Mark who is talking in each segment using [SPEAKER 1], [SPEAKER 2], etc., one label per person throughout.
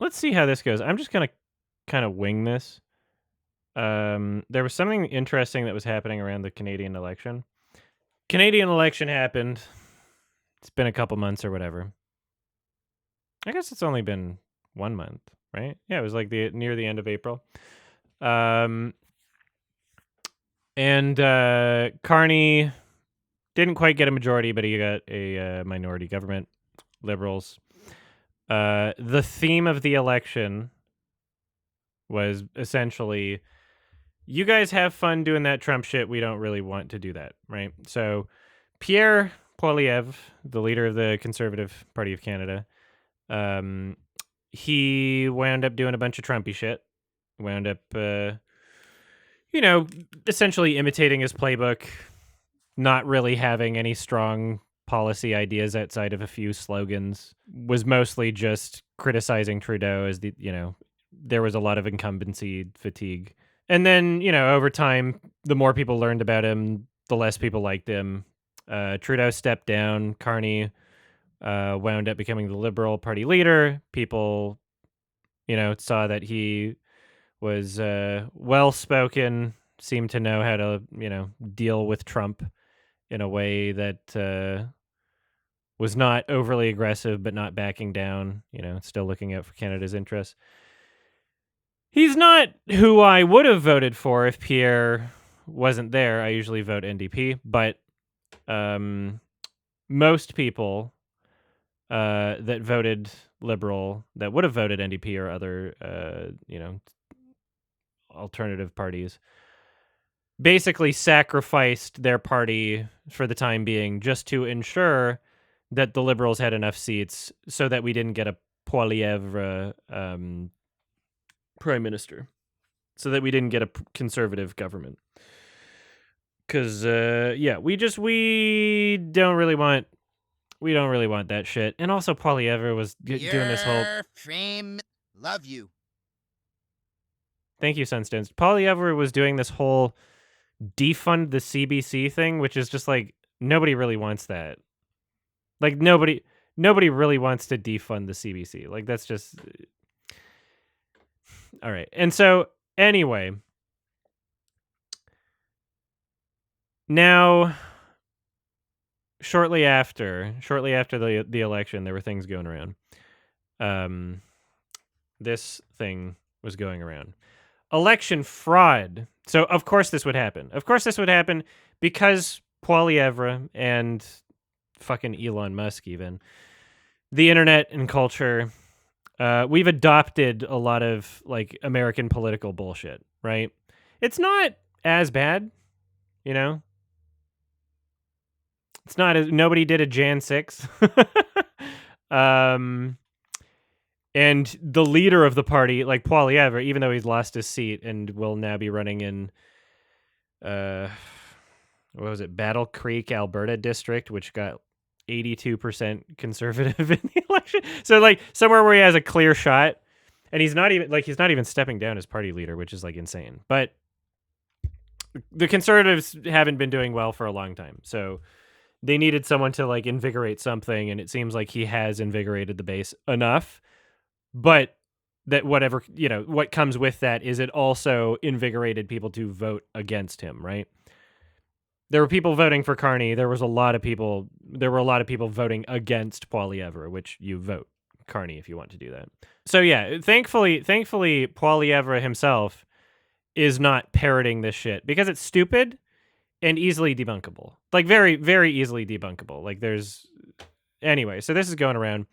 [SPEAKER 1] let's see how this goes. I'm just gonna kind of wing this. There was something interesting that was happening around the Canadian election. Canadian election happened. It's been a couple months or whatever. I guess it's only been 1 month, right? Yeah, it was like near the end of April. And Carney didn't quite get a majority, but he got a minority government. Liberals. The theme of the election was essentially, you guys have fun doing that Trump shit. We don't really want to do that, right? So Pierre Poilievre, the leader of the Conservative Party of Canada, he wound up doing a bunch of Trumpy shit. Wound up, essentially imitating his playbook, not really having any strong policy ideas outside of a few slogans, was mostly just criticizing Trudeau as there was a lot of incumbency fatigue. And then, over time, the more people learned about him, the less people liked him. Trudeau stepped down. Carney wound up becoming the Liberal Party leader. People, saw that he was well-spoken, seemed to know how to, deal with Trump in a way that was not overly aggressive, but not backing down, still looking out for Canada's interests. He's not who I would have voted for if Pierre wasn't there. I usually vote NDP, but most people that voted Liberal, that would have voted NDP or other, alternative parties, basically sacrificed their party for the time being just to ensure that the Liberals had enough seats so that we didn't get a Poilievre prime minister, so that we didn't get a conservative government. Because we don't really want that shit. And also Poilievre was doing this whole
[SPEAKER 2] frame. Love you.
[SPEAKER 1] Thank you, Sunstones. Poilievre was doing this whole defund the CBC thing, which is just like, nobody really wants that. Like nobody really wants to defund the CBC. Like that's just all right. And so anyway, now shortly after the election, there were things going around. This thing was going around. Election fraud. So of course this would happen. Of course this would happen because Poilievre and fucking Elon Musk, even the internet and culture, we've adopted a lot of like American political bullshit, right? It's not as bad, It's not as, nobody did a Jan 6. And the leader of the party, like Poilievre, even though he's lost his seat and will now be running in, what was it, Battle Creek, Alberta district, which got 82% conservative in the election. So like somewhere where he has a clear shot, and he's not even stepping down as party leader, which is like insane. But the Conservatives haven't been doing well for a long time, so they needed someone to like invigorate something, and it seems like he has invigorated the base enough. But that whatever, what comes with that is it also invigorated people to vote against him, right? There were people voting for Carney. There were a lot of people voting against Poilievre, which you vote Carney if you want to do that. So yeah, thankfully Poilievre himself is not parroting this shit because it's stupid and easily debunkable. Like very, very easily debunkable. Like anyway, so this is going around.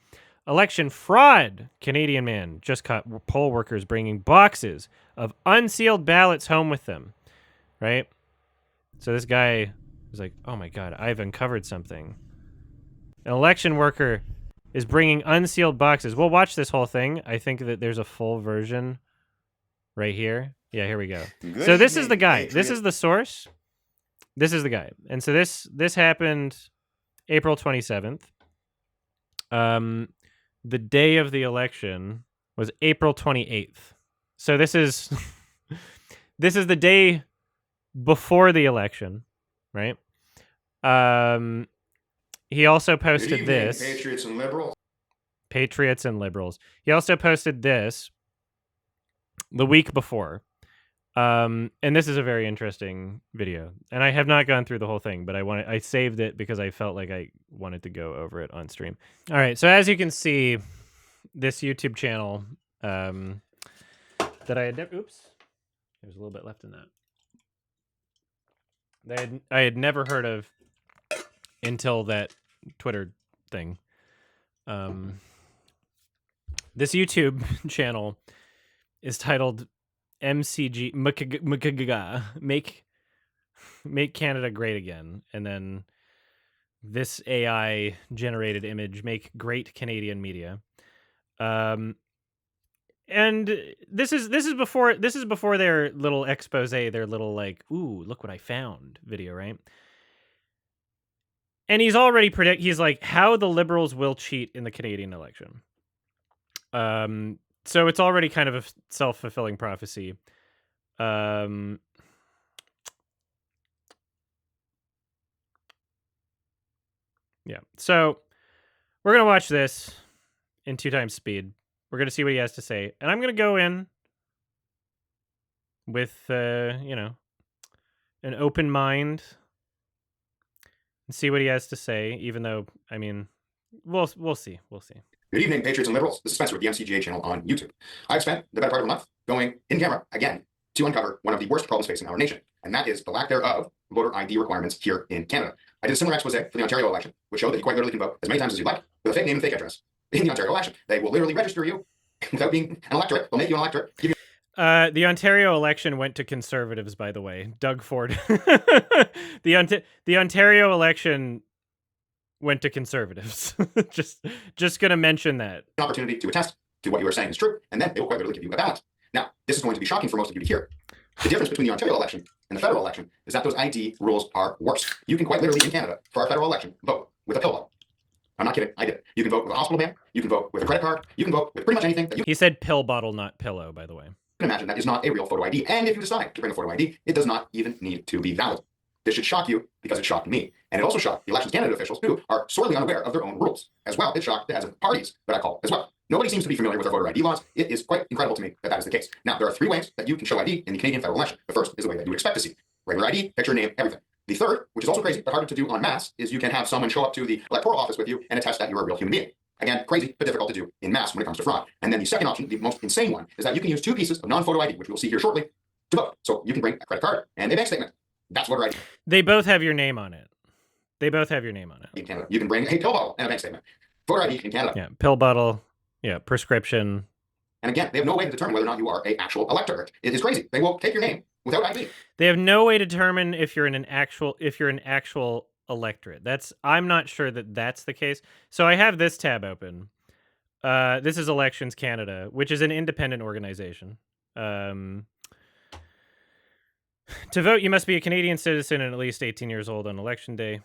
[SPEAKER 1] Election fraud. Canadian man just caught poll workers bringing boxes of unsealed ballots home with them. Right? So this guy was like, oh my God, I've uncovered something. An election worker is bringing unsealed boxes. We'll watch this whole thing. I think that there's a full version right here. Yeah, here we go. So this is the guy. Patriot. This is the source. This is the guy. And so this happened April 27th. The day of the election was April 28th. So this is the day before the election, right? He also posted this.
[SPEAKER 3] Patriots and liberals.
[SPEAKER 1] Patriots and liberals. He also posted this the week before. And this is a very interesting video. And I have not gone through the whole thing, but I saved it because I felt like I wanted to go over it on stream. All right, so as you can see, this YouTube channel that I had never there's a little bit left in that. I had never heard of until that Twitter thing. This YouTube channel is titled MCG Make Canada Great Again, and then this AI generated image, Make Great Canadian Media. And this is before their little expose, their little like, ooh, look what I found video, right? And he's already he's like, how the Liberals will cheat in the Canadian election. So it's already kind of a self-fulfilling prophecy. Yeah. So we're gonna watch this in 2x speed. We're gonna see what he has to say, and I'm gonna go in with an open mind and see what he has to say. Even though, I mean, we'll see.
[SPEAKER 3] Good evening, Patriots and Liberals. This is Spencer with the MCGA channel on YouTube. I've spent the better part of a month going in camera again to uncover one of the worst problems facing our nation, and that is the lack thereof voter ID requirements here in Canada. I did a similar expose for the Ontario election, which showed that you quite literally can vote as many times as you like with a fake name and fake address in the Ontario election. They will literally register you without being an electorate. They'll make you an electorate.
[SPEAKER 1] The Ontario election went to Conservatives, by the way. Doug Ford. The Ontario election went to Conservatives. just gonna mention that.
[SPEAKER 3] An opportunity to attest to what you are saying is true, and then they will quite literally give you a ballot. Now, this is going to be shocking for most of you to hear. The difference between the Ontario election and the federal election is that those ID rules are worse. You can quite literally, in Canada, for our federal election, vote with a pill bottle. I'm not kidding. I did. You can vote with a hospital ban. You can vote with a credit card. You can vote with pretty much anything that you...
[SPEAKER 1] He said pill bottle, not pillow, by the way.
[SPEAKER 3] Can imagine that is not a real photo ID. And if you decide to bring a photo ID, it does not even need to be valid. This should shock you because it shocked me. And it also shocked the Elections Canada officials who are sorely unaware of their own rules. As well, it shocked the heads of parties that I call as well. Nobody seems to be familiar with our voter ID laws. It is quite incredible to me that that is the case. Now, there are 3 ways that you can show ID in the Canadian federal election. The first is the way that you would expect to see. Regular ID, picture, name, everything. The third, which is also crazy, but harder to do en masse, is you can have someone show up to the electoral office with you and attest that you're a real human being. Again, crazy, but difficult to do in mass when it comes to fraud. And then the second option, the most insane one, is that you can use 2 pieces of non-photo ID, which we'll see here shortly, to vote. So you can bring a credit card and a bank statement. That's voter ID.
[SPEAKER 1] They both have your name on it. In
[SPEAKER 3] Canada. You can bring a pill bottle and a bank statement. Voter ID in Canada.
[SPEAKER 1] Yeah, pill bottle. Yeah, prescription.
[SPEAKER 3] And again, they have no way to determine whether or not you are an actual electorate. It is crazy. They will take your name without ID.
[SPEAKER 1] They have no way to determine if you're an actual electorate. I'm not sure that that's the case. So I have this tab open. This is Elections Canada, which is an independent organization. To vote, you must be a Canadian citizen and at least 18 years old on election day.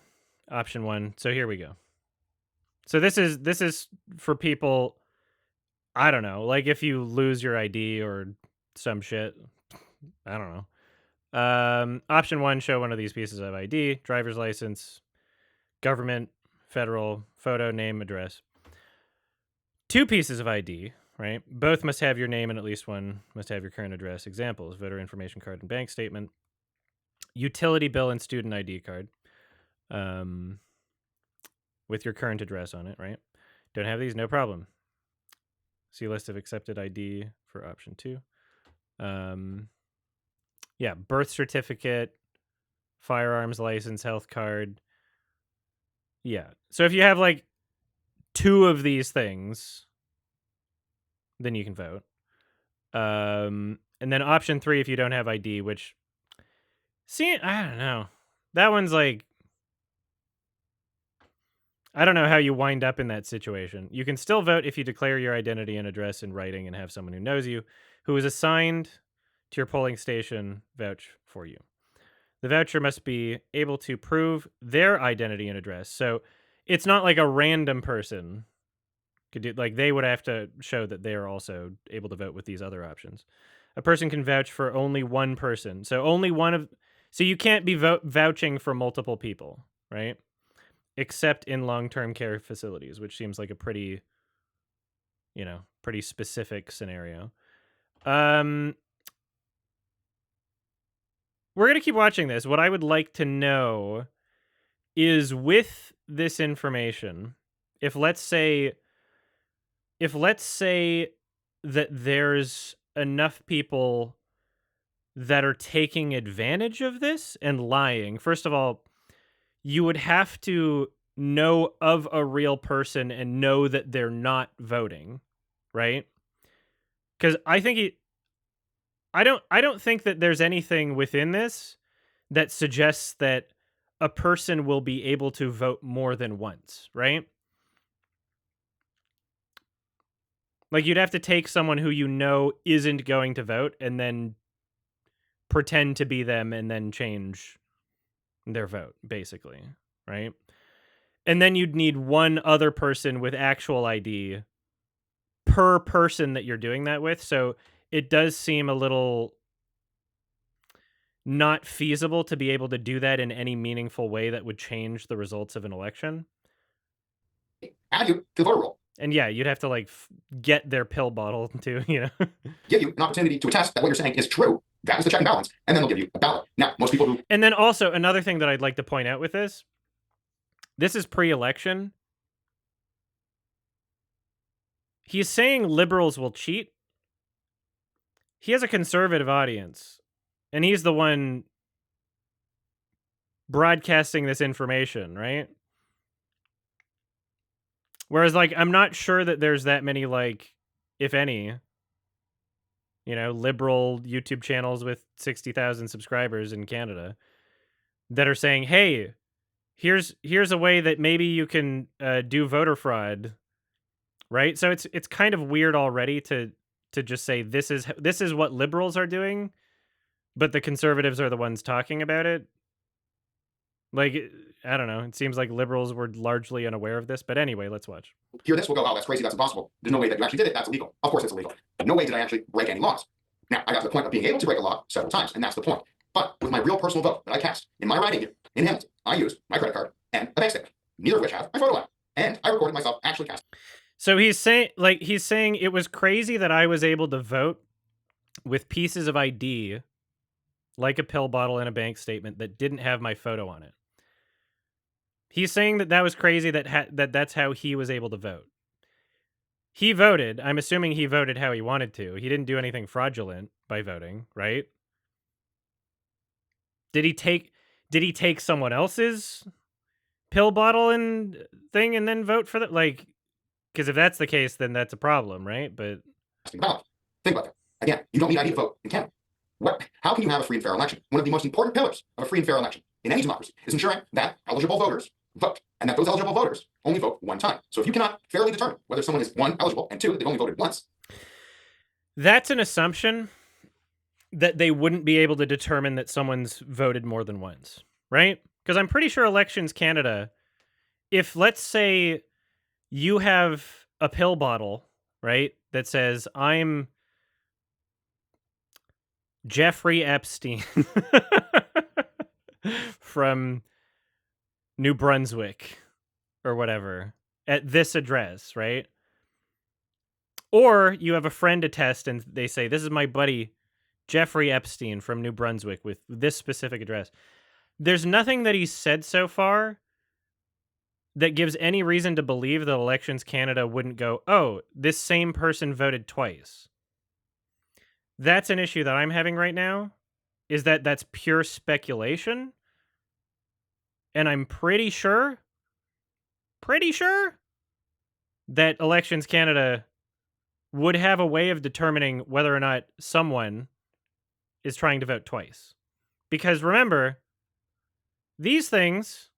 [SPEAKER 1] Option 1. So here we go. So this is for people, I don't know, like if you lose your ID or some shit. I don't know. Option 1, show one of these pieces of ID: driver's license, government, federal, photo, name, address. 2 pieces of ID, right? Both must have your name and at least one must have your current address. Examples: voter information card and bank statement, utility bill and student ID card, with your current address on it, right? Don't have these? No problem. See list of accepted ID for option 2. Yeah, birth certificate, firearms license, health card. Yeah. So if you have like 2 of these things, then you can vote. And then option 3, if you don't have ID, which, see, I don't know. That one's like, I don't know how you wind up in that situation. You can still vote if you declare your identity and address in writing and have someone who knows you, who is assigned to your polling station, vouch for you. The voucher must be able to prove their identity and address. So it's not like a random person could do, like they would have to show that they are also able to vote with these other options. A person can vouch for only one person. So only one of, so you can't be vouching for multiple people, right? Except in long-term care facilities, which seems like a pretty pretty specific scenario. We're going to keep watching this. What I would like to know is, with this information, if let's say that there's enough people that are taking advantage of this and lying. First of all, you would have to know of a real person and know that they're not voting, right? Cuz I don't think that there's anything within this that suggests that a person will be able to vote more than once, right? Like, you'd have to take someone who isn't going to vote and then pretend to be them and then change their vote, basically, right? And then you'd need one other person with actual ID per person that you're doing that with. So it does seem a little not feasible to be able to do that in any meaningful way that would change the results of an election.
[SPEAKER 3] Add you to the voter roll.
[SPEAKER 1] And yeah, you'd have to get their pill bottle to,
[SPEAKER 3] Give you an opportunity to attest that what you're saying is true. That is the check and balance, and then they'll give you a ballot. Now, most people who...
[SPEAKER 1] And then also, another thing that I'd like to point out with this is pre-election. He's saying liberals will cheat. He has a conservative audience, and he's the one broadcasting this information, right? Whereas, I'm not sure that there's that many, if any, liberal YouTube channels with 60,000 subscribers in Canada that are saying, hey, here's a way that maybe you can do voter fraud, right? So it's kind of weird already to just say this is what liberals are doing, but the conservatives are the ones talking about it. I don't know. It seems like liberals were largely unaware of this. But anyway, let's watch.
[SPEAKER 3] Hear this, we'll go, oh, that's crazy, that's impossible. There's no way that you actually did it, that's illegal. Of course it's illegal. But no way did I actually break any laws. Now, I got to the point of being able to break a law several times, and that's the point. But with my real personal vote that I cast in my riding here in Hamilton, I used my credit card and a bank statement, neither of which have my photo on. And I recorded myself actually casting.
[SPEAKER 1] So he's saying it was crazy that I was able to vote with pieces of ID, like a pill bottle and a bank statement, that didn't have my photo on it. He's saying that was crazy that that's how he was able to vote. He voted. I'm assuming he voted how he wanted to. He didn't do anything fraudulent by voting, right? Did he take someone else's pill bottle and thing and then vote for that? Because if that's the case, then that's a problem, right? But
[SPEAKER 3] think about that. Again, you don't need ID to vote in Canada. How can you have a free and fair election? One of the most important pillars of a free and fair election in any democracy is ensuring that eligible voters vote, and that those eligible voters only vote one time. So if you cannot fairly determine whether someone is, one, eligible, and two, that they've only voted once.
[SPEAKER 1] That's an assumption that they wouldn't be able to determine that someone's voted more than once, right? Because I'm pretty sure Elections Canada, if let's say you have a pill bottle, right, that says, I'm Jeffrey Epstein from New Brunswick or whatever at this address, right? Or you have a friend attest and they say, this is my buddy Jeffrey Epstein from New Brunswick with this specific address. There's nothing that he's said so far that gives any reason to believe that Elections Canada wouldn't go, oh, this same person voted twice. That's an issue that I'm having right now, is that that's pure speculation. And I'm pretty sure that Elections Canada would have a way of determining whether or not someone is trying to vote twice. Because remember, these things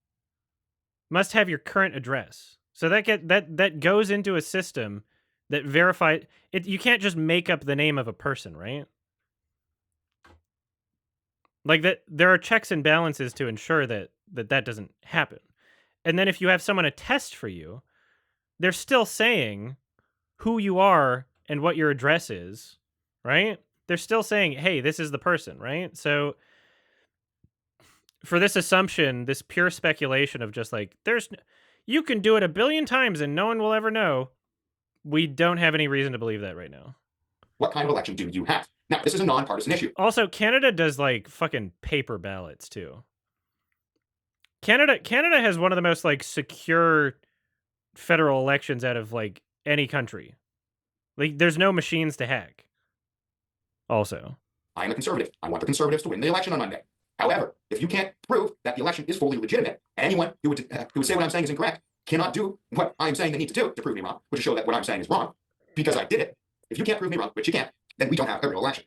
[SPEAKER 1] must have your current address. So that goes into a system that verifies it. You can't just make up the name of a person, right? There are checks and balances to ensure that doesn't happen. And then if you have someone attest for you, they're still saying who you are and what your address is, right? They're still saying, hey, this is the person, right? So for this assumption, this pure speculation of just you can do it a billion times and no one will ever know, We don't have any reason to believe that right now.
[SPEAKER 3] What kind of election do you have? Now, this is a nonpartisan issue.
[SPEAKER 1] Also, Canada does like fucking paper ballots too. Canada has one of the most like secure federal elections out of like any country. Like there's no machines to hack. Also,
[SPEAKER 3] I am a conservative. I want the conservatives to win the election on Monday. However, if you can't prove that the election is fully legitimate, anyone who would say what I'm saying is incorrect cannot do what I'm saying they need to do to prove me wrong, which is show that what I'm saying is wrong because I did it. If you can't prove me wrong, which you can't, then we don't have a real election.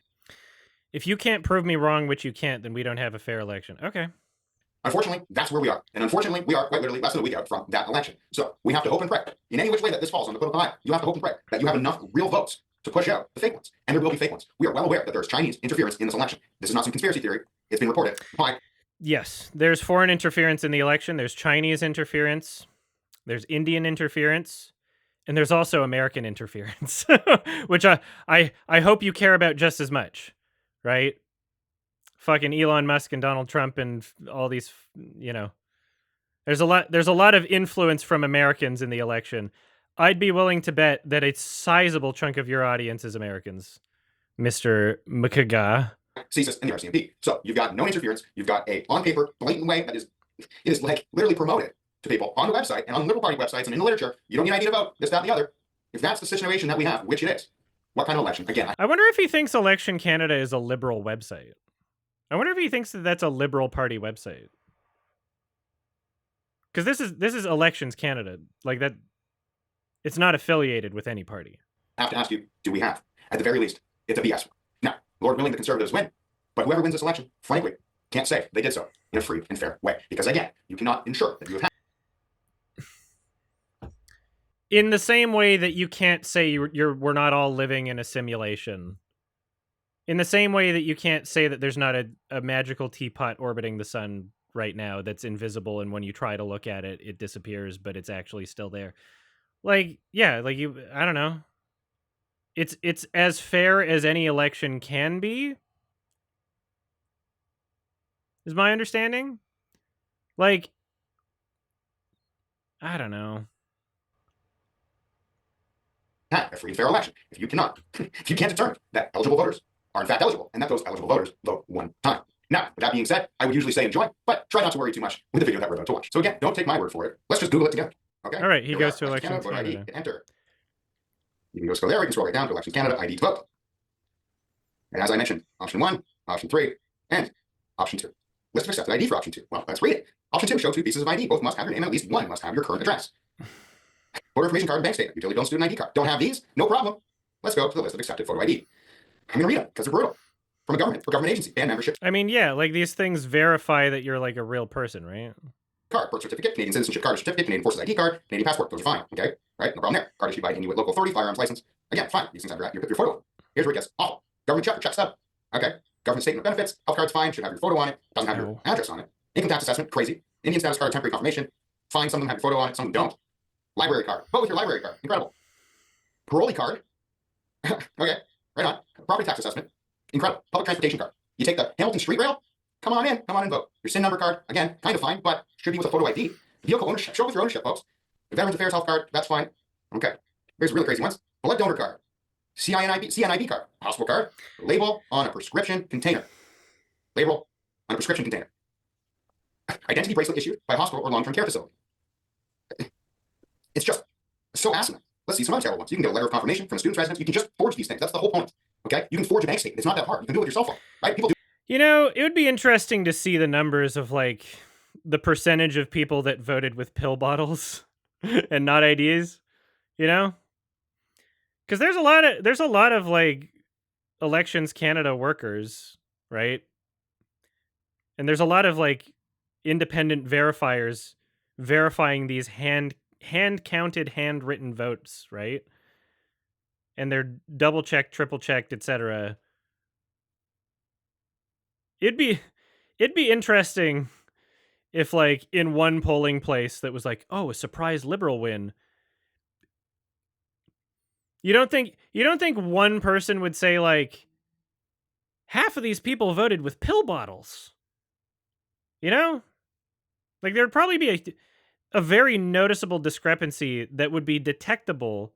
[SPEAKER 1] if you can't prove me wrong, which you can't, then we don't have a fair election. Okay.
[SPEAKER 3] Unfortunately, that's where we are. And unfortunately, we are quite literally less than a week out from that election. So we have to hope and pray. In any which way that this falls on the political aisle, you have to hope and pray that you have enough real votes to push out the fake ones. And there will be fake ones. We are well aware that there's Chinese interference in this election. This is not some conspiracy theory. It's been reported by...
[SPEAKER 1] Yes, there's foreign interference in the election. There's Chinese interference. There's Indian interference. And there's also American interference, which I hope you care about just as much, right? Fucking Elon Musk and Donald Trump and all these, you know, there's a lot of influence from Americans in the election. I'd be willing to bet that a sizable chunk of your audience is Americans, Mr. McCaga.
[SPEAKER 3] CSIS and the RCMP. So you've got no interference. You've got a on paper, blatant way that is like literally promoted to people on the website and on Liberal Party websites and in the literature. You don't need ID to vote, this, that, and the other. If that's the situation that we have, which it is, what kind of election? Again,
[SPEAKER 1] I wonder if he thinks Election Canada is a liberal website. I wonder if he thinks that that's a Liberal Party website. Because this is Elections Canada. Like that, it's not affiliated with any party.
[SPEAKER 3] I have to ask you, do we have? At the very least, it's a BS. Now, Lord willing, the Conservatives win. But whoever wins this election, frankly, can't say they did so in a free and fair way. Because again, you cannot ensure that you have had.
[SPEAKER 1] In the same way that you can't say we're not all living in a simulation. In the same way that you can't say that there's not a magical teapot orbiting the sun right now that's invisible, and when you try to look at it, it disappears, but it's actually still there. Like, yeah, like I don't know. It's as fair as any election can be, is my understanding. Like, I don't know.
[SPEAKER 3] Had a free and fair election. If you can't determine that eligible voters are in fact eligible and that those eligible voters vote one time. Now, with that being said, I would usually say enjoy, but try not to worry too much with the video that we're about to watch. So again, don't take my word for it. Let's just Google it together. Okay.
[SPEAKER 1] All right, he goes to Elections Canada.
[SPEAKER 3] ID, enter. You can go there. You can scroll right down to Elections Canada ID to vote. And as I mentioned, option 1, option 3, and option 2. List of accepted ID for option 2. Well, let's read it. Option 2, show 2 pieces of ID. Both must have your name, and at least one must have your current address. Voter information card and bank statement, utility bill, and student ID card. Don't have these? No problem. Let's go to the list of accepted photo ID. I'm going to read them because they're brutal. From a government or government agency, band membership.
[SPEAKER 1] I mean, yeah, like these things verify that you're like a real person, right?
[SPEAKER 3] Card, birth certificate, Canadian citizenship card or certificate, Canadian Forces ID card, Canadian passport. Those are fine, okay? Right? No problem there. Card issued by Inuit local authority, firearms license. Again, fine. These things have your photo on. Here's where it gets awful. Government check or check stub. Okay. Government statement of benefits. Health card's fine. Should have your photo on it. Doesn't have your address on it. Income tax assessment. Crazy. Indian status card, temporary confirmation. Fine. Some of them have your photo on it. Some of them don't. Library card. Vote with your library card. Incredible. Parolee card. Okay. Right on. Property tax assessment. Incredible. Public transportation card. You take the Hamilton Street Rail. Come on in and vote. Your SIN number card. Again, kind of fine, but should be with a photo ID. Vehicle ownership. Show with your ownership, folks. The Veterans Affairs Health card. That's fine. Okay. Here's really crazy ones. Blood donor card. CNIB card. Hospital card. Label on a prescription container. Label on a prescription container. Identity bracelet issued by a hospital or long-term care facility. It's just so asinine. Let's see some other terrible ones. You can get a letter of confirmation from a student's residence. You can just forge these things. That's the whole point. Okay? You can forge a bank statement. It's not that hard. You can do it with your cell phone. Right? People do.
[SPEAKER 1] You know, it would be interesting to see the numbers of like the percentage of people that voted with pill bottles and not IDs, you know? Because there's a lot of like Elections Canada workers, right? And there's a lot of like independent verifiers verifying these hand counted, handwritten votes, right? And they're double checked, triple checked, etc. It'd be interesting if like in one polling place that was like, oh, a surprise Liberal win. You don't think one person would say like, half of these people voted with pill bottles? You know? Like there'd probably be a very noticeable discrepancy that would be detectable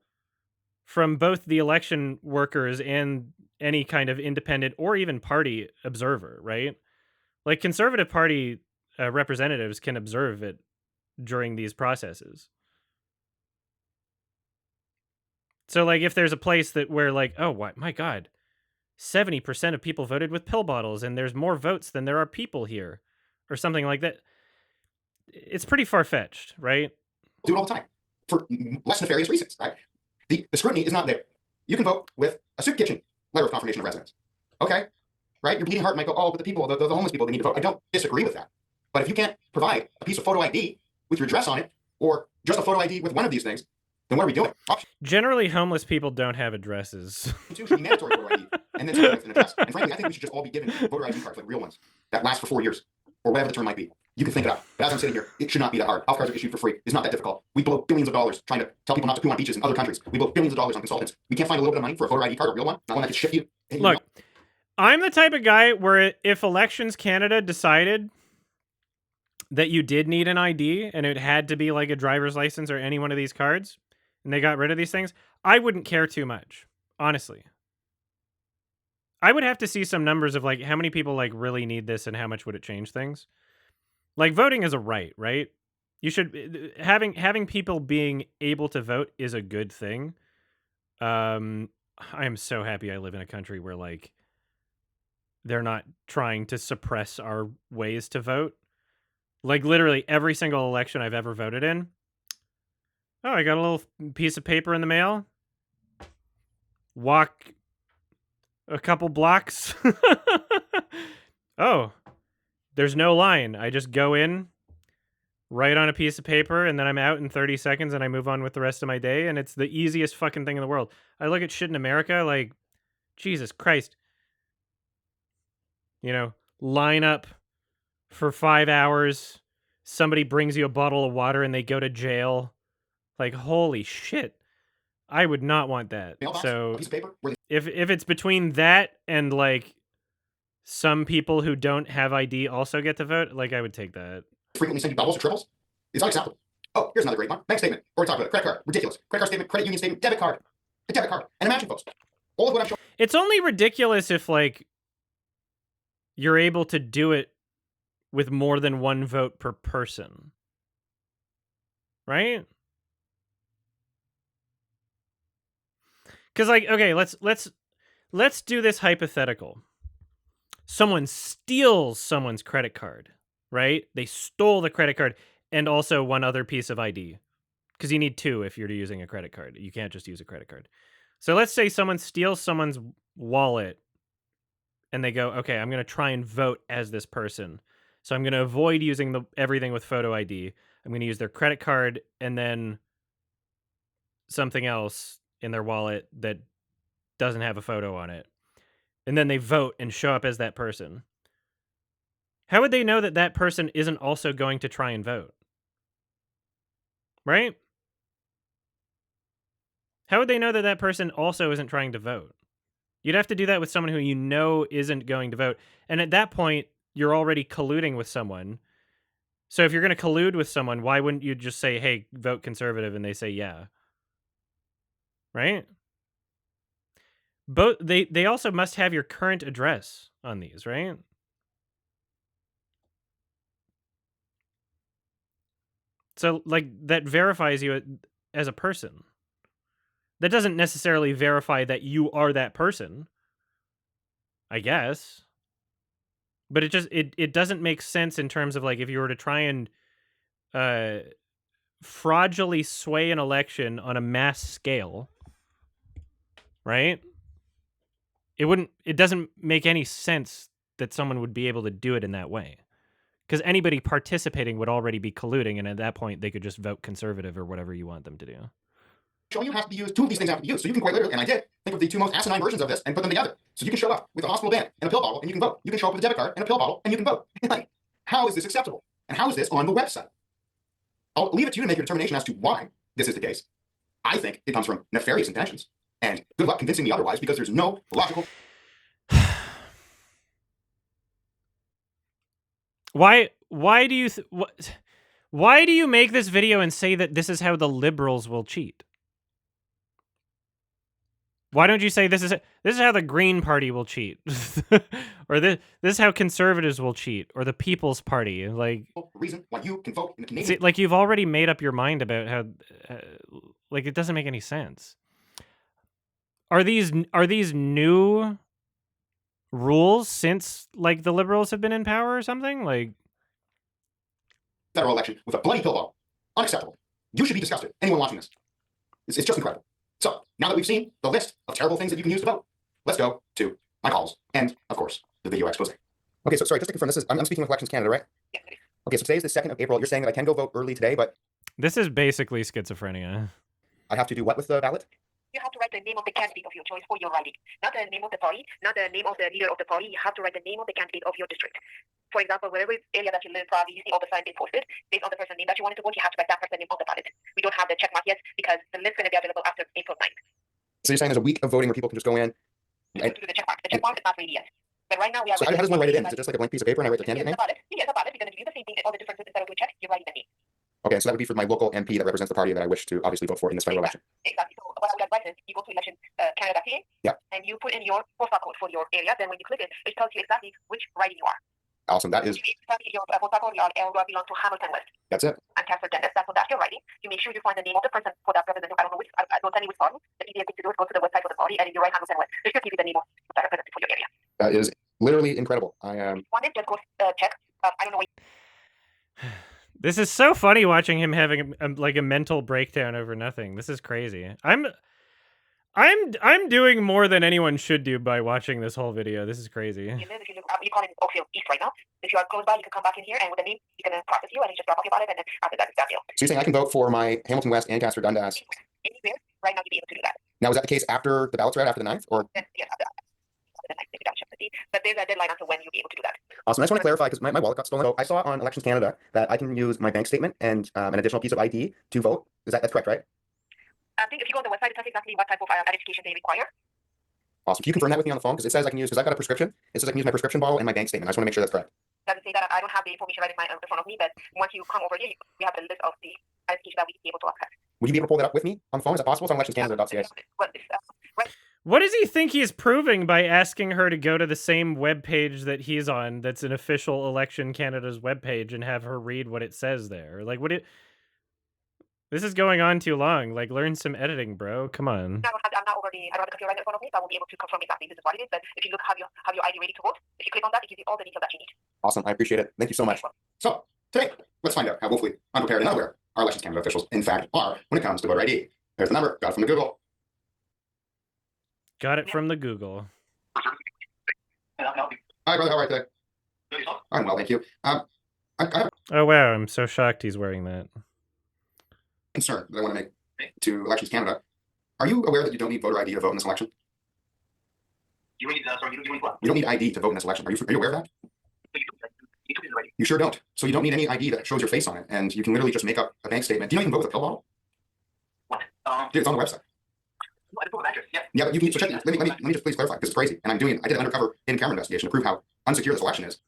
[SPEAKER 1] from both the election workers and any kind of independent or even party observer, right? Like conservative party representatives can observe it during these processes. So like if there's a place that where like, oh what my god, 70% of people voted with pill bottles and there's more votes than there are people here or something like that. It's pretty far-fetched, right?
[SPEAKER 3] Do it all the time for less nefarious reasons, right? The scrutiny is not there. You can vote with a soup kitchen letter of confirmation of residence. Okay, right? Your bleeding heart might go, oh, but the people, the homeless people, they need to vote. I don't disagree with that. But if you can't provide a piece of photo ID with your address on it, or just a photo ID with one of these things, then what are we doing?
[SPEAKER 1] Generally, homeless people don't have addresses.
[SPEAKER 3] Two should be mandatory photo ID, and then something with an address. And frankly, I think we should just all be given voter ID cards, like real ones, that last for 4 years, or whatever the term might be. You can think it out. But as I'm sitting here, it should not be that hard. Health cards are issued for free. It's not that difficult. We blow billions of dollars trying to tell people not to poo on beaches in other countries. We blow billions of dollars on consultants. We can't find a little bit of money for a voter ID card, a real one, not one that could ship you.
[SPEAKER 1] Look, I'm the type of guy where if Elections Canada decided that you did need an ID and it had to be like a driver's license or any one of these cards, and they got rid of these things, I wouldn't care too much, honestly. I would have to see some numbers of like how many people like really need this and how much would it change things. Like voting is a right? You should having people being able to vote is a good thing. I am so happy I live in a country where like they're not trying to suppress our ways to vote. Like literally every single election I've ever voted in. Oh, I got a little piece of paper in the mail. Walk a couple blocks. Oh, there's no line. I just go in, write on a piece of paper, and then I'm out in 30 seconds and I move on with the rest of my day. And it's the easiest fucking thing in the world. I look at shit in America like, Jesus Christ. You know, line up for 5 hours. Somebody brings you a bottle of water and they go to jail. Like, holy shit. I would not want that.
[SPEAKER 3] Mailbox,
[SPEAKER 1] So
[SPEAKER 3] a piece of paper,
[SPEAKER 1] if it's between that and like some people who don't have ID also get to vote, like I would take that.
[SPEAKER 3] frequently send you doubles or triples. It's unacceptable. Oh, here's another great one. Bank statement. Or we talked about it. Credit card. Ridiculous. Credit card statement, credit union statement, debit card. A debit card. And imagine, folks, all of what I'm showing.
[SPEAKER 1] It's only ridiculous if like you're able to do it with more than one vote per person. Right? Cuz like okay, let's do this hypothetical. Someone steals someone's credit card, right? They stole the credit card and also one other piece of ID. Cuz you need two if you're using a credit card. You can't just use a credit card. So let's say someone steals someone's wallet and they go, "Okay, I'm going to try and vote as this person." So I'm going to avoid using everything with photo ID. I'm going to use their credit card and then something else in their wallet that doesn't have a photo on it. And then they vote and show up as that person. How would they know that that person isn't also going to try and vote? Right? How would they know that that person also isn't trying to vote? You'd have to do that with someone who you know isn't going to vote. And at that point, you're already colluding with someone. So if you're going to collude with someone, why wouldn't you just say, "Hey, vote conservative," and they say, "Yeah." Right? Both they also must have your current address on these, right? So like that verifies you as a person. That doesn't necessarily verify that you are that person, I guess. But it doesn't make sense in terms of like if you were to try and fraudulently sway an election on a mass scale, right? It doesn't make any sense that someone would be able to do it in that way. Because anybody participating would already be colluding, and at that point, they could just vote conservative or whatever you want them to do.
[SPEAKER 3] Showing you have to be used. Two of these things have to be used. So you can quite literally, and I did, think of the two most asinine versions of this and put them together. So you can show up with a hospital band and a pill bottle and you can vote. You can show up with a debit card and a pill bottle and you can vote. Like, how is this acceptable? And how is this on the website? I'll leave it to you to make your determination as to why this is the case. I think it comes from nefarious intentions. And good luck convincing me otherwise because there's no logical...
[SPEAKER 1] Why do you why do you make this video and say that this is how the liberals will cheat? Why don't you say this is how the Green Party will cheat, or this is how conservatives will cheat, or the People's Party? Like,
[SPEAKER 3] reason why you can vote in the Canadian.
[SPEAKER 1] see, like you've already made up your mind about how, like it doesn't make any sense. Are these new rules since like the Liberals have been in power or something? Like,
[SPEAKER 3] federal election with a bloody pill bottle. Unacceptable. You should be disgusted. Anyone watching this. It's just incredible. So, now that we've seen the list of terrible things that you can use to vote, let's go to my calls and, of course, the video expose. Okay, so sorry, just to confirm, this is I'm speaking with Elections Canada, right?
[SPEAKER 2] Yeah.
[SPEAKER 3] Okay, so today is the 2nd of April. You're saying that I can go vote early today, but
[SPEAKER 1] this is basically schizophrenia.
[SPEAKER 3] I have to do what with the ballot?
[SPEAKER 2] You have to write the name of the candidate of your choice for your riding. Not the name of the party, not the name of the leader of the party. You have to write the name of the candidate of your district. For example, wherever area that you live, probably you see all the signs they posted. Based on the person name that you wanted to vote, you have to write that person name on the ballot. We don't have the check mark yet because the list's going to be available after April 9th.
[SPEAKER 3] So you're saying there's a week of voting where people can just go in?
[SPEAKER 2] You have to do the check mark. The check mark is not ready yet. But right now we are.
[SPEAKER 3] So how does one write it in? Is it just like a blank piece of paper and I write the candidate name?
[SPEAKER 2] Yes, a ballot. We're going to do the same thing. All the differences instead of doing check, you're writing the name.
[SPEAKER 3] Okay, so that would be for my local MP that represents the party that I wish to obviously vote for in this federal election.
[SPEAKER 2] Exactly. So what I would advise is you go to election Canada.ca, and you put in your postal code for your area. Then when you click it, it tells you exactly which riding you are.
[SPEAKER 3] Awesome. That is.
[SPEAKER 2] Your postal code, your area belongs to Hamilton West.
[SPEAKER 3] That's it.
[SPEAKER 2] And Castle Dennis. That's what that's your riding. You make sure you find the name of the person for that representative. I don't know which. I don't tell you which party. The easiest thing to do is go to the website for the party, and if you write Hamilton West, they should give you the name of that representative for your area.
[SPEAKER 3] That is literally incredible. I am.
[SPEAKER 2] Want it? Just go check. I don't know.
[SPEAKER 1] This is so funny watching him having like a mental breakdown over nothing. This is crazy. I'm doing more than anyone should do by watching this whole video. This is crazy.
[SPEAKER 2] You call it Oakfield East right now. If you are close by, you can come back in here, and with the name, you can process you, and you just drop off your ballot, and then after that, it's that deal.
[SPEAKER 3] So you're saying I can vote for my Hamilton West and Castor Dundas?
[SPEAKER 2] Anywhere right now, you'd be able to do that.
[SPEAKER 3] Now, is that the case after the ballots are out, after the 9th, or?
[SPEAKER 2] Yes, after the 9th, maybe check to see. But there's a deadline until when you'll be able to do that.
[SPEAKER 3] Awesome. I just want to clarify because my wallet got stolen. So I saw on Elections Canada that I can use my bank statement and an additional piece of ID to vote. That's correct, right?
[SPEAKER 2] I think if you go on the website, it tells exactly what type of identification they require.
[SPEAKER 3] Awesome. Can you confirm that with me on the phone? Because it says I can use, because I've got a prescription. It says I can use my prescription bottle and my bank statement. I just want to make sure that's correct.
[SPEAKER 2] Doesn't say that. I don't have the information right in front of me, but once you come over here, we have the list of the identification that we be able to access.
[SPEAKER 3] Would you be able to pull that up with me on the phone? Is that possible? It's on electionscanada.ca.
[SPEAKER 1] What does he think he's proving by asking her to go to the same webpage that he's on that's an official Election Canada's webpage and have her read what it says there? Like, this is going on too long. Like, learn some editing, bro. Come on.
[SPEAKER 2] I don't have the computer right in front of me, so I won't be able to confirm exactly this is what it is. But if you look, have your ID ready to vote. If you click on that, it gives you all the details that you need.
[SPEAKER 3] Awesome. I appreciate it. Thank you so much. So, today, let's find out how woefully unprepared and unaware our Elections Canada officials, in fact, are when it comes to voter ID. There's the number. Got it from the Google.
[SPEAKER 1] Got it from the Google.
[SPEAKER 3] Hi, brother. How are you today? I'm well, thank you. I have
[SPEAKER 1] Oh, wow. I'm so shocked he's wearing that.
[SPEAKER 3] a concern that I want to make to Elections Canada. Are you aware that you don't need voter ID to vote in this election?
[SPEAKER 2] You don't need what?
[SPEAKER 3] You don't need ID to vote in this election. Are you aware of that? You sure don't. So you don't need any ID that shows your face on it, and you can literally just make up a bank statement. Do you know you can vote with a pill bottle?
[SPEAKER 2] What?
[SPEAKER 3] Dude, it's on the website.
[SPEAKER 2] What? The address? Yeah.
[SPEAKER 3] Yeah, but you can. So check. Let me just please clarify because it's crazy. And I did an undercover in-camera investigation to prove how unsecure this election is.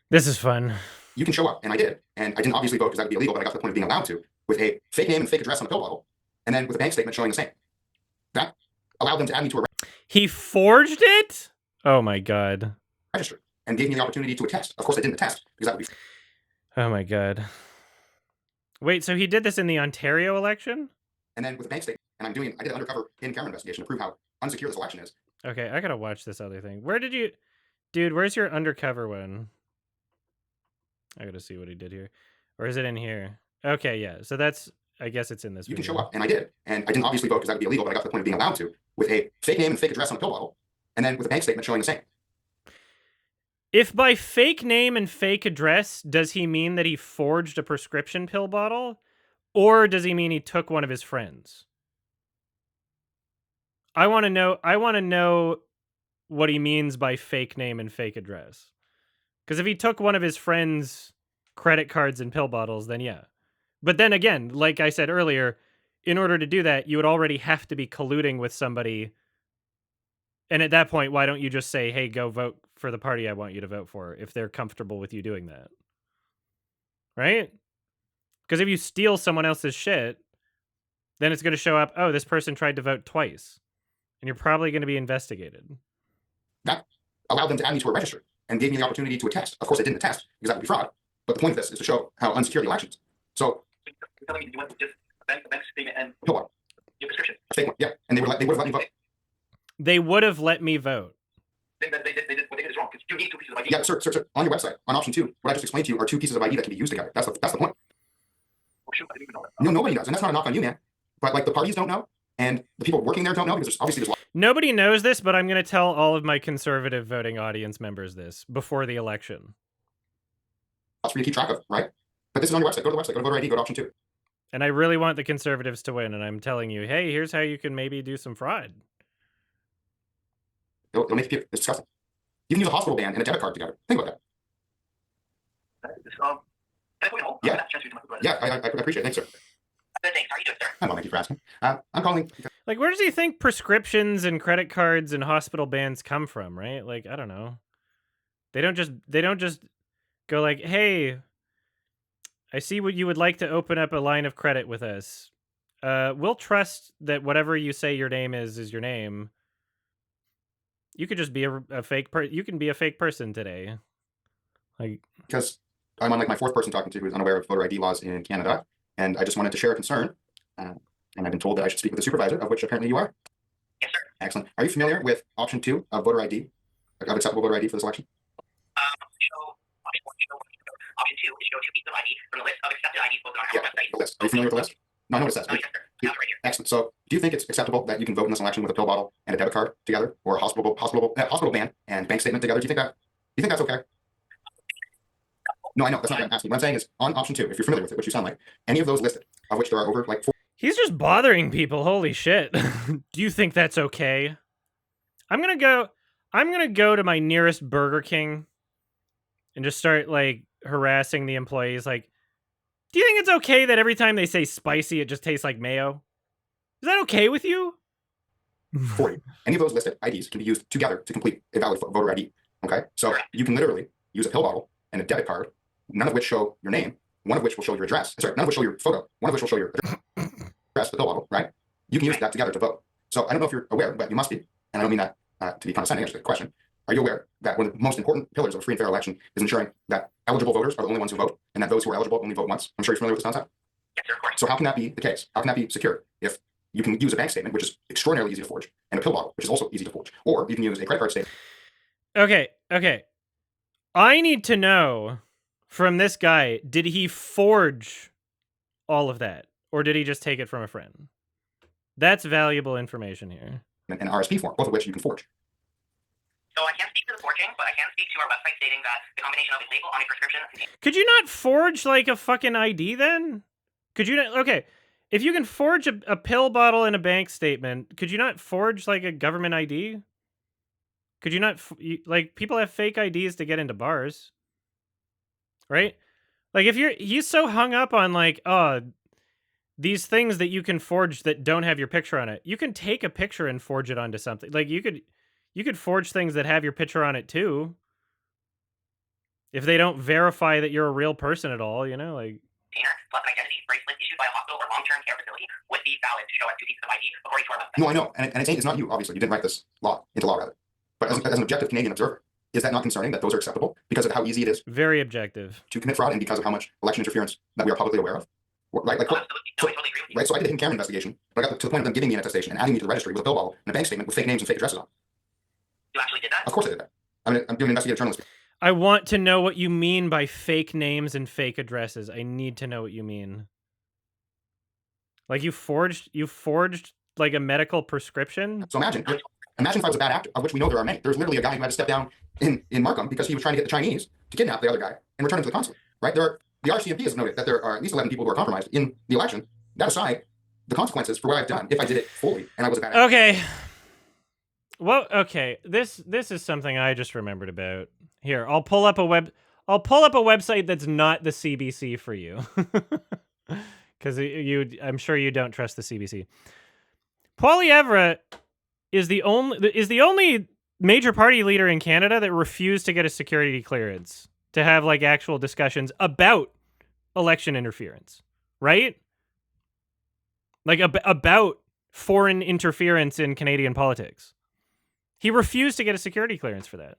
[SPEAKER 1] This is fun.
[SPEAKER 3] You can show up, and I did, and I didn't obviously vote because that would be illegal. But I got to the point of being allowed to with a fake name and fake address on a pill bottle, and then with a bank statement showing the same. That allowed them to add me to a
[SPEAKER 1] He forged it? Oh my god.
[SPEAKER 3] register and gave me the opportunity to attest. Of course, I didn't attest because that would be.
[SPEAKER 1] Oh my god. Wait, so he did this in the Ontario election?
[SPEAKER 3] And then with a bank statement, and I did an undercover in-camera investigation to prove how unsecure this election is.
[SPEAKER 1] Okay, I gotta watch this other thing. Where did you... Dude, where's your undercover one? I gotta see what he did here. Or is it in here? Okay, yeah. So that's... I guess it's in this
[SPEAKER 3] You
[SPEAKER 1] video.
[SPEAKER 3] can show up, and I did. And I didn't obviously vote because that would be illegal, but I got to the point of being allowed to with a fake name and fake address on a pill bottle, and then with a bank statement showing the same.
[SPEAKER 1] If by fake name and fake address, does he mean that he forged a prescription pill bottle? Or does he mean he took one of his friends? I want to know what he means by fake name and fake address. Because if he took one of his friends' credit cards and pill bottles, then yeah. But then again, like I said earlier, in order to do that, you would already have to be colluding with somebody. And at that point, why don't you just say, hey, go vote for the party I want you to vote for, if they're comfortable with you doing that? Right? Because if you steal someone else's shit, then it's going to show up, oh, this person tried to vote twice. And you're probably going to be investigated.
[SPEAKER 3] That allowed them to add me to a register and gave me the opportunity to attest. Of course, I didn't attest because that would be fraud. But the point of this is to show how unsecure the election is. So,
[SPEAKER 2] you're telling me you went to just a bank statement and
[SPEAKER 3] Pill
[SPEAKER 2] your prescription.
[SPEAKER 3] a fake one, yeah, and they would have let me vote.
[SPEAKER 1] They would have let me vote.
[SPEAKER 2] They did what they did is wrong because you need 2 pieces of ID.
[SPEAKER 3] Yeah, sir. On your website, on option 2, what I just explained to you are 2 pieces of ID that can be used together. That's the point.
[SPEAKER 2] Oh, shoot, I didn't even know that.
[SPEAKER 3] No, nobody knows, and that's not a knock on you, man. But like the parties don't know, and the people working there don't know because there's
[SPEAKER 1] Nobody knows this, but I'm going to tell all of my conservative voting audience members this before the election.
[SPEAKER 3] lots for you to keep track of, right? But this is on your website. Go to the website. Go to voter ID. Go to option 2.
[SPEAKER 1] And I really want the conservatives to win, and I'm telling you, hey, here's how you can maybe do some fraud.
[SPEAKER 3] It'll make people. It's disgusting. You can use a hospital ban and a debit card together. Think about that.
[SPEAKER 2] Can I put you on hold?
[SPEAKER 3] Yeah.
[SPEAKER 2] I'm gonna transfer you to my supervisor.
[SPEAKER 3] Yeah, I appreciate it. Thanks, sir.
[SPEAKER 2] Thanks. How are you doing, sir?
[SPEAKER 3] I'm well, thank you for asking. I'm calling.
[SPEAKER 1] Like, where does he think prescriptions and credit cards and hospital bans come from, right? Like, I don't know. They don't just go like, hey, I see what you would like to open up a line of credit with us. We'll trust that whatever you say your name is your name. You could just be a fake you can be a fake person today. Like,
[SPEAKER 3] because I'm on like my 4th person talking to who's unaware of voter ID laws in Canada, and I just wanted to share a concern. And I've been told that I should speak with a supervisor, of which apparently you are.
[SPEAKER 2] Yes, sir.
[SPEAKER 3] Excellent. Are you familiar with option 2 of voter ID, of acceptable voter ID for this election?
[SPEAKER 2] Option 2 is show 2 pieces of ID from the list of accepted IDs posted on our website.
[SPEAKER 3] The list. Are you familiar with the list? No, I know what it says.
[SPEAKER 2] Yes, sir. I have it right here.
[SPEAKER 3] Excellent. So, do you think it's acceptable that you can vote in this election with a pill bottle and a debit card together, or a hospital ban and bank statement together? Do you think that's okay? No, I know that's not what I'm asking. What I'm saying is on option 2, if you're familiar with it, which you sound like, any of those listed, of which there are over like 4.
[SPEAKER 1] He's just bothering people. Holy shit. Do you think that's okay? I'm gonna go to my nearest Burger King and just start like harassing the employees. Like, do you think it's okay that every time they say spicy, it just tastes like mayo? Is that okay with you?
[SPEAKER 3] 40. Any of those listed IDs can be used together to complete a valid voter ID. Okay, so you can literally use a pill bottle and a debit card, none of which show your name, one of which will show your address. Sorry, none of which show your photo, one of which will show your address, the pill bottle, right? You can use that together to vote. So I don't know if you're aware, but you must be, and I don't mean that to be condescending, answer the question. Are you aware that one of the most important pillars of a free and fair election is ensuring that eligible voters are the only ones who vote, and that those who are eligible only vote once? I'm sure you're familiar with this concept.
[SPEAKER 2] Yes, sir, of course.
[SPEAKER 3] So how can that be the case? How can that be secure if you can use a bank statement, which is extraordinarily easy to forge, and a pill bottle, which is also easy to forge, or you can use a credit card statement?
[SPEAKER 1] Okay. I need to know from this guy, did he forge all of that? Or did he just take it from a friend? That's valuable information here.
[SPEAKER 3] An RSP form, both of which you can forge.
[SPEAKER 2] So I can't speak to the forging, but I can speak to our website stating that the combination of a label on a prescription.
[SPEAKER 1] Could you not forge like a fucking ID then? Could you not? Okay, if you can forge a pill bottle and a bank statement, could you not forge like a government ID? Could you not, like, people have fake IDs to get into bars, right? Like, if he's so hung up on like, oh, these things that you can forge that don't have your picture on it, you can take a picture and forge it onto something. Like, you could forge things that have your picture on it too, if they don't verify that you're a real person at all, you know, like.
[SPEAKER 2] Plus an identity bracelet issued by a hospital or long-term care facility with the ballot to show as 2 pieces of ID according to our website.
[SPEAKER 3] No, I know, and it's not you, obviously. You didn't write this into law, rather. But as an objective Canadian observer, is that not concerning that those are acceptable because of how easy it is
[SPEAKER 1] Very objective
[SPEAKER 3] to commit fraud and because of how much election interference that we are publicly aware of? Right, like,
[SPEAKER 2] Absolutely. No, I totally agree with you.
[SPEAKER 3] right. So I did a hidden camera investigation, but I got to the point of them giving me an attestation and adding me to the registry with a bill bottle and a bank statement with fake names and fake addresses on.
[SPEAKER 2] You actually did that?
[SPEAKER 3] Of course I did that. I'm doing investigative journalism.
[SPEAKER 1] I want to know what you mean by fake names and fake addresses. I need to know what you mean. Like, you forged like a medical prescription?
[SPEAKER 3] So imagine if I was a bad actor, of which we know there are many. There's literally a guy who had to step down in Markham because he was trying to get the Chinese to kidnap the other guy and return him to the consulate. Right? The RCMP has noted that there are at least 11 people who are compromised in the election. That aside, the consequences for what I've done, if I did it fully and I was a bad actor.
[SPEAKER 1] Okay. Well, okay. This is something I just remembered about. Here, I'll pull up a website that's not the CBC for you. Because I'm sure you don't trust the CBC. Poilievre is the only major party leader in Canada that refused to get a security clearance to have like actual discussions about election interference, right? like about foreign interference in Canadian politics. He refused to get a security clearance for that.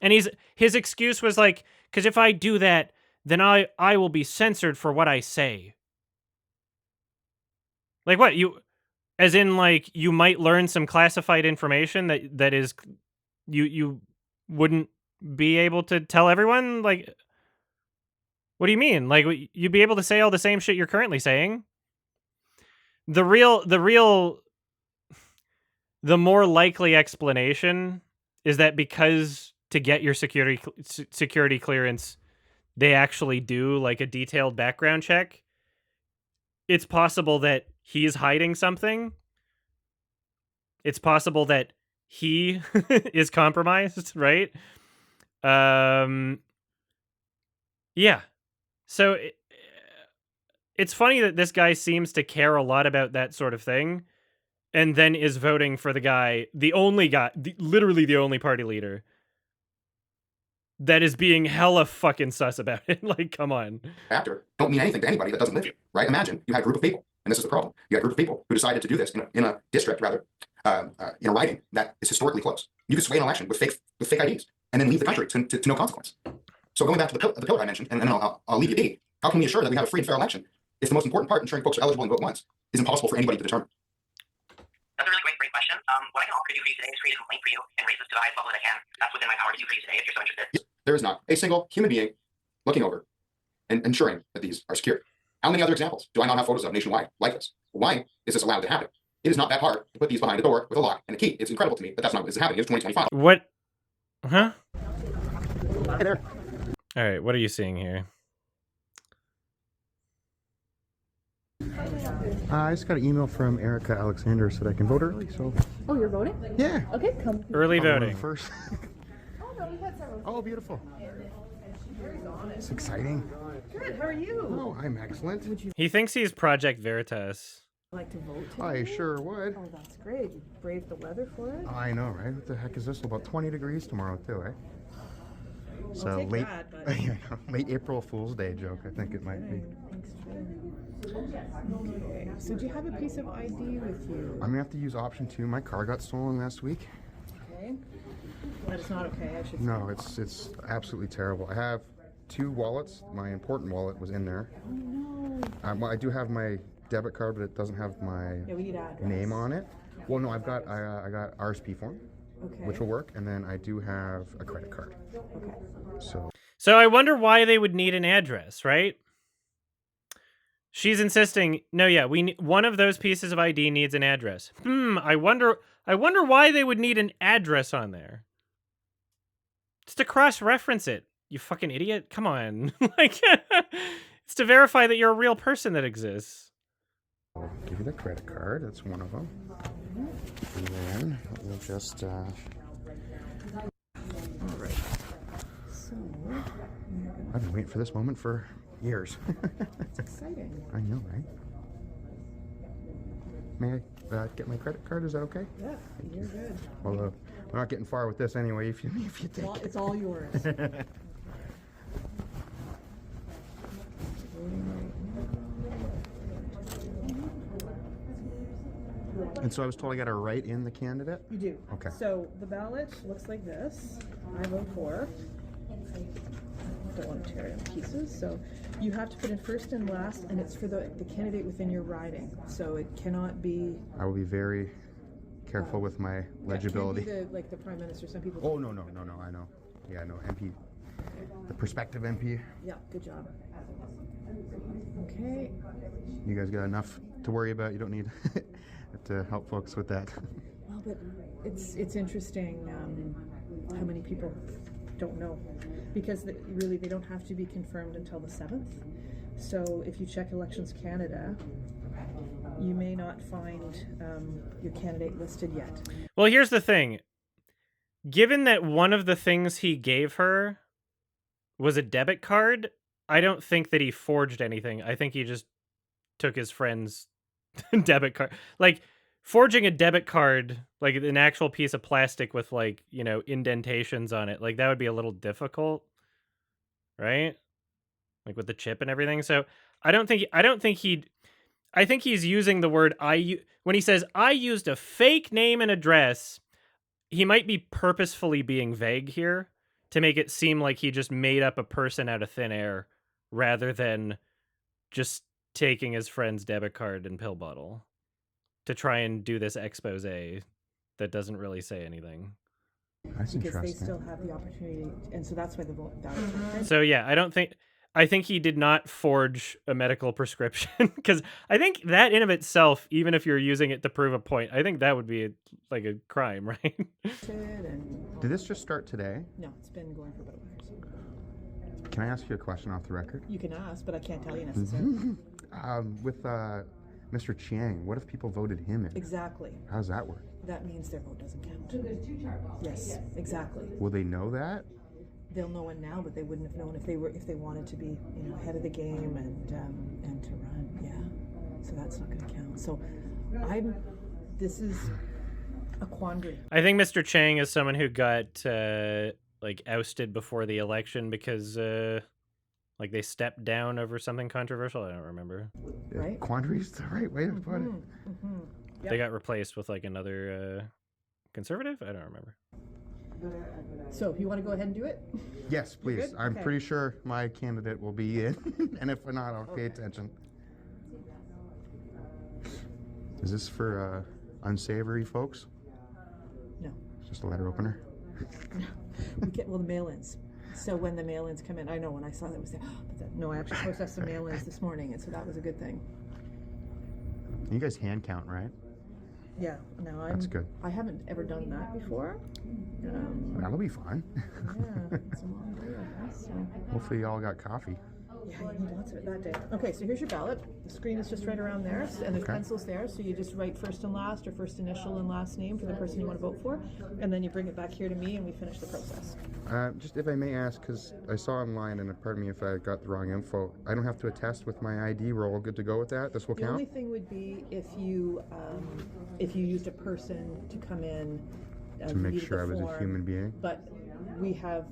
[SPEAKER 1] And his excuse was like, because if I do that, then I will be censored for what I say. Like what? As in, like, you might learn some classified information that is you wouldn't be able to tell everyone? Like, what do you mean? Like, you'd be able to say all the same shit you're currently saying? The more likely explanation is that because to get your security clearance, they actually do like a detailed background check. It's possible that he's hiding something. It's possible that he is compromised, right? Yeah. So it's funny that this guy seems to care a lot about that sort of thing, and then is voting for the guy, literally the only party leader that is being hella fucking sus about it. Like, come on.
[SPEAKER 3] Factor don't mean anything to anybody that doesn't live here, right? Imagine you had a group of people, and this is the problem. You had a group of people who decided to do this in a district, rather, in a riding that is historically close. You could sway an election with fake IDs and then leave the country to no consequence. So going back to the pillar I mentioned, and then I'll leave you be. How can we assure that we have a free and fair election if the most important part, ensuring folks are eligible and vote once, is impossible for anybody to determine?
[SPEAKER 2] That's a really great question. What I can offer to do for you today is create a complaint for you and raise this to the highest level that I can. That's within my power to do for you today if you're so interested.
[SPEAKER 3] There is not a single human being looking over and ensuring that these are secure. How many other examples do I not have photos of nationwide like this? Why is this allowed to happen? It is not that hard to put these behind a door with a lock and a key. It's incredible to me that that's not what is happening. It's 2025.
[SPEAKER 1] What? Huh?
[SPEAKER 3] Hey there.
[SPEAKER 1] All right, what are you seeing here?
[SPEAKER 4] I just got an email from Erica Alexander so that I can vote early. So
[SPEAKER 5] Oh, you're voting?
[SPEAKER 4] yeah,
[SPEAKER 5] Okay, come.
[SPEAKER 1] Early voting.
[SPEAKER 4] first.
[SPEAKER 5] Oh, no, we've had several.
[SPEAKER 4] Oh, beautiful. It's exciting.
[SPEAKER 5] Good, how are you?
[SPEAKER 4] Oh, I'm excellent.
[SPEAKER 5] Would you
[SPEAKER 1] He thinks he's Project Veritas.
[SPEAKER 5] like to vote today?
[SPEAKER 4] I sure would.
[SPEAKER 5] Oh, that's great. You braved the weather for it?
[SPEAKER 4] I know, right? What the heck is this? About 20 degrees tomorrow too, eh? So
[SPEAKER 5] take
[SPEAKER 4] late,
[SPEAKER 5] that, but-
[SPEAKER 4] late April Fool's Day joke. I think it might be.
[SPEAKER 5] Thanks, okay, so do you have a piece of ID with you?
[SPEAKER 4] I'm gonna have to use option 2. My car got stolen last week.
[SPEAKER 5] Okay. That is not okay, I should
[SPEAKER 4] No, it's absolutely terrible. I have 2 wallets. My important wallet was in there.
[SPEAKER 5] Oh, no.
[SPEAKER 4] Well, I do have my debit card, but it doesn't have my
[SPEAKER 5] Yeah, we need address.
[SPEAKER 4] name on it. Well, no, I got RSP form,
[SPEAKER 5] Okay.
[SPEAKER 4] which will work, and then I do have a credit card.
[SPEAKER 5] Okay.
[SPEAKER 1] So I wonder why they would need an address, right? She's insisting, no, yeah, one of those pieces of ID needs an address. I wonder why they would need an address on there. Just to cross-reference it, you fucking idiot. Come on. Like, it's to verify that you're a real person that exists.
[SPEAKER 4] I'll give you the credit card. That's one of them. And then we'll just. All right.
[SPEAKER 5] So,
[SPEAKER 4] I've been waiting for this moment for years.
[SPEAKER 5] it's exciting.
[SPEAKER 4] I know, right? May I get my credit card? Is that okay?
[SPEAKER 5] Yeah, you're good.
[SPEAKER 4] Well, we're not getting far with this anyway. If you take it.
[SPEAKER 5] It's all yours.
[SPEAKER 4] And so I was told I got to write in the candidate.
[SPEAKER 5] You do.
[SPEAKER 4] Okay.
[SPEAKER 5] So the ballot looks like this. I vote for. Don't want to tear it in pieces. So you have to put in first and last, and it's for the candidate within your riding. So it cannot be.
[SPEAKER 4] I will be very careful with my legibility.
[SPEAKER 5] It can't be like the prime minister. Some people.
[SPEAKER 4] Oh no! I know. Yeah, no MP. The prospective MP.
[SPEAKER 5] Yeah. Good job. Okay.
[SPEAKER 4] You guys got enough to worry about. You don't need to help folks with that.
[SPEAKER 5] Well, but it's interesting how many people don't know, because really they don't have to be confirmed until the 7th. So if you check Elections Canada, you may not find your candidate listed yet.
[SPEAKER 1] Well, here's the thing. Given that one of the things he gave her was a debit card, I don't think that he forged anything. I think he just took his friend's debit card. Like, forging a debit card, like an actual piece of plastic with, like, you know, indentations on it, like, that would be a little difficult, right? Like, with the chip and everything. So I don't think I think he's using the word when he says I used a fake name and address. He might be purposefully being vague here to make it seem like he just made up a person out of thin air rather than just taking his friend's debit card and pill bottle to try and do this expose that doesn't really say anything.
[SPEAKER 4] That's
[SPEAKER 5] because they
[SPEAKER 4] interesting.
[SPEAKER 5] still have the opportunity, and so that's why the ballots are
[SPEAKER 1] So yeah, I think he did not forge a medical prescription because I think that in of itself, even if you're using it to prove a point, I think that would be like a crime, right?
[SPEAKER 5] printed. And
[SPEAKER 4] Did this just start today?
[SPEAKER 5] no, it's been going for about a week or so.
[SPEAKER 4] Can I ask you a question off the record?
[SPEAKER 5] You can ask, but I can't tell you necessarily.
[SPEAKER 4] With Mr. Chiang, what if people voted him in?
[SPEAKER 5] Exactly.
[SPEAKER 4] How does that work?
[SPEAKER 5] That means their vote doesn't count. So there's 2 chart balls. Yes, exactly.
[SPEAKER 4] Will they know that?
[SPEAKER 5] They'll know it now, but they wouldn't have known if they wanted to be, ahead of the game and to run. Yeah. So that's not going to count. So this is a quandary.
[SPEAKER 1] I think Mr. Chang is someone who got ousted before the election because they stepped down over something controversial. I don't remember.
[SPEAKER 5] Right?
[SPEAKER 4] Quandary is the right way to put it.
[SPEAKER 5] Yep.
[SPEAKER 1] They got replaced with another conservative. I don't remember.
[SPEAKER 5] So, you want to go ahead and do it?
[SPEAKER 4] Yes, please.
[SPEAKER 5] good?
[SPEAKER 4] I'm
[SPEAKER 5] Okay.
[SPEAKER 4] pretty sure my candidate will be in, and if not, I'll pay attention. Is this for unsavory folks?
[SPEAKER 5] No.
[SPEAKER 4] Just a letter opener?
[SPEAKER 5] We get the mail-ins. So when the mail-ins come in, I know when I saw that was there. No, I actually processed some mail-ins this morning, and so that was a good thing.
[SPEAKER 4] You guys hand count, right?
[SPEAKER 5] Yeah. No,
[SPEAKER 4] That's good.
[SPEAKER 5] I haven't ever done that before.
[SPEAKER 4] That'll be fun.
[SPEAKER 5] Yeah, it's a long day, I guess. So.
[SPEAKER 4] Hopefully you all got coffee.
[SPEAKER 5] Yeah, you need lots of it that day. Okay, so here's your ballot. The screen is just right around there, and there's
[SPEAKER 4] Okay.
[SPEAKER 5] pencils there. So you just write first and last, or first initial and last name for the person you want to vote for, and then you bring it back here to me, and we finish the process.
[SPEAKER 4] Just if I may ask, because I saw online, and pardon me if I got the wrong info, I don't have to attest with my ID. We're all good to go with that? This will
[SPEAKER 5] The
[SPEAKER 4] count?
[SPEAKER 5] only thing would be if you used a person to come in
[SPEAKER 4] To make
[SPEAKER 5] needed
[SPEAKER 4] sure
[SPEAKER 5] the
[SPEAKER 4] I was a
[SPEAKER 5] form,
[SPEAKER 4] human being?
[SPEAKER 5] But we have,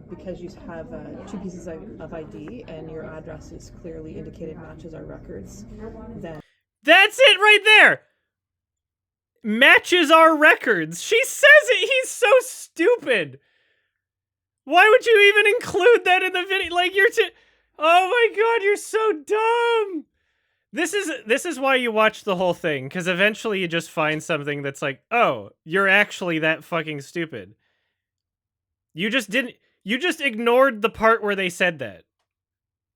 [SPEAKER 5] because you have 2 pieces of ID and your address is clearly indicated matches our records, then
[SPEAKER 1] That's it right there. Matches our records. She says it. He's so stupid. Why would you even include that in the video? Oh my god, you're so dumb. This is why you watch the whole thing, because eventually you just find something that's like, oh, you're actually that fucking stupid. You just ignored the part where they said that.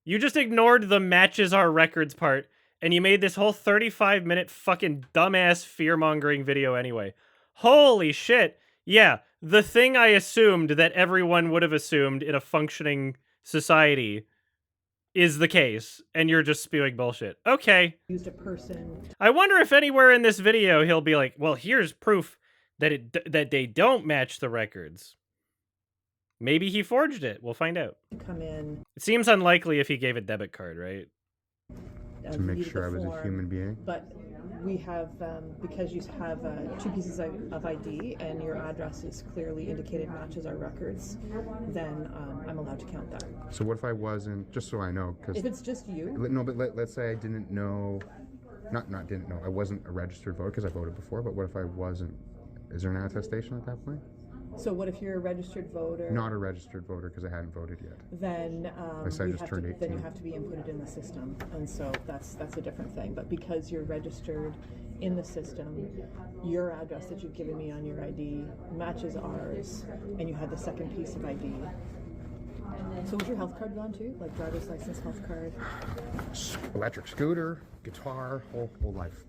[SPEAKER 1] You just ignored the matches our records part, and you made this whole 35-minute fucking dumbass fear-mongering video anyway. Holy shit. Yeah, the thing I assumed that everyone would have assumed in a functioning society is the case, and you're just spewing bullshit. Okay.
[SPEAKER 5] used a person.
[SPEAKER 1] I wonder if anywhere in this video he'll be like, well, here's proof that they don't match the records. Maybe he forged it. We'll find out.
[SPEAKER 5] To come in.
[SPEAKER 1] It seems unlikely if he gave a debit card, right?
[SPEAKER 4] To make
[SPEAKER 5] needed
[SPEAKER 4] sure
[SPEAKER 5] the
[SPEAKER 4] I was a
[SPEAKER 5] form,
[SPEAKER 4] human being?
[SPEAKER 5] But we have, because you have 2 pieces of ID and your address is clearly indicated matches our records, then I'm allowed to count that.
[SPEAKER 4] So what if I wasn't, just so I know, because...
[SPEAKER 5] If it's just you,
[SPEAKER 4] No, but let's say I didn't know, not didn't know, I wasn't a registered voter, because I voted before, but what if I wasn't? Is there an attestation at that point?
[SPEAKER 5] so what if you're a registered voter?
[SPEAKER 4] Not a registered voter, because I hadn't voted yet.
[SPEAKER 5] Then
[SPEAKER 4] I said I just turned 18.
[SPEAKER 5] then you have to be inputted in the system, and so that's a different thing. But because you're registered in the system, your address that you've given me on your ID matches ours, and you had the second piece of ID. So was your health card gone too, like driver's license, health card?
[SPEAKER 4] Electric scooter, guitar, whole life.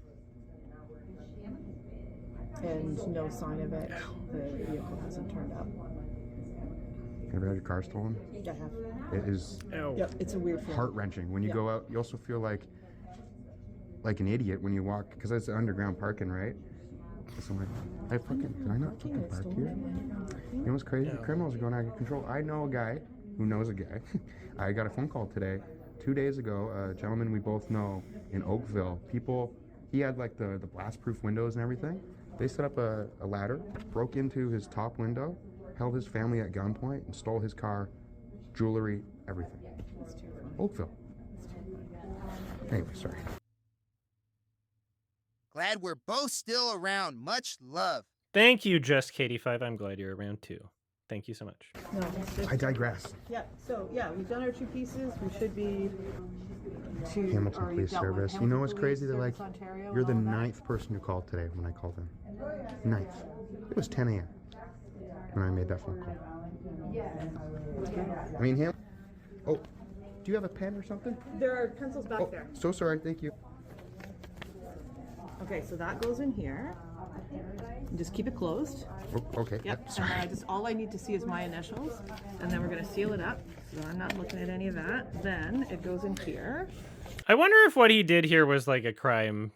[SPEAKER 5] And no sign of it. The vehicle hasn't turned up.
[SPEAKER 4] Ever had your car stolen?
[SPEAKER 5] I have.
[SPEAKER 4] It is
[SPEAKER 5] Yep, it's a weird feeling.
[SPEAKER 4] heart-wrenching. When you go out, you also feel like an idiot when you walk, because it's underground parking, right? So I'm like, can I not fucking park here? You know what's crazy? Criminals are going out of control. I know a guy who knows a guy. I got a phone call today, 2 days ago, a gentleman we both know in Oakville. He had like the blast-proof windows and everything. They set up a ladder, broke into his top window, held his family at gunpoint, and stole his car, jewelry, everything. Oakville. Anyway, sorry.
[SPEAKER 6] Glad we're both still around. Much love.
[SPEAKER 1] Thank you, Just Katie5. I'm glad you're around too. Thank you so much.
[SPEAKER 5] No, it's just,
[SPEAKER 4] I digress.
[SPEAKER 5] yeah. So yeah, we've done our 2 pieces. We should be to
[SPEAKER 4] Hamilton
[SPEAKER 5] already
[SPEAKER 4] Police
[SPEAKER 5] dealt with
[SPEAKER 4] Service. You
[SPEAKER 5] Hamilton
[SPEAKER 4] know what's
[SPEAKER 5] Police
[SPEAKER 4] crazy? They're
[SPEAKER 5] Service,
[SPEAKER 4] like,
[SPEAKER 5] Ontario,
[SPEAKER 4] you're the
[SPEAKER 5] and all that.
[SPEAKER 4] 9th person who called today when I called them. 9th. It was 10 a.m. when I made that phone call. I mean, him. Oh, do you have a pen or something?
[SPEAKER 5] There are pencils back there.
[SPEAKER 4] So sorry. Thank you.
[SPEAKER 5] Okay, so that goes in here. And just keep it closed.
[SPEAKER 4] Oh, okay.
[SPEAKER 5] Yep.
[SPEAKER 4] Sorry.
[SPEAKER 5] And then all I need to see is my initials, and then we're gonna seal it up. So I'm not looking at any of that. Then it goes in here.
[SPEAKER 1] I wonder if what he did here was like a crime,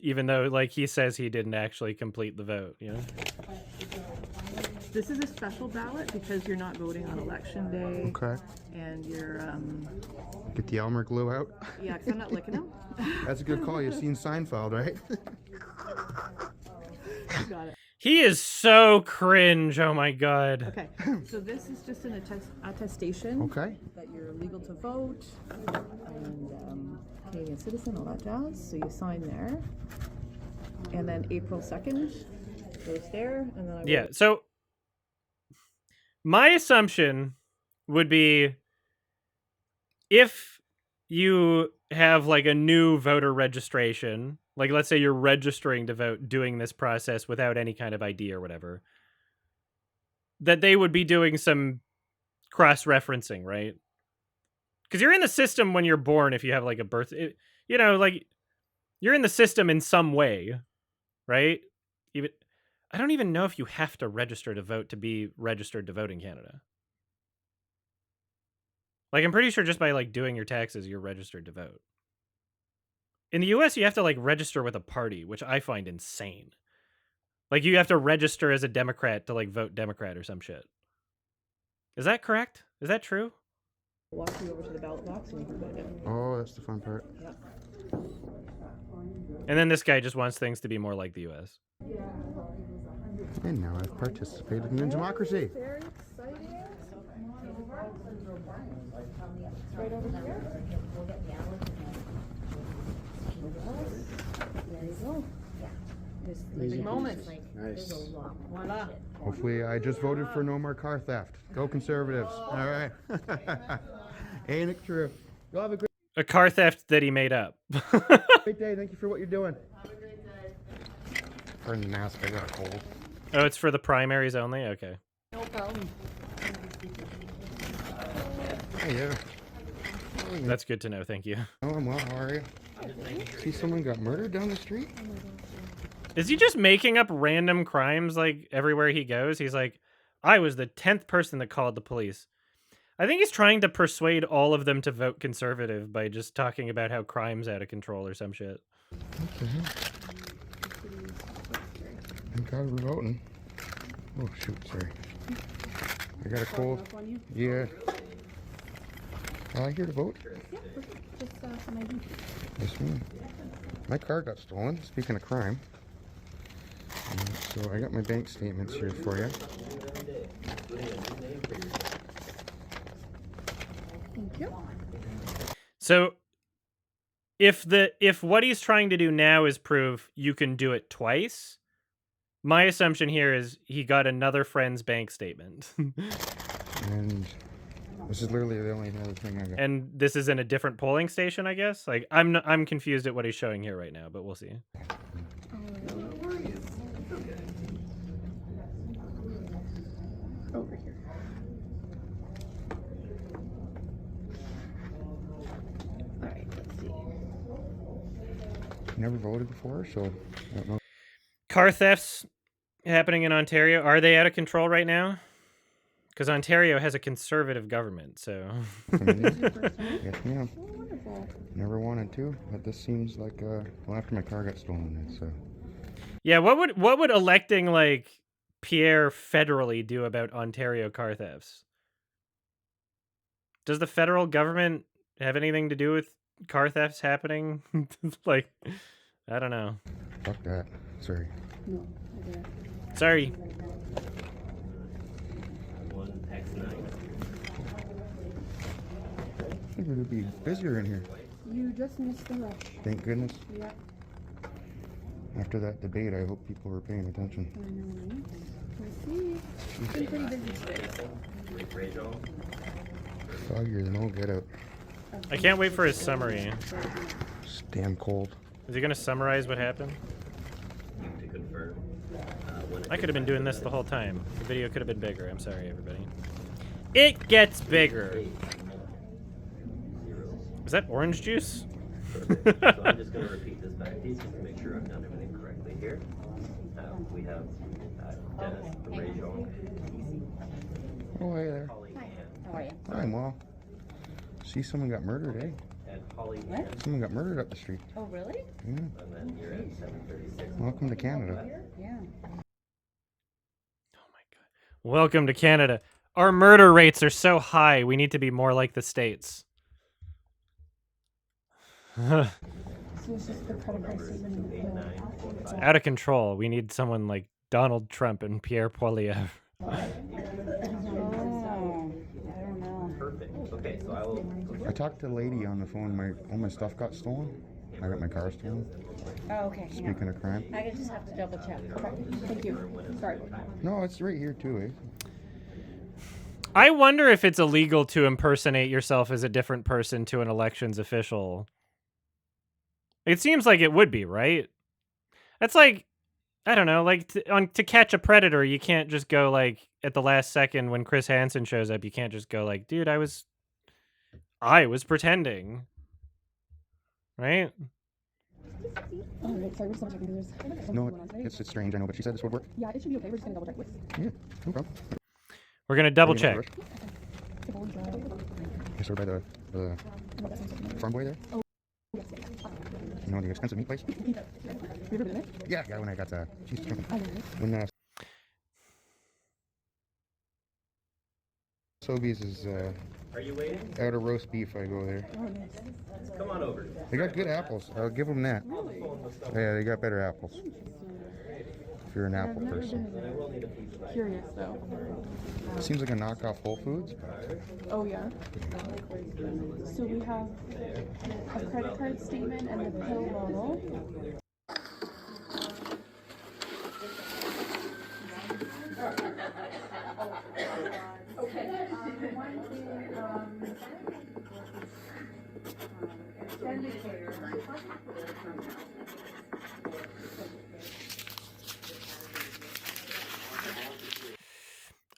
[SPEAKER 1] even though like he says he didn't actually complete the vote. You know.
[SPEAKER 5] This is a special ballot because you're not voting on election day.
[SPEAKER 4] Okay.
[SPEAKER 5] And you're
[SPEAKER 4] Get the Elmer glue out.
[SPEAKER 5] yeah, 'cause I'm not licking them.
[SPEAKER 4] That's a good call. You've seen Seinfeld, right?
[SPEAKER 5] You got it.
[SPEAKER 1] He is so cringe. Oh my god.
[SPEAKER 5] Okay, so this is just an attestation
[SPEAKER 4] Okay.
[SPEAKER 5] that you're legal to vote and Canadian citizen, all that jazz. So you sign there, and then April 2nd goes there, and then I
[SPEAKER 1] Yeah. So my assumption would be if you have like a new voter registration, like let's say you're registering to vote, doing this process without any kind of ID or whatever, that they would be doing some cross-referencing, right? Because you're in the system when you're born if you have like a birth, you know, like you're in the system in some way, right? Even I don't even know if you have to register to vote to be registered to vote in Canada. Like, I'm pretty sure just by like doing your taxes, you're registered to vote. In the US, you have to like register with a party, which I find insane. Like, you have to register as a Democrat to like vote Democrat or some shit. Is that correct? Is that true?
[SPEAKER 5] walk you over to the ballot box and you can put it in.
[SPEAKER 4] Oh, that's the fun part.
[SPEAKER 5] Yep.
[SPEAKER 1] And then this guy just wants things to be more like the US.
[SPEAKER 4] And now I've participated in democracy.
[SPEAKER 5] Very exciting. It's right over here. There you go. Big moment.
[SPEAKER 4] Nice.
[SPEAKER 5] Voila.
[SPEAKER 4] Hopefully I just voted for no more car theft. Go Conservatives. All right. Ain't it true? You'll have a
[SPEAKER 1] A car theft that he made up.
[SPEAKER 4] great day. Thank you for what you're doing. Have a great day. Pardon the mask. I got a cold.
[SPEAKER 1] Oh, it's for the primaries only? Okay.
[SPEAKER 5] No problem.
[SPEAKER 4] Oh, yeah.
[SPEAKER 1] That's good to know. Thank you.
[SPEAKER 4] Oh, I'm well. How are you? See someone got murdered down the street?
[SPEAKER 1] Is he just making up random crimes like everywhere he goes? He's like, I was the 10th person that called the police. I think he's trying to persuade all of them to vote conservative by just talking about how crime's out of control or some shit.
[SPEAKER 4] What the hell? Thank God we're voting. Oh, shoot. Sorry. I got a cold. Yeah. Here to vote?
[SPEAKER 5] Yeah, just some ID.
[SPEAKER 4] Yes, ma'am. My car got stolen, speaking of crime. So I got my bank statements here for you.
[SPEAKER 5] Thank you.
[SPEAKER 1] So if what he's trying to do now is prove you can do it twice, my assumption here is he got another friend's bank statement.
[SPEAKER 4] And this is literally the only other thing I got.
[SPEAKER 1] And this is in a different polling station, I guess. Like I'm confused at what he's showing here right now, but we'll see.
[SPEAKER 5] Over here. All right, let's see.
[SPEAKER 4] Never voted before, so I don't know.
[SPEAKER 1] Car thefts happening in Ontario. Are they out of control right now? Because Ontario has a conservative government, so.
[SPEAKER 4] Yes, ma'am.
[SPEAKER 5] Wonderful.
[SPEAKER 4] Never wanted to, but this seems like well, after my car got stolen, so.
[SPEAKER 1] Yeah, what would electing like Pierre federally do about Ontario car thefts? Does the federal government have anything to do with car thefts happening? Like, I don't know.
[SPEAKER 4] Fuck that. Sorry.
[SPEAKER 5] No,
[SPEAKER 1] Sorry.
[SPEAKER 4] I think it would be busier in here.
[SPEAKER 5] you just missed the rush.
[SPEAKER 4] Thank goodness.
[SPEAKER 5] Yeah.
[SPEAKER 4] After that debate, I hope people were paying attention.
[SPEAKER 7] We'll see. It's been pretty busy today.
[SPEAKER 4] Foggier than all get out.
[SPEAKER 1] I can't wait for his summary.
[SPEAKER 4] It's damn cold.
[SPEAKER 1] Is he going to summarize what happened?
[SPEAKER 8] To confirm.
[SPEAKER 1] I could have been doing this the whole time. The video could have been bigger. I'm sorry, everybody. It gets bigger. Is that orange juice?
[SPEAKER 8] Perfect. So I'm just going to repeat this back to you just to make sure I've done everything correctly here. We have Dennis, the Rajon,
[SPEAKER 4] Oh, hey there.
[SPEAKER 8] Holly, and
[SPEAKER 7] How are you?
[SPEAKER 4] I'm well. See, someone got murdered, eh?
[SPEAKER 8] Holly,
[SPEAKER 7] What?
[SPEAKER 8] and
[SPEAKER 4] Someone got murdered up the street.
[SPEAKER 7] Oh, really?
[SPEAKER 4] Yeah.
[SPEAKER 8] then you're at 7:36.
[SPEAKER 4] Welcome to Canada.
[SPEAKER 7] Yeah.
[SPEAKER 1] Welcome to Canada. Our murder rates are so high, we need to be more like the States.
[SPEAKER 7] So it's just the credit card statement and the bill.
[SPEAKER 1] It's out of control. We need someone like Donald Trump and Pierre Poilievre.
[SPEAKER 7] Oh, I don't know.
[SPEAKER 8] Perfect. Okay, so I will.
[SPEAKER 4] I talked to the lady on the phone. All my stuff got stolen. I got my car stolen.
[SPEAKER 7] Oh, okay. Yeah.
[SPEAKER 4] Speaking of crime.
[SPEAKER 7] I just have to double check. Okay. Thank you. Sorry.
[SPEAKER 4] No, it's right here too, eh?
[SPEAKER 1] I wonder if it's illegal to impersonate yourself as a different person to an elections official. It seems like it would be, right? That's like, I don't know, like to catch a predator, you can't just go like at the last second when Chris Hansen shows up, you can't just go like, dude, I was pretending. Right?
[SPEAKER 7] Oh, wait, sorry, we're just double checking because there's something
[SPEAKER 4] No,
[SPEAKER 7] going on today.
[SPEAKER 4] it's strange, I know, but she said this would work.
[SPEAKER 7] Yeah, it should be okay. We're just gonna double check.
[SPEAKER 4] Yeah, no problem.
[SPEAKER 1] We're gonna double
[SPEAKER 4] Are you in a
[SPEAKER 1] check.
[SPEAKER 4] rush? Yes, we're by the farm boy there.
[SPEAKER 7] Oh, yes, yes.
[SPEAKER 4] You know the expensive meat place?
[SPEAKER 7] You ever been there?
[SPEAKER 4] Yeah, when I got cheese.
[SPEAKER 7] I know.
[SPEAKER 4] When Sobeys is
[SPEAKER 8] Are you waiting?
[SPEAKER 4] out of roast beef, I go there.
[SPEAKER 7] Oh, nice.
[SPEAKER 8] Come on over.
[SPEAKER 4] They got good apples. I'll give them that. Yeah, they got better apples. If you're an apple person.
[SPEAKER 7] Curious though.
[SPEAKER 4] Seems like a knockoff Whole Foods.
[SPEAKER 7] Oh yeah. So we have a credit card statement and the pill bottle.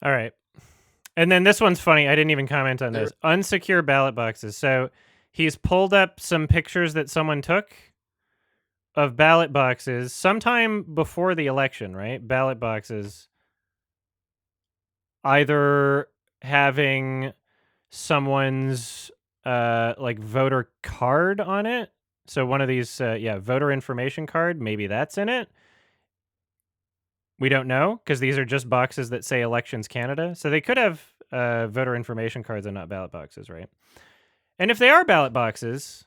[SPEAKER 1] All right. And then this one's funny. I didn't even comment on this. Unsecure ballot boxes. So he's pulled up some pictures that someone took of ballot boxes sometime before the election, right? Ballot boxes either having someone's like voter card on it. So one of these voter information card, maybe that's in it. We don't know because these are just boxes that say Elections Canada. So they could have voter information cards and not ballot boxes, right? And if they are ballot boxes,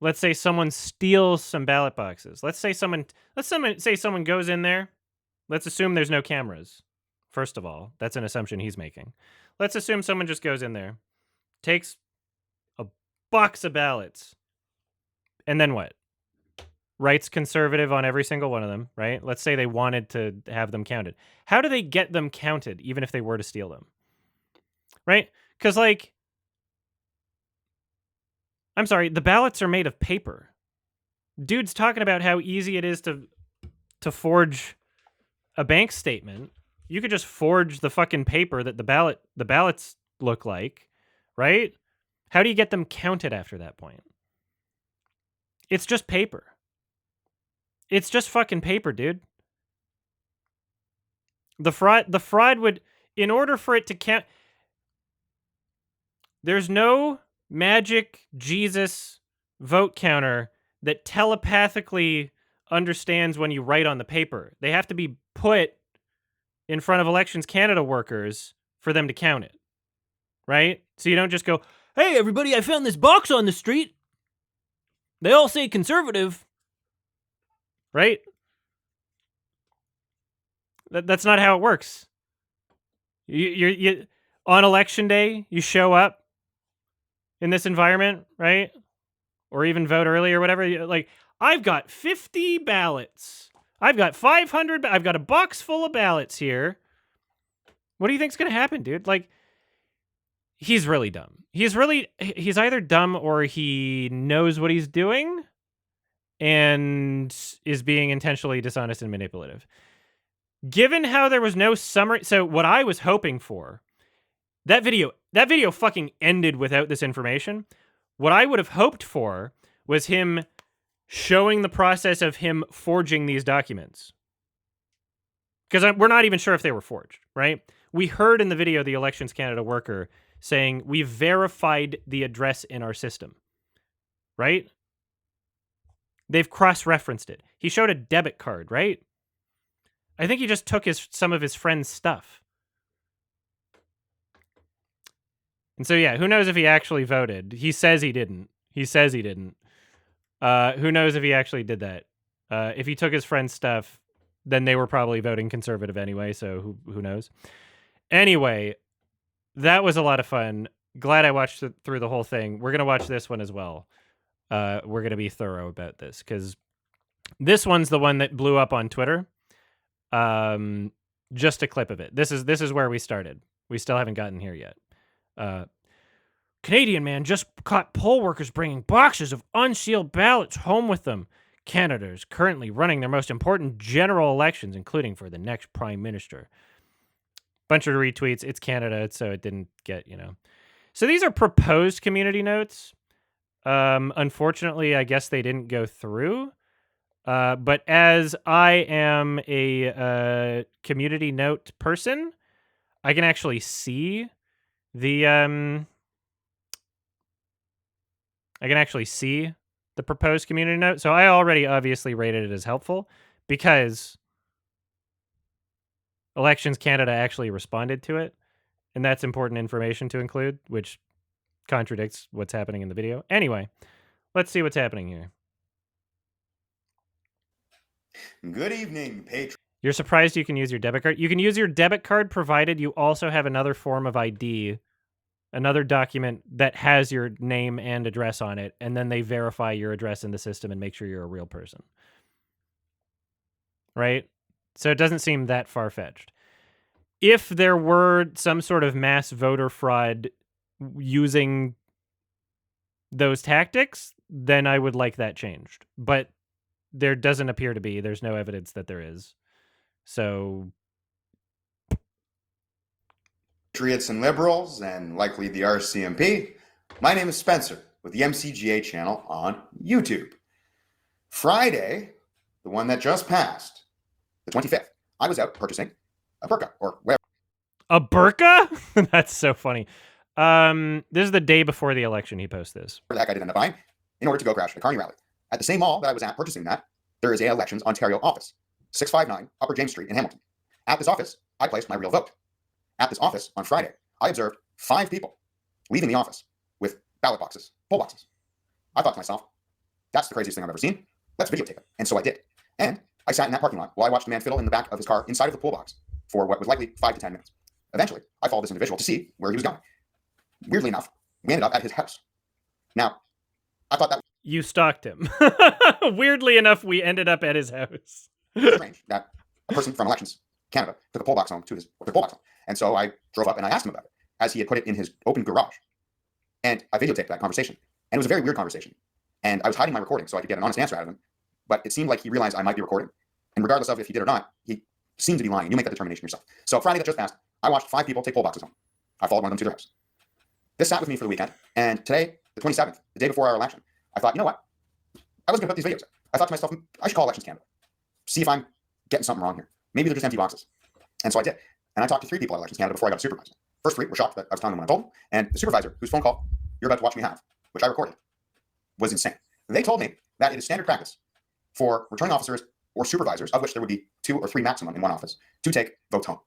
[SPEAKER 1] let's say someone steals some ballot boxes. Let's say someone goes in there. Let's assume there's no cameras. First of all, that's an assumption he's making. Let's assume someone just goes in there, takes a box of ballots, and then what? Writes conservative on every single one of them, right? Let's say they wanted to have them counted. How do they get them counted, even if they were to steal them? Right? Because, like, I'm sorry, the ballots are made of paper. Dude's talking about how easy it is to forge a bank statement. You could just forge the fucking paper that the ballots look like, right? How do you get them counted after that point? It's just paper. It's just fucking paper, dude. The fraud would, in order for it to count, there's no magic Jesus vote counter that telepathically understands when you write on the paper. They have to be put in front of Elections Canada workers for them to count it, right? So you don't just go, hey, everybody, I found this box on the street. They all say conservative. Right? That's not how it works. You on election day, you show up in this environment, right? Or even vote early or whatever. Like, I've got 50 ballots. I've got 500. I've got a box full of ballots here. What do you think's going to happen, dude? Like, he's really dumb. He's either dumb or he knows what he's doing and is being intentionally dishonest and manipulative. Given how there was no summary, so what I was hoping for, that video fucking ended without this information. What I would have hoped for was him showing the process of him forging these documents. Because we're not even sure if they were forged, right? We heard in the video the Elections Canada worker saying, we've verified the address in our system, right? They've cross-referenced it. He showed a debit card, right? I think he just took some of his friend's stuff. And so, yeah, who knows if he actually voted? He says he didn't. Who knows if he actually did that? If he took his friend's stuff, then they were probably voting conservative anyway, so who knows? Anyway, that was a lot of fun. Glad I watched through the whole thing. We're going to watch this one as well. We're going to be thorough about this, because this one's the one that blew up on Twitter. Just a clip of it. This is where we started. We still haven't gotten here yet. Canadian man just caught poll workers bringing boxes of unsealed ballots home with them. Canada is currently running their most important general elections, including for the next prime minister. Bunch of retweets. It's Canada, so it didn't get, So these are proposed community notes. Unfortunately, I guess they didn't go through. But as I am a community note person, I can actually see the proposed community note. So I already obviously rated it as helpful because Elections Canada actually responded to it, and that's important information to include, which contradicts what's happening in the video. Anyway, let's see what's happening here.
[SPEAKER 3] Good evening, patron.
[SPEAKER 1] You're surprised you can use your debit card? You can use your debit card provided you also have another form of ID, another document that has your name and address on it, and then they verify your address in the system and make sure you're a real person. Right? So it doesn't seem that far-fetched. If there were some sort of mass voter fraud using those tactics, then I would like that changed. But there doesn't appear to be. There's no evidence that there is. So
[SPEAKER 3] Patriots and liberals, and likely the RCMP. My name is Spencer with the MCGA channel on YouTube. Friday, the one that just passed, the 25th, I was out purchasing a burqa or whatever.
[SPEAKER 1] a burqa? That's so funny. This is the day before the election he posted this.
[SPEAKER 3] The heck I did end up buying in order to go crash the Carney rally. At the same mall that I was at purchasing that, there is a Elections Ontario office, 659 Upper James Street in Hamilton. At this office, I placed my real vote. At this office on Friday, I observed 5 people leaving the office with ballot boxes, poll boxes. I thought to myself, that's the craziest thing I've ever seen. Let's videotape it. And so I did. And I sat in that parking lot while I watched a man fiddle in the back of his car inside of the poll box for what was likely 5 to 10 minutes. Eventually, I followed this individual to see where he was going. Weirdly enough, we ended up at his house. Now, I thought that
[SPEAKER 1] you stalked him. Weirdly enough, we ended up at his house.
[SPEAKER 3] was strange that a person from Elections Canada took a poll box home to his poll box home. And so I drove up and I asked him about it as he had put it in his open garage. And I videotaped that conversation. And it was a very weird conversation. And I was hiding my recording so I could get an honest answer out of him. But it seemed like he realized I might be recording. And regardless of if he did or not, he seemed to be lying. You make that determination yourself. So Friday that just passed, I watched 5 people take poll boxes home. I followed one of them to their house. This sat with me for the weekend. And today, the 27th, the day before our election, I thought, you know what? I was going to put these videos up. I thought to myself, I should call Elections Canada. See if I'm getting something wrong here. Maybe they're just empty boxes. And so I did. And I talked to 3 people at Elections Canada before I got a supervisor. First 3 were shocked that I was telling them what I told them. And the supervisor, whose phone call you're about to watch me have, which I recorded, was insane. They told me that it is standard practice for returning officers or supervisors, of which there would be 2 or 3 maximum in one office, to take votes home.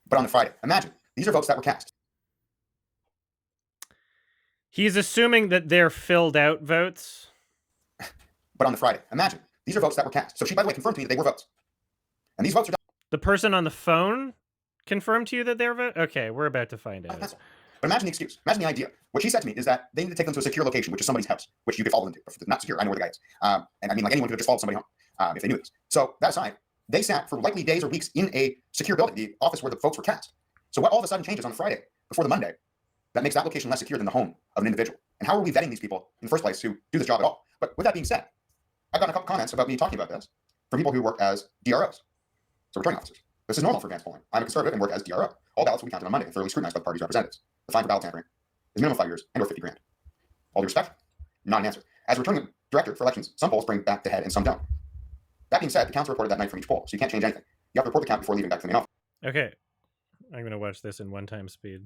[SPEAKER 3] But on the Friday, imagine, these are votes that were cast.
[SPEAKER 1] He's assuming that they're filled out votes.
[SPEAKER 3] But on the Friday, imagine, these are votes that were cast. So she, by the way, confirmed to me that they were votes. And these votes are done.
[SPEAKER 1] The person on the phone confirmed to you that they're vote? Okay, we're about to find out.
[SPEAKER 3] But But imagine the excuse. Imagine the idea. What she said to me is that they need to take them to a secure location, which is somebody's house, which you could follow them to. But if it's not secure, I know where the guy is. And I mean, like anyone could just follow somebody home if they knew this. So that aside, they sat for likely days or weeks in a secure building, the office where the votes were cast. So what all of a sudden changes on Friday before the Monday that makes that location less secure than the home of an individual? And how are we vetting these people in the first place who do this job at all? But with that being said, I've gotten a couple comments about me talking about this from people who work as DROs, so returning officers. This is normal for advanced polling. I'm a conservative and work as DRO. All ballots will be counted on Monday and thoroughly scrutinized by the party's representatives. The fine for ballot tampering is minimum 5 years and or 50 grand. All due respect, not an answer. As a returning director for elections, some polls bring back to head and some don't. That being said, the counts are reported that night from each poll, so you can't change anything. You have to report the count before leaving back to the main office.
[SPEAKER 1] Okay. I'm going to watch this in 1x speed.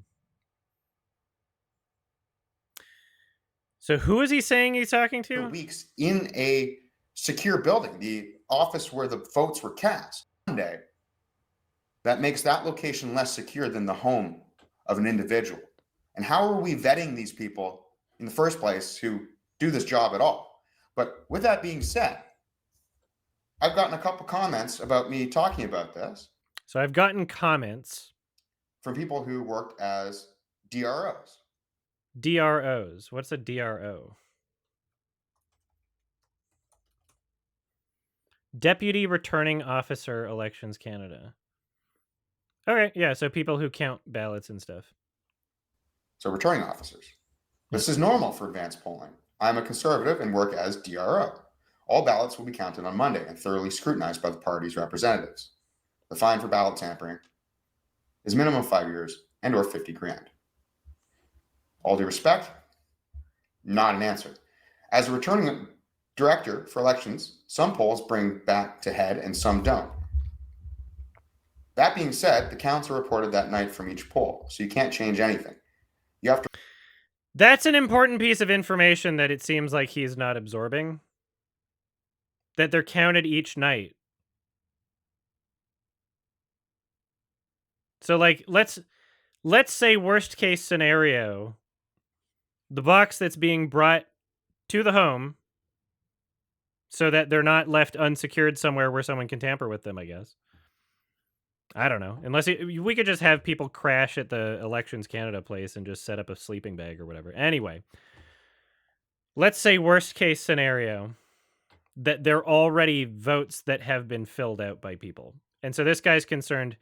[SPEAKER 1] So who is he saying he's talking to?
[SPEAKER 3] Weeks in a secure building, the office where the votes were cast. Monday, that makes that location less secure than the home of an individual. And how are we vetting these people in the first place who do this job at all? But with that being said, I've gotten a couple comments about me talking about this.
[SPEAKER 1] So I've gotten comments
[SPEAKER 3] from people who worked as DROs.
[SPEAKER 1] DROs. What's a DRO? Deputy Returning Officer Elections Canada. Okay, yeah, so people who count ballots and stuff.
[SPEAKER 3] So returning officers. This is normal for advanced polling. I'm a conservative and work as DRO. All ballots will be counted on Monday and thoroughly scrutinized by the party's representatives. The fine for ballot tampering is minimum 5 years and or 50 grand. All due respect, not an answer. As a returning director for elections, some polls bring back to head and some don't. That being said, the counts are reported that night from each poll, so you can't change anything. You have to.
[SPEAKER 1] That's an important piece of information that it seems like he's not absorbing. That they're counted each night. So like let's say worst case scenario, the box that's being brought to the home so that they're not left unsecured somewhere where someone can tamper with them, I guess. I don't know. Unless we could just have people crash at the Elections Canada place and just set up a sleeping bag or whatever. Anyway, let's say worst case scenario that they're already votes that have been filled out by people. And so this guy's concerned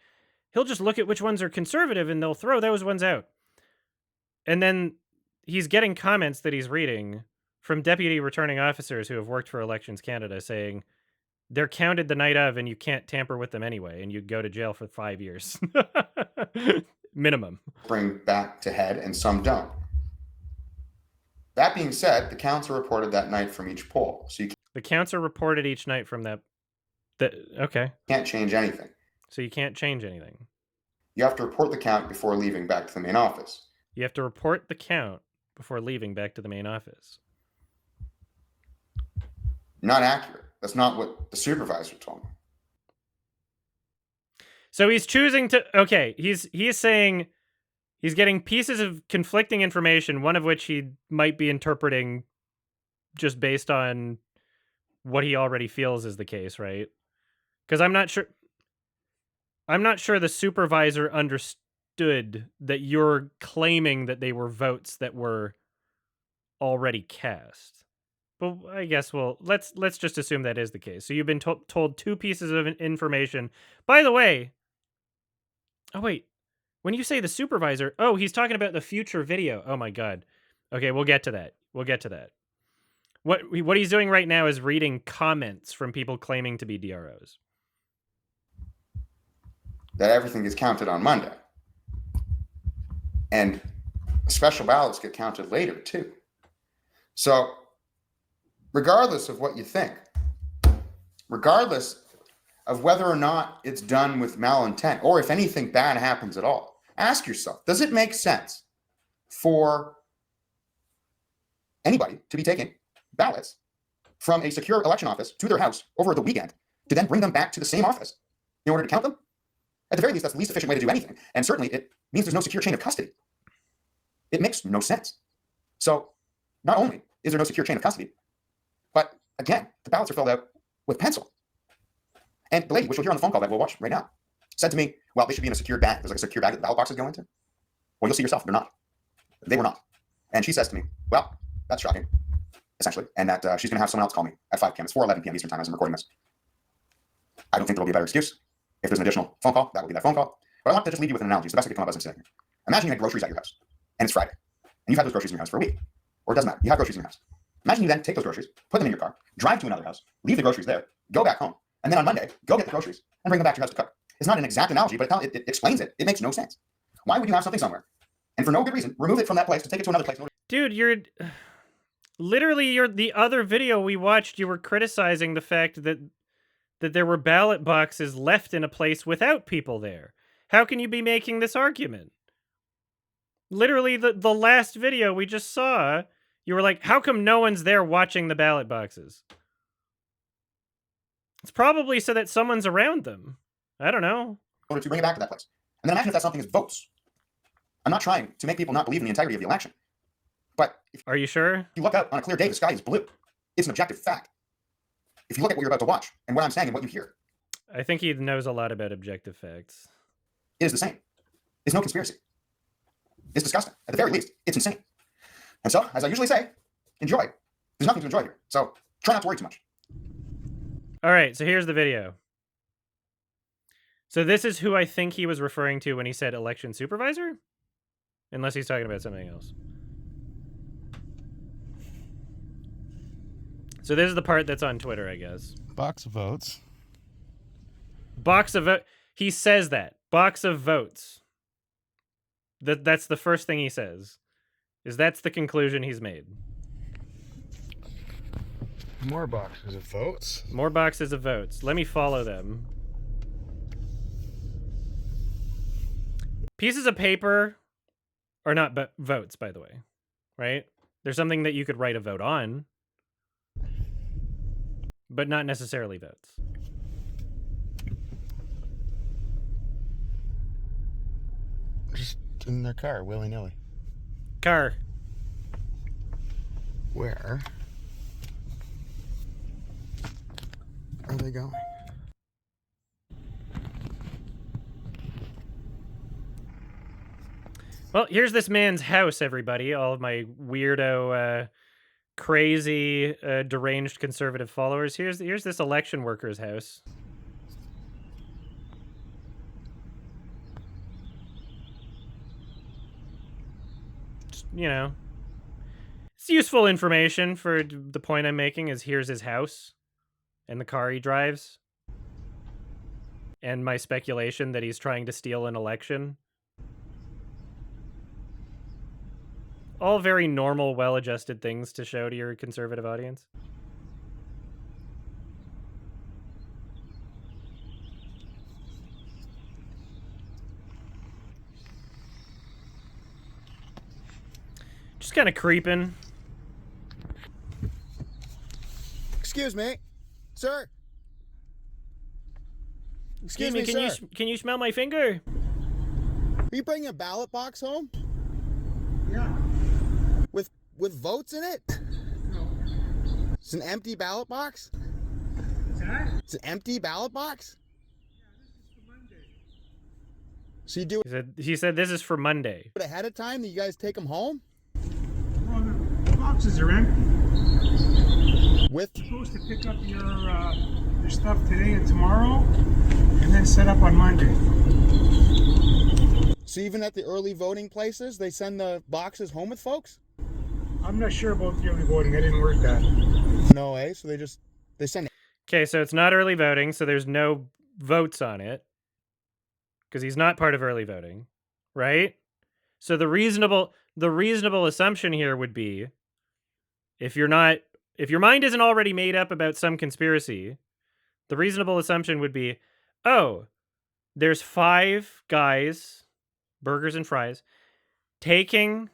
[SPEAKER 1] he'll just look at which ones are conservative and they'll throw those ones out. And then he's getting comments that he's reading from deputy returning officers who have worked for Elections Canada saying they're counted the night of and you can't tamper with them anyway and you go to jail for 5 years. Minimum.
[SPEAKER 3] Bring back to head and some don't. That being said, the counts are reported that night from each poll. So
[SPEAKER 1] the counts are reported each night from that. Okay.
[SPEAKER 3] Can't change anything.
[SPEAKER 1] So you can't change anything.
[SPEAKER 3] You have to report the count before leaving back to the main office.
[SPEAKER 1] You have to report the count before leaving back to the main office.
[SPEAKER 3] Not accurate. That's not what the supervisor told me.
[SPEAKER 1] So he's choosing to... Okay, he's saying he's getting pieces of conflicting information, one of which he might be interpreting just based on what he already feels is the case, right? Because I'm not sure the supervisor understood that you're claiming that they were votes that were already cast. But I guess, well, let's just assume that is the case. So you've been told two pieces of information. By the way, oh wait, when you say the supervisor, oh, he's talking about the future video. Oh my God. Okay, we'll get to that. What he's doing right now is reading comments from people claiming to be DROs.
[SPEAKER 3] That everything gets counted on Monday. And special ballots get counted later too. So regardless of what you think, regardless of whether or not it's done with malintent, or if anything bad happens at all, ask yourself, does it make sense for anybody to be taking ballots from a secure election office to their house over the weekend to then bring them back to the same office in order to count them? At the very least, that's the least efficient way to do anything. And certainly it means there's no secure chain of custody. It makes no sense. So not only is there no secure chain of custody, but again, the ballots are filled out with pencil. And the lady, which you'll hear on the phone call that we'll watch right now, said to me, well, they should be in a secure bag. There's like a secure bag that the ballot boxes go into. Well, you'll see yourself, they're not. They were not. And she says to me, well, that's shocking, essentially, and that she's going to have someone else call me at 5 p.m. It's 4:11 p.m. Eastern time as I'm recording this. I don't think there will be a better excuse. If there's an additional phone call, that will be that phone call. But I want to just leave you with an analogy. It's the best I could come up as I'm sitting here. Imagine you had groceries at your house, and it's Friday, and you've had those groceries in your house for a week. Or it doesn't matter. You have groceries in your house. Imagine you then take those groceries, put them in your car, drive to another house, leave the groceries there, go back home, and then on Monday, go get the groceries and bring them back to your house to cook. It's not an exact analogy, but it explains it. It makes no sense. Why would you have something somewhere, and for no good reason, remove it from that place to take it to another place?
[SPEAKER 1] Dude, you're the other video we watched, you were criticizing the fact that there were ballot boxes left in a place without people there. How can you be making this argument? Literally, the last video we just saw, you were like, how come no one's there watching the ballot boxes? It's probably so that someone's around them. I don't know.
[SPEAKER 3] In order to bring it back to that place. And then imagine if that something is votes. I'm not trying to make people not believe in the integrity of the election. But
[SPEAKER 1] are you sure?
[SPEAKER 3] If you look out on a clear day, the sky is blue. It's an objective fact. If you look at what you're about to watch and what I'm saying and what you hear.
[SPEAKER 1] I think he knows a lot about objective facts.
[SPEAKER 3] It is the same. It's no conspiracy. It's disgusting. At the very least, it's insane. And so, as I usually say, enjoy. There's nothing to enjoy here. So try not to worry too much.
[SPEAKER 1] All right, so here's the video. So this is who I think he was referring to when he said election supervisor? Unless he's talking about something else. So this is the part that's on Twitter, I guess.
[SPEAKER 4] Box of votes.
[SPEAKER 1] Box of votes. He says that. Box of votes. That's the first thing he says. That's the conclusion he's made.
[SPEAKER 4] More boxes of votes.
[SPEAKER 1] More boxes of votes. Let me follow them. Pieces of paper are not votes, by the way. Right? There's something that you could write a vote on, but not necessarily votes.
[SPEAKER 4] Just in their car, willy-nilly.
[SPEAKER 1] Car.
[SPEAKER 4] Where are they going?
[SPEAKER 1] Well, here's this man's house, everybody. All of my weirdo, crazy, deranged conservative followers. Here's this election worker's house. Just, you know, it's useful information for the point I'm making is here's his house and the car he drives. And my speculation that he's trying to steal an election. All very normal, well-adjusted things to show to your conservative audience. Just kind of creeping.
[SPEAKER 6] Excuse me, sir.
[SPEAKER 1] Excuse me, can you smell my finger?
[SPEAKER 6] Are you bringing a ballot box home?
[SPEAKER 9] Yeah.
[SPEAKER 6] With votes in it?
[SPEAKER 9] No.
[SPEAKER 6] It's an empty ballot box?
[SPEAKER 9] What's that?
[SPEAKER 6] It's an empty ballot box?
[SPEAKER 9] Yeah, this is for Monday.
[SPEAKER 6] So you do
[SPEAKER 1] He said this is for Monday.
[SPEAKER 6] it ahead of time that you guys take them home?
[SPEAKER 9] Well, the boxes are empty.
[SPEAKER 6] With
[SPEAKER 9] You're supposed to pick up your stuff today and tomorrow, and then set up on Monday.
[SPEAKER 6] So even at the early voting places, they send the boxes home with folks?
[SPEAKER 9] I'm not sure about the early voting. I didn't work that.
[SPEAKER 6] No, eh? So they send it.
[SPEAKER 1] Okay, so it's not early voting, so there's no votes on it. Because he's not part of early voting, right? So the reasonable assumption here would be if your mind isn't already made up about some conspiracy, the reasonable assumption would be, oh, there's 5 guys, burgers and fries, taking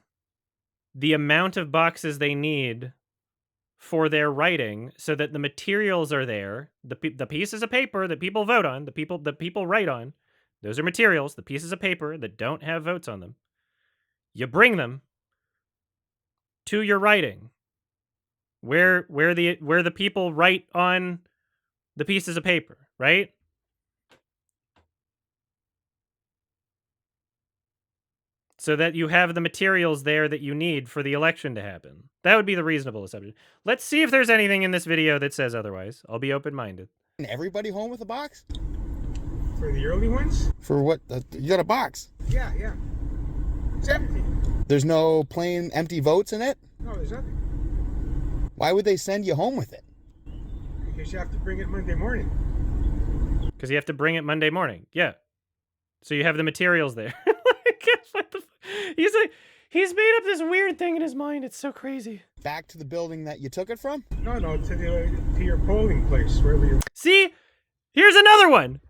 [SPEAKER 1] the amount of boxes they need for their writing so that the materials are there, the pieces of paper that people vote on, the people write on, those are materials, the pieces of paper that don't have votes on them. You bring them to your writing where the people write on the pieces of paper, right? so that you have the materials there that you need for the election to happen. That would be the reasonable assumption. Let's see if there's anything in this video that says otherwise. I'll be open-minded.
[SPEAKER 6] Everybody home with a box?
[SPEAKER 9] For the early ones?
[SPEAKER 6] For what? You got a box?
[SPEAKER 9] Yeah. It's empty.
[SPEAKER 6] There's no plain empty votes in it?
[SPEAKER 9] No, there's nothing.
[SPEAKER 6] Why would they send you home with it?
[SPEAKER 9] Because you have to bring it Monday morning.
[SPEAKER 1] Because you have to bring it Monday morning. Yeah. So you have the materials there. What the he's made up this weird thing in his mind. It's so crazy.
[SPEAKER 6] Back to the building that you took it from?
[SPEAKER 9] No, to your polling place, wherever you're.
[SPEAKER 1] See? Here's another one.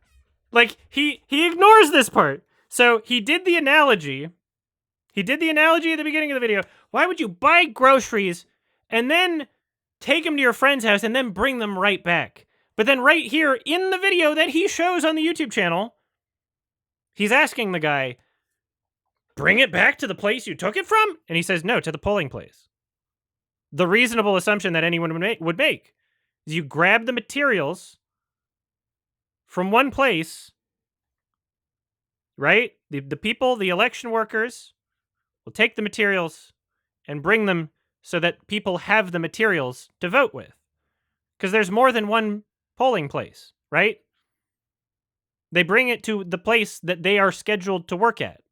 [SPEAKER 1] Like, he ignores this part. So he did the analogy. He did the analogy at the beginning of the video. Why would you buy groceries and then take them to your friend's house and then bring them right back? But then right here in the video that he shows on the YouTube channel, he's asking the guy, bring it back to the place you took it from? And he says, no, to the polling place. The reasonable assumption that anyone would make is you grab the materials from one place, right? The people, the election workers, will take the materials and bring them so that people have the materials to vote with. Because there's more than one polling place, right? They bring it to the place that they are scheduled to work at.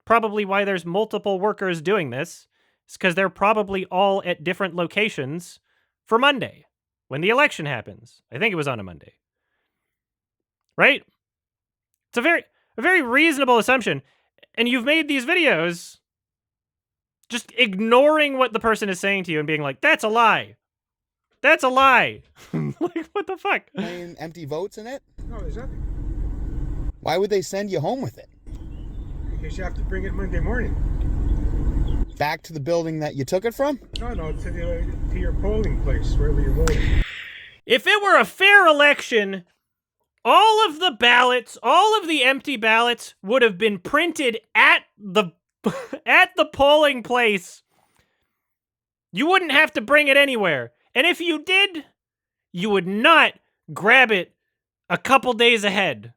[SPEAKER 1] Probably why there's multiple workers doing this is because they're probably all at different locations for Monday when the election happens. I think it was on a Monday. Right? It's a very reasonable assumption. And you've made these videos just ignoring what the person is saying to you and being like, that's a lie. That's a lie. Like, what the fuck?
[SPEAKER 6] Plain empty votes in it?
[SPEAKER 9] No, there's nothing.
[SPEAKER 6] Why would they send you home with it?
[SPEAKER 9] Because you have to bring it Monday morning.
[SPEAKER 6] Back to the building that you took it from?
[SPEAKER 9] No, to your polling place, wherever you're voting.
[SPEAKER 1] If it were a fair election, all of the ballots, all of the empty ballots would have been printed at the polling place. You wouldn't have to bring it anywhere. And if you did, you would not grab it a couple days ahead.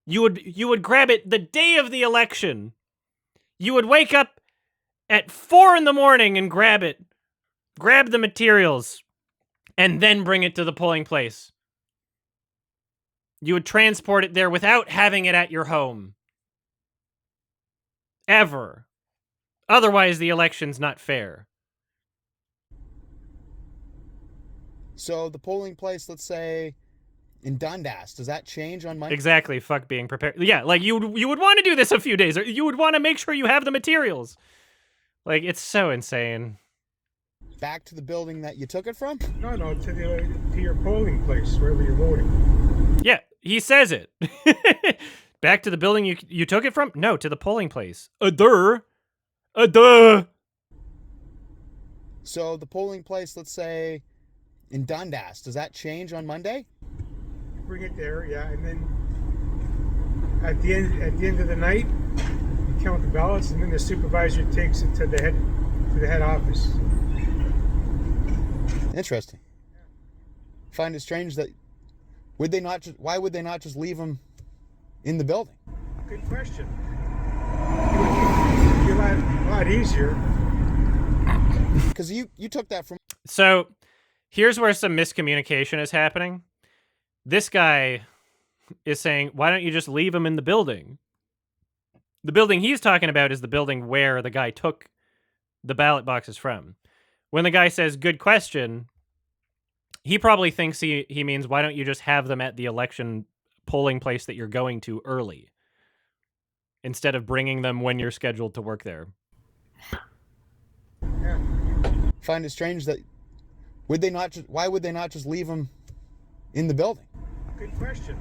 [SPEAKER 1] You would grab it the day of the election. You would wake up at 4 in the morning and grab it. Grab the materials and then bring it to the polling place. You would transport it there without having it at your home. Ever. Otherwise, the election's not fair.
[SPEAKER 6] So the polling place, let's say, in Dundas, does that change on Monday?
[SPEAKER 1] Exactly. Fuck being prepared. Yeah, like you would want to do this a few days. Or you would want to make sure you have the materials. Like, it's so insane.
[SPEAKER 6] Back to the building that you took it from?
[SPEAKER 9] No, to your polling place, wherever you're voting.
[SPEAKER 1] Yeah, he says it. Back to the building you took it from? No, to the polling place. Duh.
[SPEAKER 6] So the polling place, let's say, in Dundas, does that change on Monday?
[SPEAKER 9] Bring it there, yeah, and then at the end of the night, you count the ballots, and then the supervisor takes it to the head office.
[SPEAKER 6] Interesting. Find it strange that why would they not just leave them in the building?
[SPEAKER 9] Good question. It would be a lot easier.
[SPEAKER 6] Because you took that from.
[SPEAKER 1] So here's where some miscommunication is happening. This guy is saying, why don't you just leave him in the building? The building he's talking about is the building where the guy took the ballot boxes from. When the guy says, good question, he probably thinks he means, why don't you just have them at the election polling place that you're going to early, instead of bringing them when you're scheduled to work there?
[SPEAKER 9] Yeah.
[SPEAKER 6] Find it strange that why would they not just leave them in the building?
[SPEAKER 9] Good question.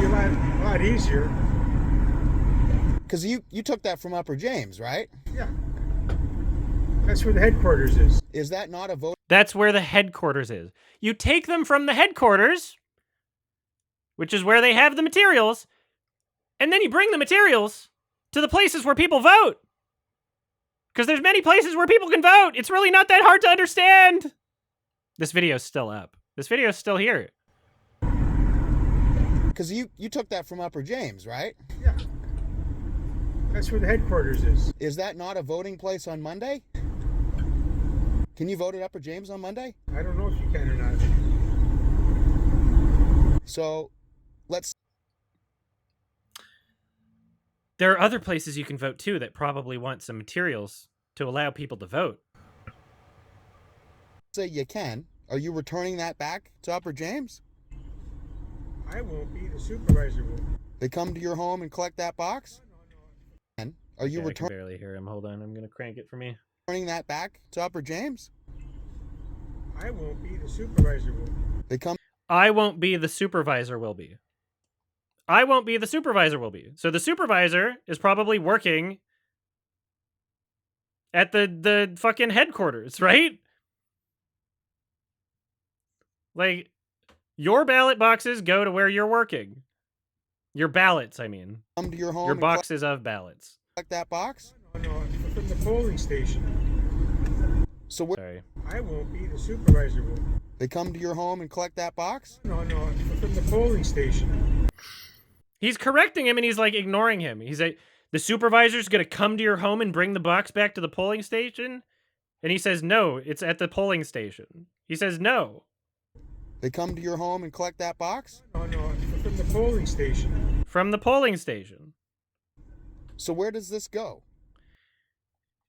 [SPEAKER 9] It would be a lot easier.
[SPEAKER 6] Because you took that from Upper James, right?
[SPEAKER 9] Yeah. That's where the headquarters is.
[SPEAKER 6] Is that not a vote?
[SPEAKER 1] That's where the headquarters is. You take them from the headquarters, which is where they have the materials, and then you bring the materials to the places where people vote. Because there's many places where people can vote. It's really not that hard to understand. This video's still up. This video's still here.
[SPEAKER 6] Because you took that from Upper James, right?
[SPEAKER 9] Yeah. That's where the headquarters is.
[SPEAKER 6] Is that not a voting place on Monday? Can you vote at Upper James on Monday?
[SPEAKER 9] I don't know if you can or not.
[SPEAKER 6] So, let's
[SPEAKER 1] There are other places you can vote too that probably want some materials to allow people to vote.
[SPEAKER 6] say you can. Are you returning that back to Upper James?
[SPEAKER 9] I won't be. The supervisor will.
[SPEAKER 6] They come to your home and collect that box? Are you
[SPEAKER 1] Okay, I can barely hear him. Hold on, I'm gonna crank it for me.
[SPEAKER 6] returning that back to Upper James?
[SPEAKER 9] I won't be. The supervisor will.
[SPEAKER 6] They come.
[SPEAKER 1] I won't be, the supervisor will be. I won't be, the supervisor will be. So the supervisor is probably working at the fucking headquarters, right? Like, your ballot boxes go to where you're working. Your ballots, I mean.
[SPEAKER 6] Come to your home.
[SPEAKER 1] Your
[SPEAKER 6] and
[SPEAKER 1] boxes of ballots.
[SPEAKER 6] collect that box?
[SPEAKER 9] No, from the polling station.
[SPEAKER 6] So where?
[SPEAKER 1] Sorry.
[SPEAKER 9] I won't be. The supervisor will.
[SPEAKER 6] They come to your home and collect that box?
[SPEAKER 9] No, from the polling station.
[SPEAKER 1] He's correcting him and he's like ignoring him. He's like, the supervisor's gonna come to your home and bring the box back to the polling station? And he says, no, it's at the polling station. He says, no.
[SPEAKER 6] They come to your home and collect that box?
[SPEAKER 9] No, from the polling station.
[SPEAKER 1] From the polling station.
[SPEAKER 6] So where does this go?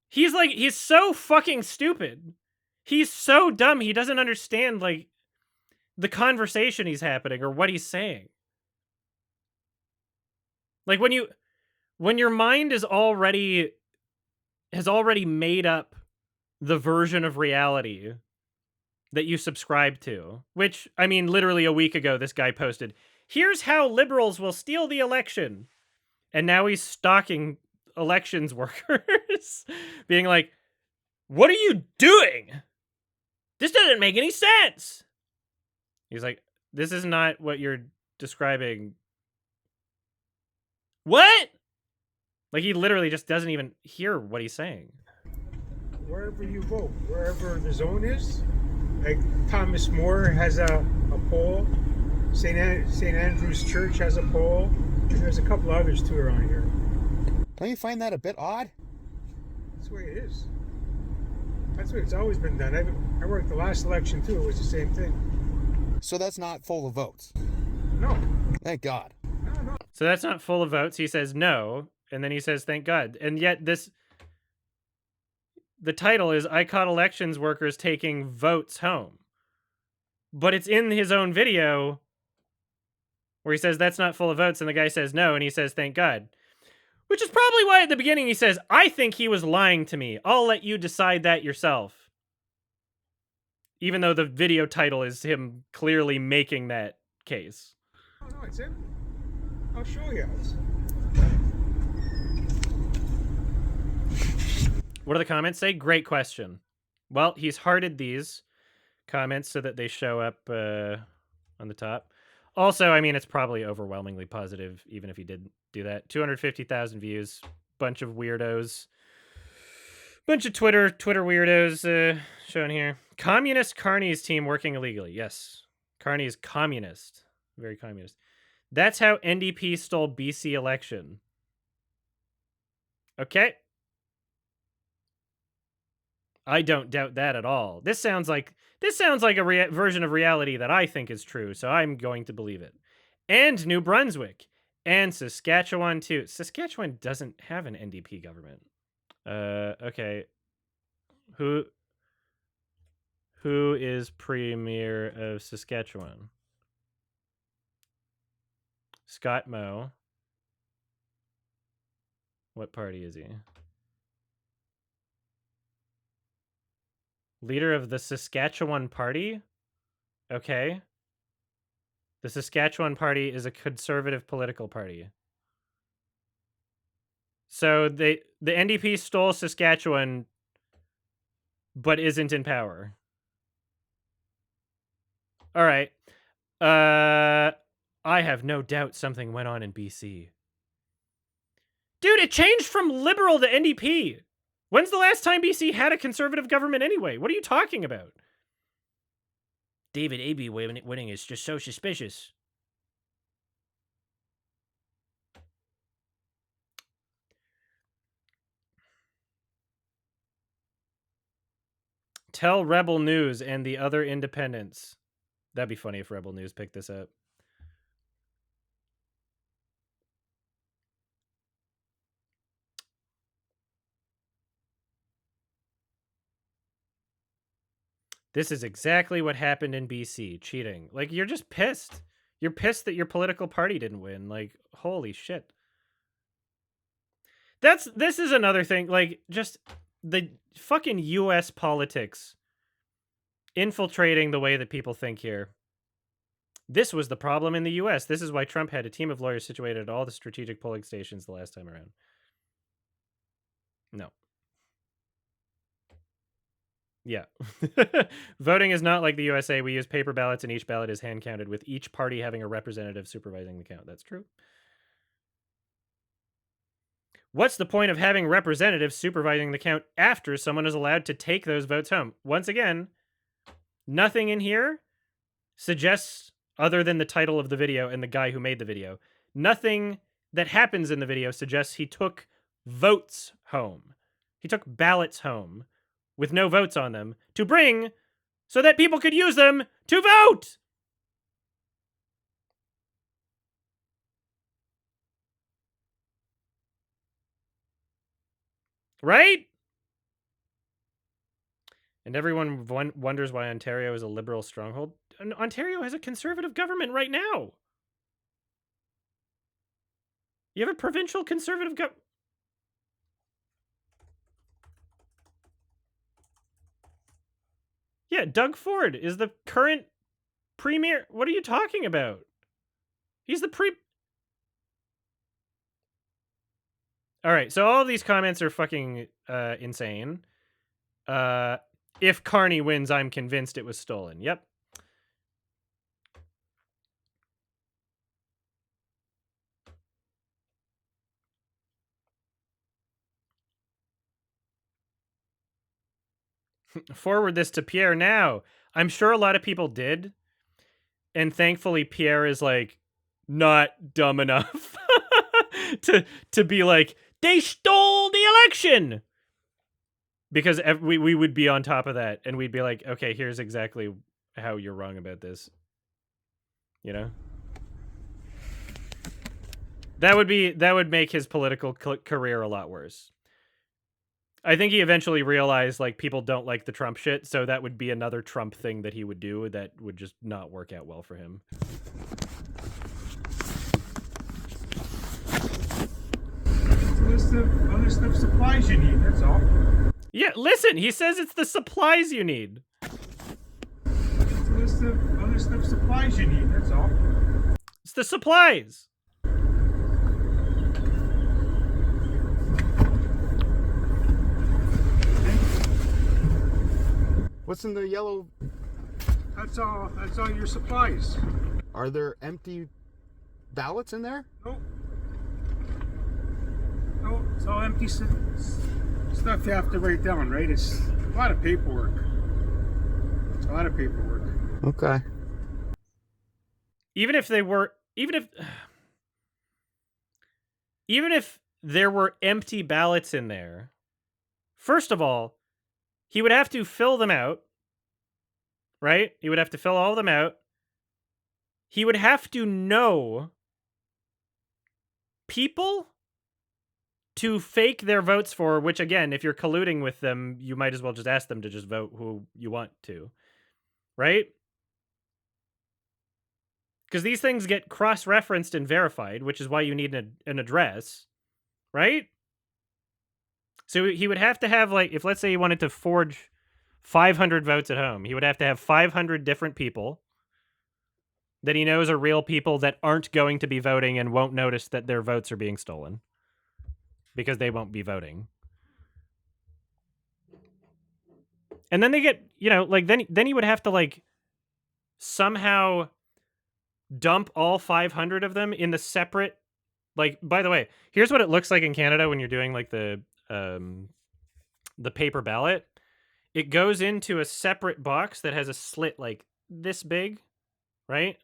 [SPEAKER 1] He's like, he's so fucking stupid. He's so dumb. He doesn't understand, like, the conversation he's happening or what he's saying. Like, when your mind has already made up the version of reality that you subscribe to, which, I mean, literally a week ago, this guy posted, here's how liberals will steal the election. And now he's stalking elections workers, being like, what are you doing? This doesn't make any sense. He's like, this is not what you're describing. What? Like, he literally just doesn't even hear what he's saying.
[SPEAKER 9] Wherever you vote, wherever the zone is, like Thomas More has a poll, St. Andrew's Church has a poll, and there's a couple others too around here.
[SPEAKER 6] Don't you find that a bit odd?
[SPEAKER 9] That's the way it is. That's the way it's always been done. I worked the last election too. It was the same thing.
[SPEAKER 6] So that's not full of votes.
[SPEAKER 9] No.
[SPEAKER 6] Thank God.
[SPEAKER 9] No.
[SPEAKER 1] So that's not full of votes. He says no, and then he says thank God. And yet the title is I caught elections workers taking votes home. But it's in his own video where he says that's not full of votes, and the guy says no, and he says thank God. Which is probably why at the beginning he says, I think he was lying to me. I'll let you decide that yourself. Even though the video title is him clearly making that case.
[SPEAKER 9] Oh, no, it's him. I'll show you.
[SPEAKER 1] What do the comments say? Great question. Well, he's hearted these comments so that they show up on the top. Also, I mean, it's probably overwhelmingly positive, even if he did do that. 250,000 views, bunch of weirdos, bunch of Twitter weirdos shown here. Communist Carney's team working illegally. Yes, Carney is communist, very communist. That's how NDP stole BC election. Okay. I don't doubt that at all. This sounds like a version of reality that I think is true, so I'm going to believe it. And New Brunswick and Saskatchewan too. Saskatchewan doesn't have an NDP government. Okay. Who is premier of Saskatchewan? Scott Moe. What party is he? Leader of the Saskatchewan Party? Okay. The Saskatchewan Party is a conservative political party. So the NDP stole Saskatchewan, but isn't in power. All right. I have no doubt something went on in BC. Dude, it changed from Liberal to NDP. When's the last time BC had a conservative government anyway? What are you talking about? David Abey winning is just so suspicious. Tell Rebel News and the other independents. That'd be funny if Rebel News picked this up. This is exactly what happened in BC. Cheating. Like, you're just pissed. You're pissed that your political party didn't win. Like, holy shit. This is another thing. Like, just the fucking US politics infiltrating the way that people think here. This was the problem in the US. This is why Trump had a team of lawyers situated at all the strategic polling stations the last time around. No. Yeah. Voting is not like the USA. We use paper ballots and each ballot is hand counted with each party having a representative supervising the count. That's true. What's the point of having representatives supervising the count after someone is allowed to take those votes home? Once again, nothing in here suggests, other than the title of the video and the guy who made the video, nothing that happens in the video suggests he took votes home. He took ballots home with no votes on them to bring so that people could use them to vote. Right? And everyone wonders why Ontario is a liberal stronghold. And Ontario has a conservative government right now. You have a provincial conservative government. Yeah, Doug Ford is the current premier. What are you talking about? He's the All right, so all of these comments are fucking insane. If Carney wins, I'm convinced it was stolen. Yep. Forward this to Pierre now. I'm sure a lot of people did. And thankfully, Pierre is like not dumb enough to be like, they stole the election. Because we would be on top of that and we'd be like, okay, here's exactly how you're wrong about this. You know? That would make his political career a lot worse. I think he eventually realized like people don't like the Trump shit, so that would be another Trump thing that he would do that would just not work out well for him.
[SPEAKER 9] It's a list of supplies you need, that's all.
[SPEAKER 1] Yeah, listen, he says it's the supplies you need.
[SPEAKER 9] It's a list of supplies you need, that's all.
[SPEAKER 1] It's the supplies.
[SPEAKER 6] What's in the yellow?
[SPEAKER 9] That's all your supplies.
[SPEAKER 6] Are there empty ballots in there?
[SPEAKER 9] Nope. No, it's all empty stuff you have to write down, right? It's a lot of paperwork.
[SPEAKER 6] Okay.
[SPEAKER 1] Even if there were empty ballots in there, first of all, he would have to fill them out, right? He would have to fill all of them out. He would have to know people to fake their votes for, which again, if you're colluding with them, you might as well just ask them to just vote who you want to, right? Because these things get cross-referenced and verified, which is why you need an address, right? So he would have to have, like, if let's say he wanted to forge 500 votes at home, he would have to have 500 different people that he knows are real people that aren't going to be voting and won't notice that their votes are being stolen because they won't be voting. And then they get, you know, like, then he would have to, like, somehow dump all 500 of them in the separate, like, by the way, here's what it looks like in Canada when you're doing, like, the paper ballot. It goes into a separate box that has a slit like this big, right?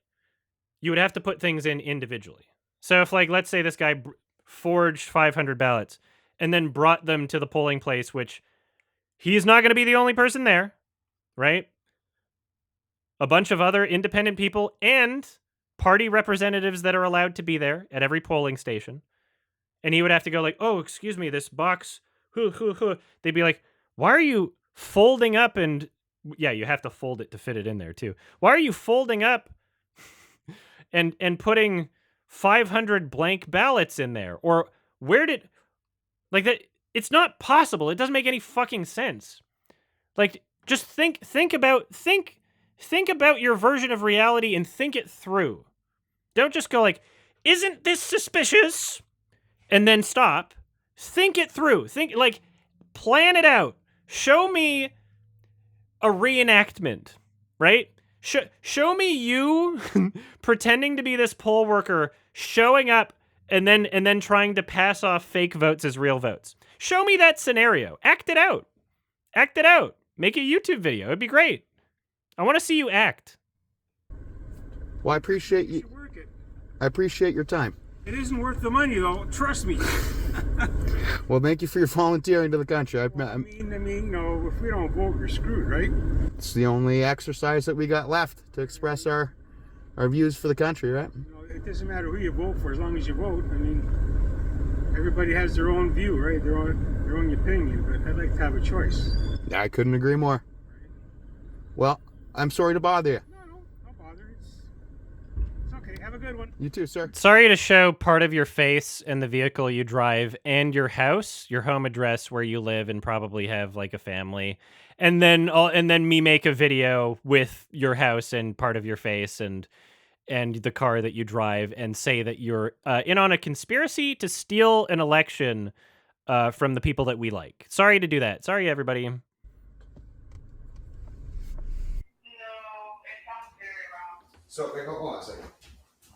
[SPEAKER 1] You would have to put things in individually. So if, like, let's say this guy forged 500 ballots and then brought them to the polling place, which he's not going to be the only person there, right? A bunch of other independent people and party representatives that are allowed to be there at every polling station. And he would have to go like, oh, excuse me, this box, they'd be like, why are you folding up and, yeah, you have to fold it to fit it in there too. Why are you folding up and putting 500 blank ballots in there? Or where did, like that, it's not possible. It doesn't make any fucking sense. Like, just think about your version of reality and think it through. Don't just go like, isn't this suspicious? And then stop. Think it through. Plan it out. Show me a reenactment, right? Show me you pretending to be this poll worker, showing up and then trying to pass off fake votes as real votes. Show me that scenario. Act it out. Act it out. Make a YouTube video. It'd be great. I want to see you act.
[SPEAKER 6] Well, I appreciate you. I appreciate your time.
[SPEAKER 9] It isn't worth the money, though. Trust me.
[SPEAKER 6] Well, thank you for your volunteering to the country.
[SPEAKER 9] I mean, you know, if we don't vote, we're screwed, right?
[SPEAKER 6] It's the only exercise that we got left to express our views for the country, right?
[SPEAKER 9] You know, it doesn't matter who you vote for as long as you vote. I mean, everybody has their own view, right? Their own opinion. But I'd like to have a choice.
[SPEAKER 6] I couldn't agree more. Well, I'm sorry to bother you.
[SPEAKER 9] No bother. It's okay. Have a good one.
[SPEAKER 6] You too, sir.
[SPEAKER 1] Sorry to show part of your face and the vehicle you drive and your house, your home address where you live and probably have like a family. And then me make a video with your house and part of your face and the car that you drive and say that you're in on a conspiracy to steal an election from the people that we like. Sorry to do that. Sorry, everybody.
[SPEAKER 4] So, wait, hold on a second.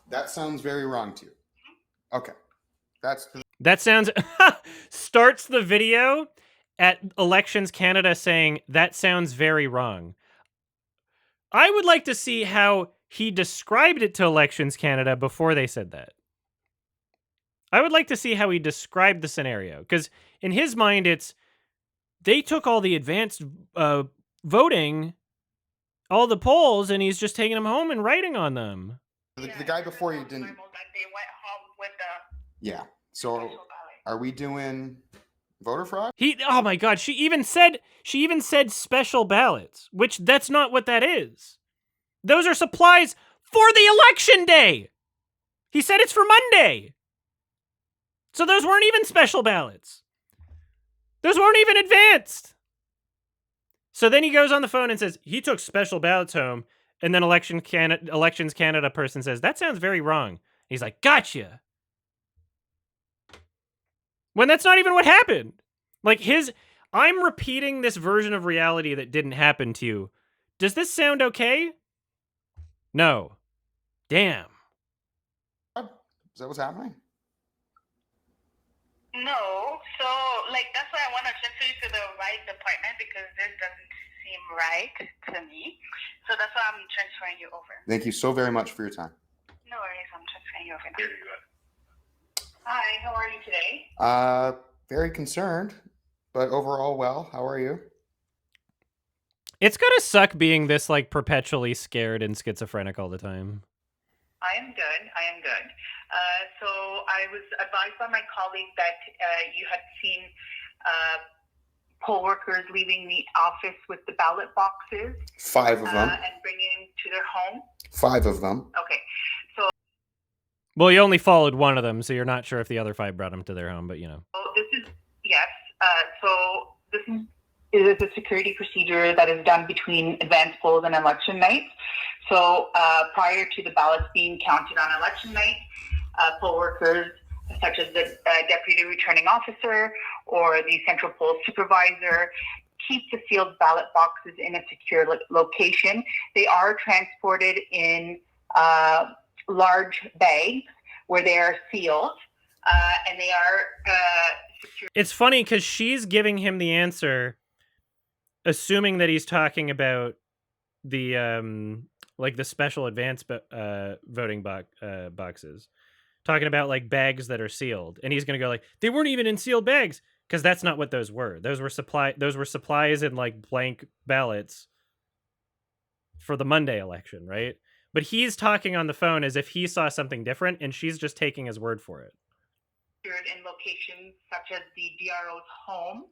[SPEAKER 4] That sounds very wrong to you. Okay.
[SPEAKER 1] That sounds... starts the video at Elections Canada saying, that sounds very wrong. I would like to see how he described it to Elections Canada before they said that. I would like to see how he described the scenario. Because in his mind, it's... They took all the advanced voting... all the polls, and he's just taking them home and writing on them.
[SPEAKER 4] The guy before you didn't.
[SPEAKER 2] They went home with the.
[SPEAKER 4] Yeah. So, are we doing voter fraud?
[SPEAKER 1] Oh my God! She even said special ballots, which that's not what that is. Those are supplies for the election day. He said it's for Monday. So those weren't even special ballots. Those weren't even advanced. So then he goes on the phone and says, he took special ballots home. And then Elections Canada person says, that sounds very wrong. He's like, gotcha. When that's not even what happened. Like I'm repeating this version of reality that didn't happen to you. Does this sound okay? No. Damn.
[SPEAKER 4] Is that what's happening?
[SPEAKER 2] No, so that's why I want to transfer you to the right department because this doesn't seem right to me. So that's why I'm transferring you over.
[SPEAKER 4] Thank you so very much for your time.
[SPEAKER 2] No worries, I'm transferring you over now. Hi, how are you today?
[SPEAKER 4] Very concerned, but overall well. How are you?
[SPEAKER 1] It's gotta suck being this perpetually scared and schizophrenic all the time.
[SPEAKER 2] I am good. So I was advised by my colleague that you had seen poll workers leaving the office with the ballot boxes.
[SPEAKER 4] 5 of them.
[SPEAKER 2] And bringing them to their home.
[SPEAKER 4] 5 of them.
[SPEAKER 2] Okay. So.
[SPEAKER 1] Well, you only followed one of them, so you're not sure if the other 5 brought them to their home, but you know.
[SPEAKER 2] So yes. So this is a security procedure that is done between advance polls and election night. So prior to the ballots being counted on election night, poll workers such as the deputy returning officer or the central poll supervisor keep the sealed ballot boxes in a secure location. They are transported in large bags where they are sealed and they are secure.
[SPEAKER 1] It's funny because she's giving him the answer assuming that he's talking about the the special advance voting boxes, talking about bags that are sealed, and he's gonna go they weren't even in sealed bags because that's not what those were. Those were supplies in blank ballots for the Monday election, right? But he's talking on the phone as if he saw something different, and she's just taking his word for it.
[SPEAKER 2] In locations such as the DRO's home,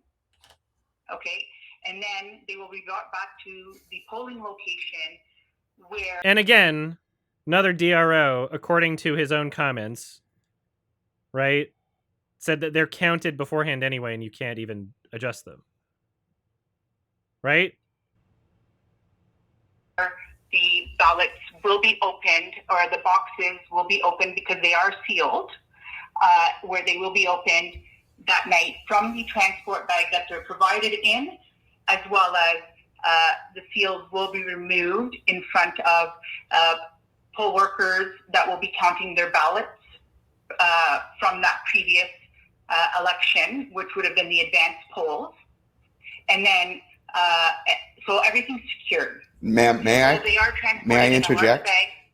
[SPEAKER 2] okay, and then they will revert back to the polling location where.
[SPEAKER 1] And again, another DRO, according to his own comments, right, said that they're counted beforehand anyway, and you can't even adjust them. Right?
[SPEAKER 2] The ballots will be opened, or the boxes will be opened because they are sealed, where they will be opened that night from the transport bag that they're provided in, as well as the seals will be removed in front of poll workers that will be counting their ballots from that previous election, which would have been the advanced polls. And then, so everything's secured.
[SPEAKER 6] Ma'am, may I?
[SPEAKER 2] So they are
[SPEAKER 6] May I
[SPEAKER 2] transported in a large
[SPEAKER 6] interject?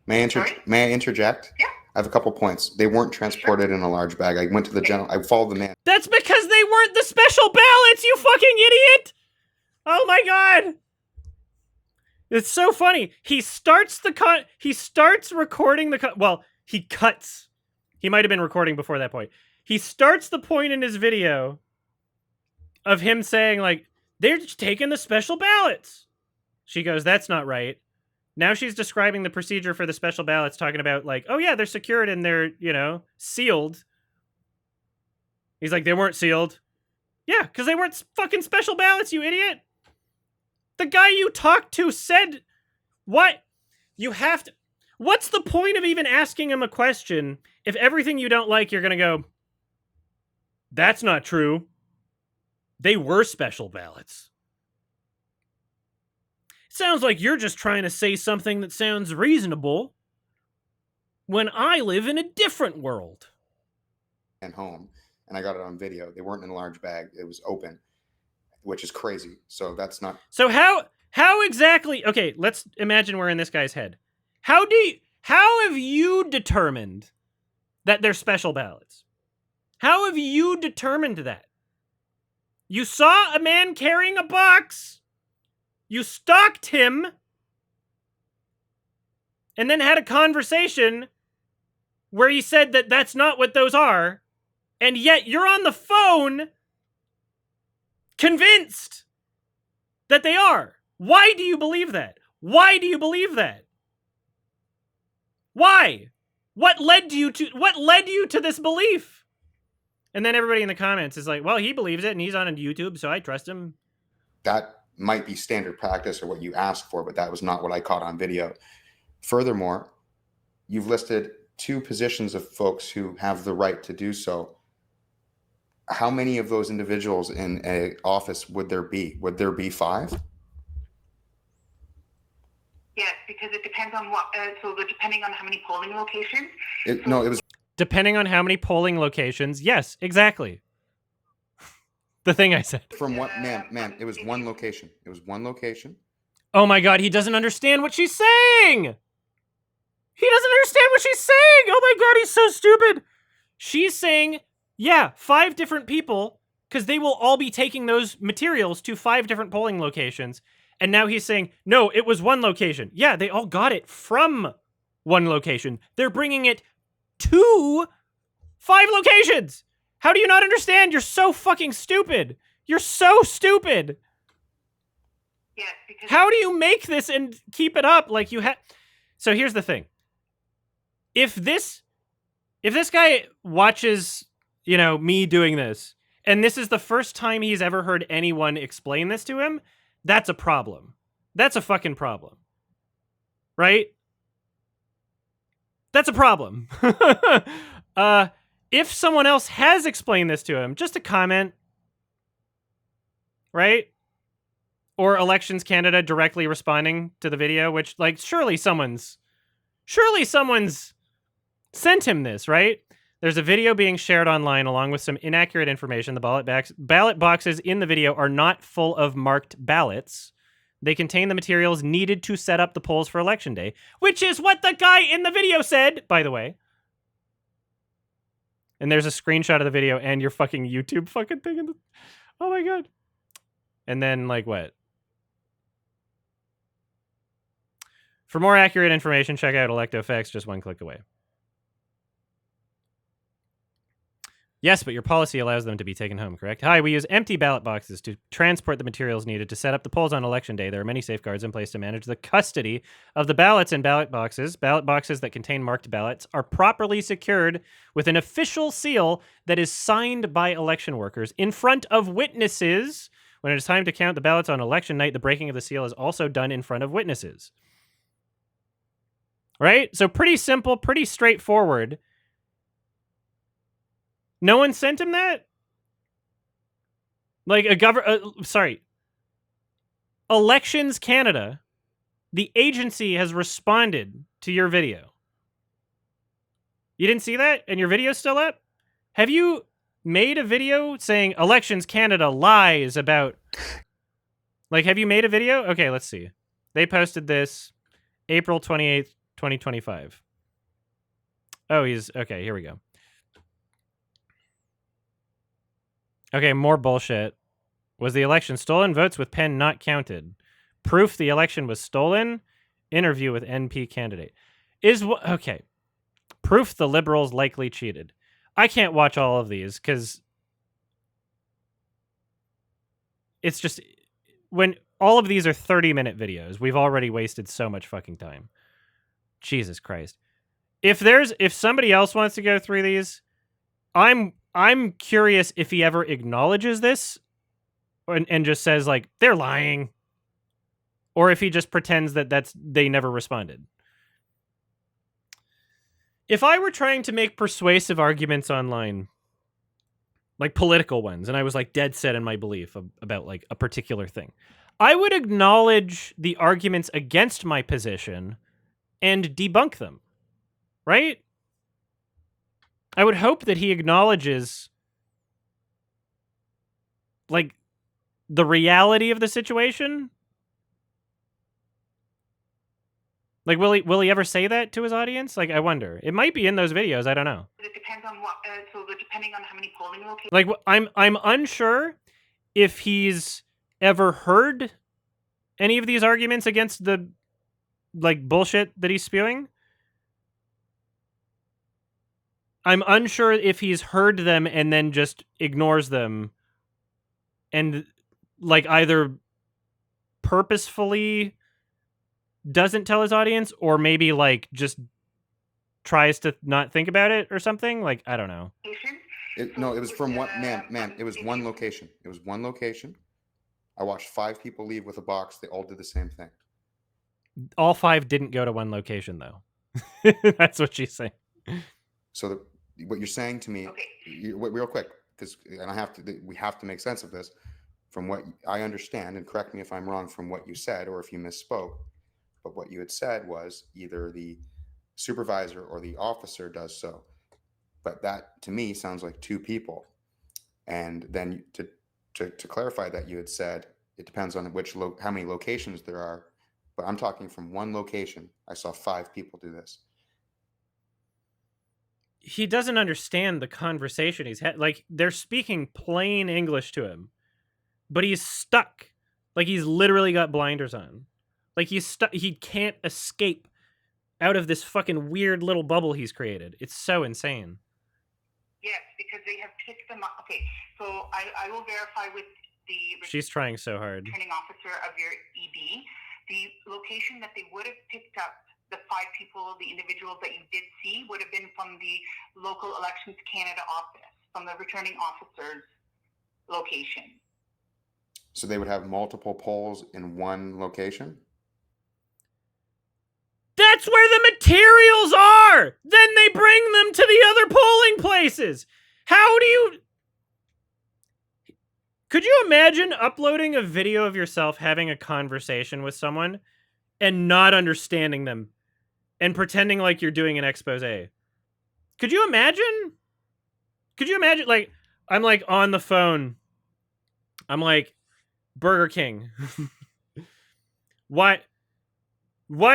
[SPEAKER 2] bag. Sorry?
[SPEAKER 6] May I interject?
[SPEAKER 2] Yeah.
[SPEAKER 6] I have a couple points. They weren't transported in a large bag. I went to the general. I followed the man.
[SPEAKER 1] That's because they weren't the special ballots, you fucking idiot! Oh my god! It's so funny. He starts recording well, he cuts. He might have been recording before that point. He starts the point in his video of him saying, like, they're just taking the special ballots. She goes, that's not right. Now she's describing the procedure for the special ballots, talking about, like, oh yeah, they're secured and they're, sealed. He's like, they weren't sealed. Yeah, because they weren't fucking special ballots, you idiot. The guy you talked to said, what? You have to... What's the point of even asking him a question if everything you don't like, you're going to go, that's not true. They were special ballots. Sounds like you're just trying to say something that sounds reasonable when I live in a different world.
[SPEAKER 6] And home, and I got it on video. They weren't in a large bag. It was open, which is crazy. So that's not...
[SPEAKER 1] So how exactly... Okay, let's imagine we're in this guy's head. How have you determined that they're special ballots? How have you determined that? You saw a man carrying a box. You stalked him. And then had a conversation where he said that that's not what those are. And yet you're on the phone convinced that they are. Why do you believe that? Why do you believe that? Why? What led you to this belief? And then everybody in the comments is like, well, he believes it and he's on YouTube, so I trust him.
[SPEAKER 6] That might be standard practice or what you asked for, but that was not what I caught on video. Furthermore, you've listed 2 positions of folks who have the right to do so. How many of those individuals in an office would there be? Would there be 5?
[SPEAKER 2] Yes, because it depends on what. Depending on how many polling locations.
[SPEAKER 6] It was
[SPEAKER 1] depending on how many polling locations. Yes, exactly. The thing I said.
[SPEAKER 6] From what, ma'am? It was one location. It was one location.
[SPEAKER 1] Oh my god, he doesn't understand what she's saying. He doesn't understand what she's saying. Oh my god, he's so stupid. She's saying, yeah, 5 different people, because they will all be taking those materials to 5 different polling locations. And now he's saying, no, it was one location. Yeah, they all got it from one location. They're bringing it to 5 locations. How do you not understand? You're so fucking stupid. You're so stupid.
[SPEAKER 2] Yes, because...
[SPEAKER 1] How do you make this and keep it up? Like you have... So here's the thing. If this guy watches, me doing this, and this is the first time he's ever heard anyone explain this to him, that's a problem. That's a fucking problem. Right? That's a problem. If someone else has explained this to him, just a comment. Right? Or Elections Canada directly responding to the video, which, like, surely someone's sent him this, right? There's a video being shared online along with some inaccurate information. The ballot boxes in the video are not full of marked ballots. They contain the materials needed to set up the polls for Election Day, which is what the guy in the video said, by the way. And there's a screenshot of the video and your fucking YouTube fucking thing. Oh my god. And then, like, what? For more accurate information, check out ElectoFX, just one click away. Yes, but your policy allows them to be taken home, correct? Hi, we use empty ballot boxes to transport the materials needed to set up the polls on election day. There are many safeguards in place to manage the custody of the ballots and ballot boxes. Ballot boxes that contain marked ballots are properly secured with an official seal that is signed by election workers in front of witnesses. When it is time to count the ballots on election night, the breaking of the seal is also done in front of witnesses. Right? So pretty simple, pretty straightforward. No one sent him that? Like Elections Canada, the agency has responded to your video. You didn't see that? And your video's still up? Have you made a video saying Elections Canada lies about... Like, have you made a video? Okay, let's see. They posted this April 28th, 2025. Oh, okay, here we go. Okay, more bullshit. Was the election stolen? Votes with pen not counted. Proof the election was stolen. Interview with NP candidate. Okay. Proof the Liberals likely cheated. I can't watch all of these because it's just... When all of these are 30-minute videos, we've already wasted so much fucking time. Jesus Christ. If somebody else wants to go through these, I'm curious if he ever acknowledges this and just says, like, they're lying. Or if he just pretends that they never responded. If I were trying to make persuasive arguments online, like political ones, and I was like dead set in my belief about like a particular thing, I would acknowledge the arguments against my position and debunk them. Right? I would hope that he acknowledges like the reality of the situation. Like, will he ever say that to his audience? Like, I wonder. It might be in those videos. I don't know.
[SPEAKER 2] It depends on what. Depending on how many polling locations.
[SPEAKER 1] Like, I'm unsure if he's ever heard any of these arguments against the like bullshit that he's spewing. I'm unsure if he's heard them and then just ignores them and like either purposefully doesn't tell his audience or maybe like just tries to not think about it or something. Like, I don't know.
[SPEAKER 6] It was from one man. It was one location. It was one location. I watched 5 people leave with a box. They all did the same thing.
[SPEAKER 1] All 5 didn't go to one location though. That's what she's saying.
[SPEAKER 6] So what you're saying to me, real quick, because we have to make sense of this. From what I understand, and correct me if I'm wrong from what you said or if you misspoke, but what you had said was either the supervisor or the officer does so. But that to me sounds like 2 people. And then to clarify that, you had said it depends on how many locations there are. But I'm talking from one location. I saw 5 people do this.
[SPEAKER 1] He doesn't understand the conversation he's had. Like, they're speaking plain English to him, but he's stuck. Like, he's literally got blinders on. Like, he's stuck. He can't escape out of this fucking weird little bubble he's created. It's so insane.
[SPEAKER 2] Yes, because they have picked them up. Okay, so I will verify with the...
[SPEAKER 1] She's trying so hard.
[SPEAKER 2] ...returning officer of your EB. The location that they would have picked up the 5 people, the individuals that you did see, would have been from the local Elections Canada office, from the returning officer's location.
[SPEAKER 6] So they would have multiple polls in one location?
[SPEAKER 1] That's where the materials are! Then they bring them to the other polling places! How do you... Could you imagine uploading a video of yourself having a conversation with someone and not understanding them and pretending like you're doing an expose? Could you imagine? Could you imagine, like, I'm like on the phone. I'm like, Burger King. Why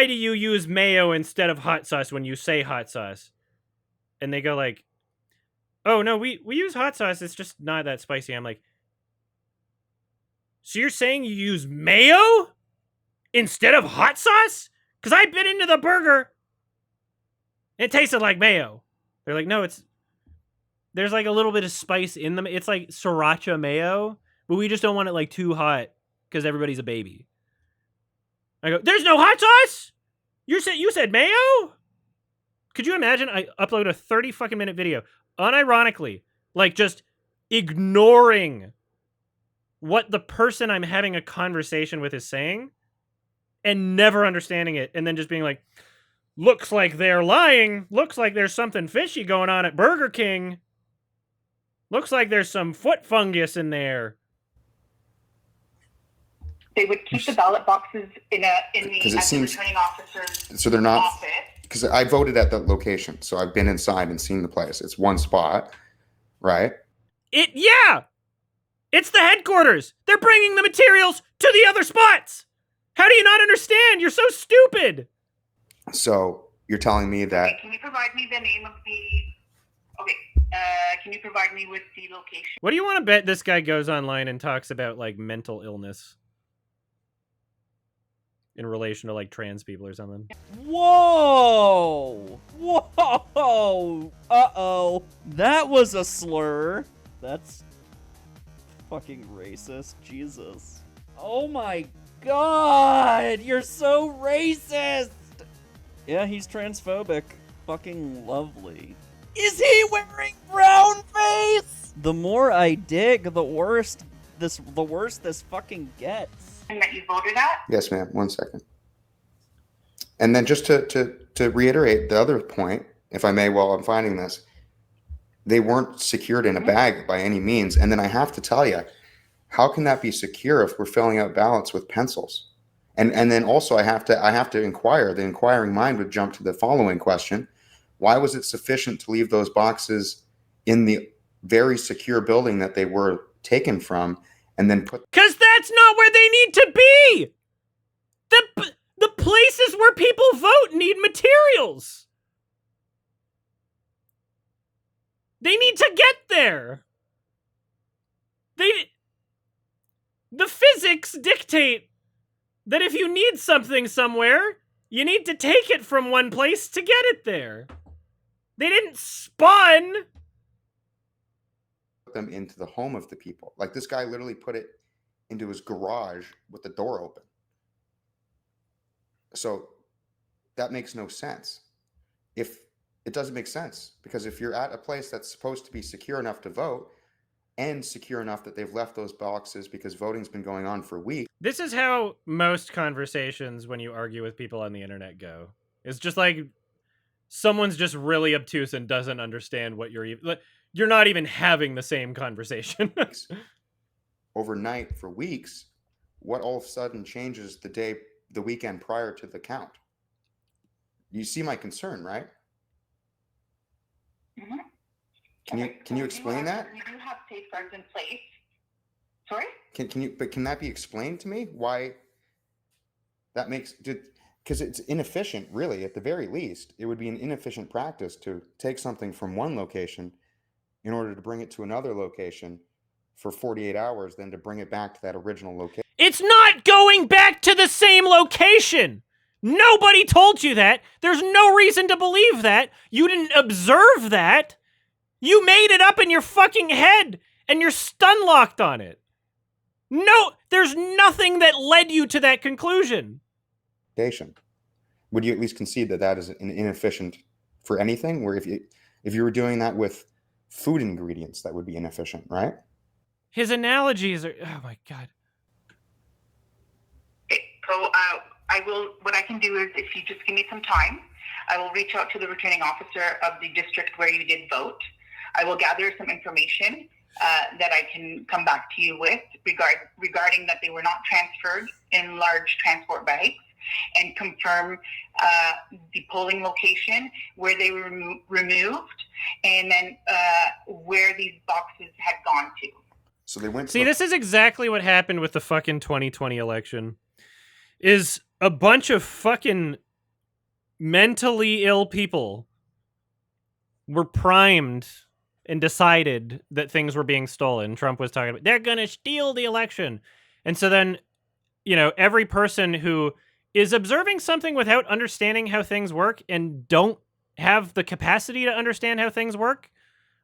[SPEAKER 1] do you use mayo instead of hot sauce when you say hot sauce? And they go like, oh no, we use hot sauce. It's just not that spicy. I'm like, so you're saying you use mayo instead of hot sauce? Because I bit into the burger. It tasted like mayo. They're like, no, there's like a little bit of spice in them. It's like sriracha mayo, but we just don't want it like too hot because everybody's a baby. I go, there's no hot sauce? You said mayo? Could you imagine I upload a 30 fucking minute video, unironically, like just ignoring what the person I'm having a conversation with is saying and never understanding it, and then just being like, looks like they're lying. Looks like there's something fishy going on at Burger King. Looks like there's some foot fungus in there.
[SPEAKER 2] They would keep the ballot boxes in the returning officer's
[SPEAKER 6] So they're not,
[SPEAKER 2] office.
[SPEAKER 6] because I voted at that location, so I've been inside and seen the place. It's one spot, right?
[SPEAKER 1] Yeah! It's the headquarters. They're bringing the materials to the other spots. How do you not understand? You're so stupid.
[SPEAKER 6] So you're telling me that...
[SPEAKER 2] Okay, can you provide me the name of the... Okay, can you provide me with the location?
[SPEAKER 1] What do you want to bet this guy goes online and talks about, like, mental illness? In relation to, like, trans people or something?
[SPEAKER 10] Whoa! Whoa! Uh-oh. That was a slur. That's fucking racist. Jesus. Oh my god! You're so racist! Yeah, he's transphobic. Fucking lovely. Is he wearing brown face? The more I dig, the worse this fucking gets.
[SPEAKER 2] And that you voted at?
[SPEAKER 6] Yes, ma'am. 1 second. And then just to reiterate the other point, if I may, while I'm finding this, they weren't secured in a bag by any means. And then I have to tell you, how can that be secure if we're filling out ballots with pencils? And then also I have to inquire. The inquiring mind would jump to the following question: why was it sufficient to leave those boxes in the very secure building that they were taken from, and then put?
[SPEAKER 1] Because that's not where they need to be. The places where people vote need materials. They need to get there. The physics dictate that if you need something somewhere, you need to take it from one place to get it there. They didn't spawn
[SPEAKER 6] them into the home of the people. Like, this guy literally put it into his garage with the door open. So that makes no sense. If it doesn't make sense, because if you're at a place that's supposed to be secure enough to vote and secure enough that they've left those boxes because voting's been going on for weeks.
[SPEAKER 1] This is how most conversations when you argue with people on the internet go. It's just like someone's just really obtuse and doesn't understand what you're not even having the same conversation.
[SPEAKER 6] Overnight for weeks, what all of a sudden changes the weekend prior to the count? You see my concern, right?
[SPEAKER 2] Mm-hmm.
[SPEAKER 6] Can you explain that?
[SPEAKER 2] We do have safeguards in place. Sorry?
[SPEAKER 6] Can that be explained to me? Why that makes, because it's inefficient, really. At the very least, it would be an inefficient practice to take something from one location in order to bring it to another location for 48 hours, then to bring it back to that original location.
[SPEAKER 1] It's not going back to the same location. Nobody told you that. There's no reason to believe that. You didn't observe that. You made it up in your fucking head, and you're stun locked on it. No, there's nothing that led you to that conclusion.
[SPEAKER 6] Would you at least concede that that is an inefficient for anything? Where if you were doing that with food ingredients, that would be inefficient, right?
[SPEAKER 1] His analogies are, oh my God.
[SPEAKER 2] So what I can do is, if you just give me some time, I will reach out to the returning officer of the district where you did vote. I will gather some information that I can come back to you with regarding that they were not transferred in large transport bags, and confirm the polling location where they were removed, and then where these boxes had gone to.
[SPEAKER 6] So they went.
[SPEAKER 1] See, this is exactly what happened with the fucking 2020 election. Is a bunch of fucking mentally ill people were primed and decided that things were being stolen. Trump was talking about, they're going to steal the election. And so then, every person who is observing something without understanding how things work and don't have the capacity to understand how things work,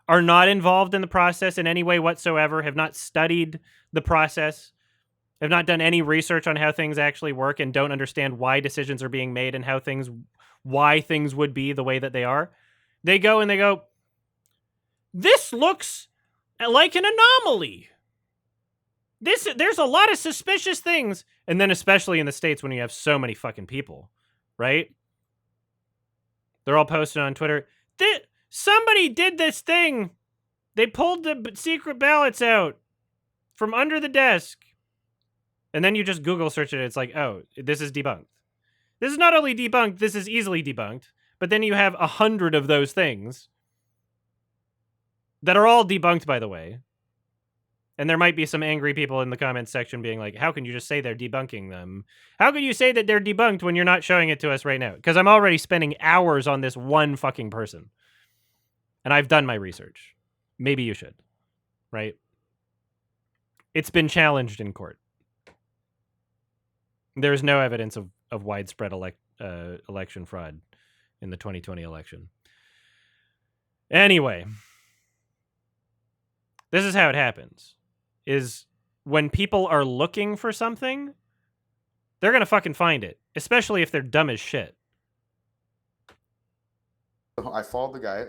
[SPEAKER 1] are not involved in the process in any way whatsoever, have not studied the process, have not done any research on how things actually work, and don't understand why decisions are being made and why things would be the way that they are. They go, this looks like an anomaly. There's a lot of suspicious things. And then especially in the States when you have so many fucking people, right? They're all posting on Twitter. Somebody did this thing. They pulled the secret ballots out from under the desk. And then you just Google search it. It's like, oh, this is debunked. This is not only debunked, this is easily debunked. But then you have 100 of those things that are all debunked, by the way. And there might be some angry people in the comments section being like, how can you just say they're debunking them? How can you say that they're debunked when you're not showing it to us right now? Because I'm already spending hours on this one fucking person. And I've done my research. Maybe you should. Right? It's been challenged in court. There's no evidence of widespread election fraud in the 2020 election. Anyway. This is how it happens. Is when people are looking for something, they're going to fucking find it. Especially if they're dumb as shit.
[SPEAKER 6] I followed the guy.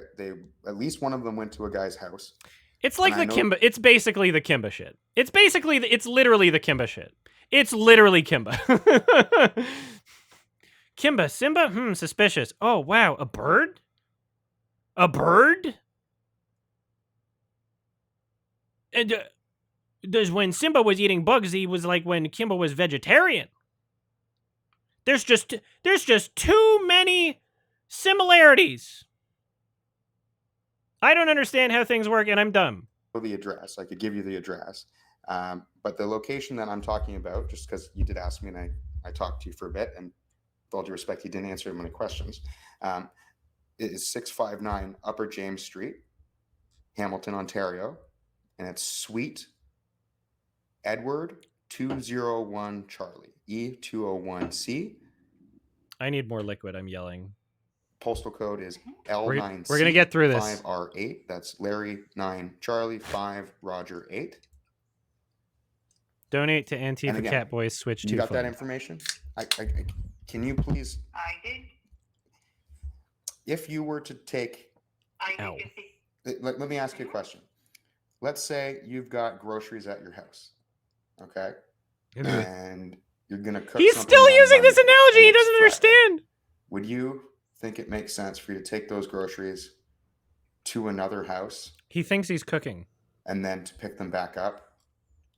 [SPEAKER 6] At least one of them went to a guy's house.
[SPEAKER 1] It's like the Kimba. It's basically the Kimba shit. It's literally the Kimba shit. It's literally Kimba. Kimba, Simba? Suspicious. Oh, wow. A bird? A bird? And when Simba was eating bugs, he was like when Kimba was vegetarian. There's just too many similarities. I don't understand how things work, and I'm dumb.
[SPEAKER 6] The address. I could give you the address. But the location that I'm talking about, just because you did ask me and I talked to you for a bit, and with all due respect, you didn't answer many questions. It is 659 Upper James Street, Hamilton, Ontario. And it's Suite Edward 201 Charlie, E201C.
[SPEAKER 1] I need more liquid. I'm yelling.
[SPEAKER 6] Postal code is L9C.
[SPEAKER 1] We're gonna get through this.
[SPEAKER 6] 5R8. That's Larry 9 Charlie 5 Roger 8.
[SPEAKER 1] Donate to Antifa Cat Boys Switch 2.
[SPEAKER 6] You got that information? Can you please?
[SPEAKER 2] I did.
[SPEAKER 6] If you were to take.
[SPEAKER 1] Ow.
[SPEAKER 6] Let me ask you a question. Let's say you've got groceries at your house, okay? And you're going to cook.
[SPEAKER 1] He's still using this analogy. He doesn't understand.
[SPEAKER 6] Would you think it makes sense for you to take those groceries to another house?
[SPEAKER 1] He thinks he's cooking.
[SPEAKER 6] And then to pick them back up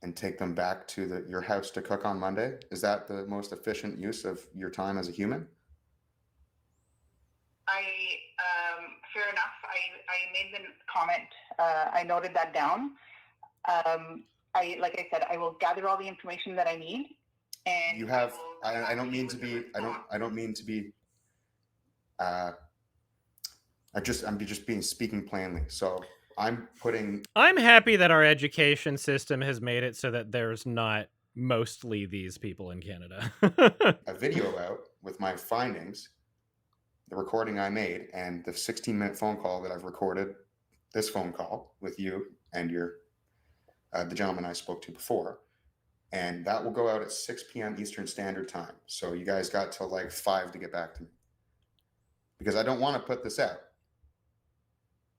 [SPEAKER 6] and take them back to your house to cook on Monday? Is that the most efficient use of your time as a human?
[SPEAKER 2] Fair enough. I made the comment. I noted that down. Like I said, I will gather all the information that I need. And
[SPEAKER 6] you have. I don't mean to be. I don't mean to be. I'm just speaking plainly. So I'm happy
[SPEAKER 1] that our education system has made it so that there's not mostly these people in Canada.
[SPEAKER 6] a video out with my findings. The recording I made and the 16-minute phone call that I've recorded, this phone call with you and the gentleman I spoke to before, and that will go out at 6 p.m. Eastern Standard Time. So you guys got till like 5 to get back to me because I don't want to put this out,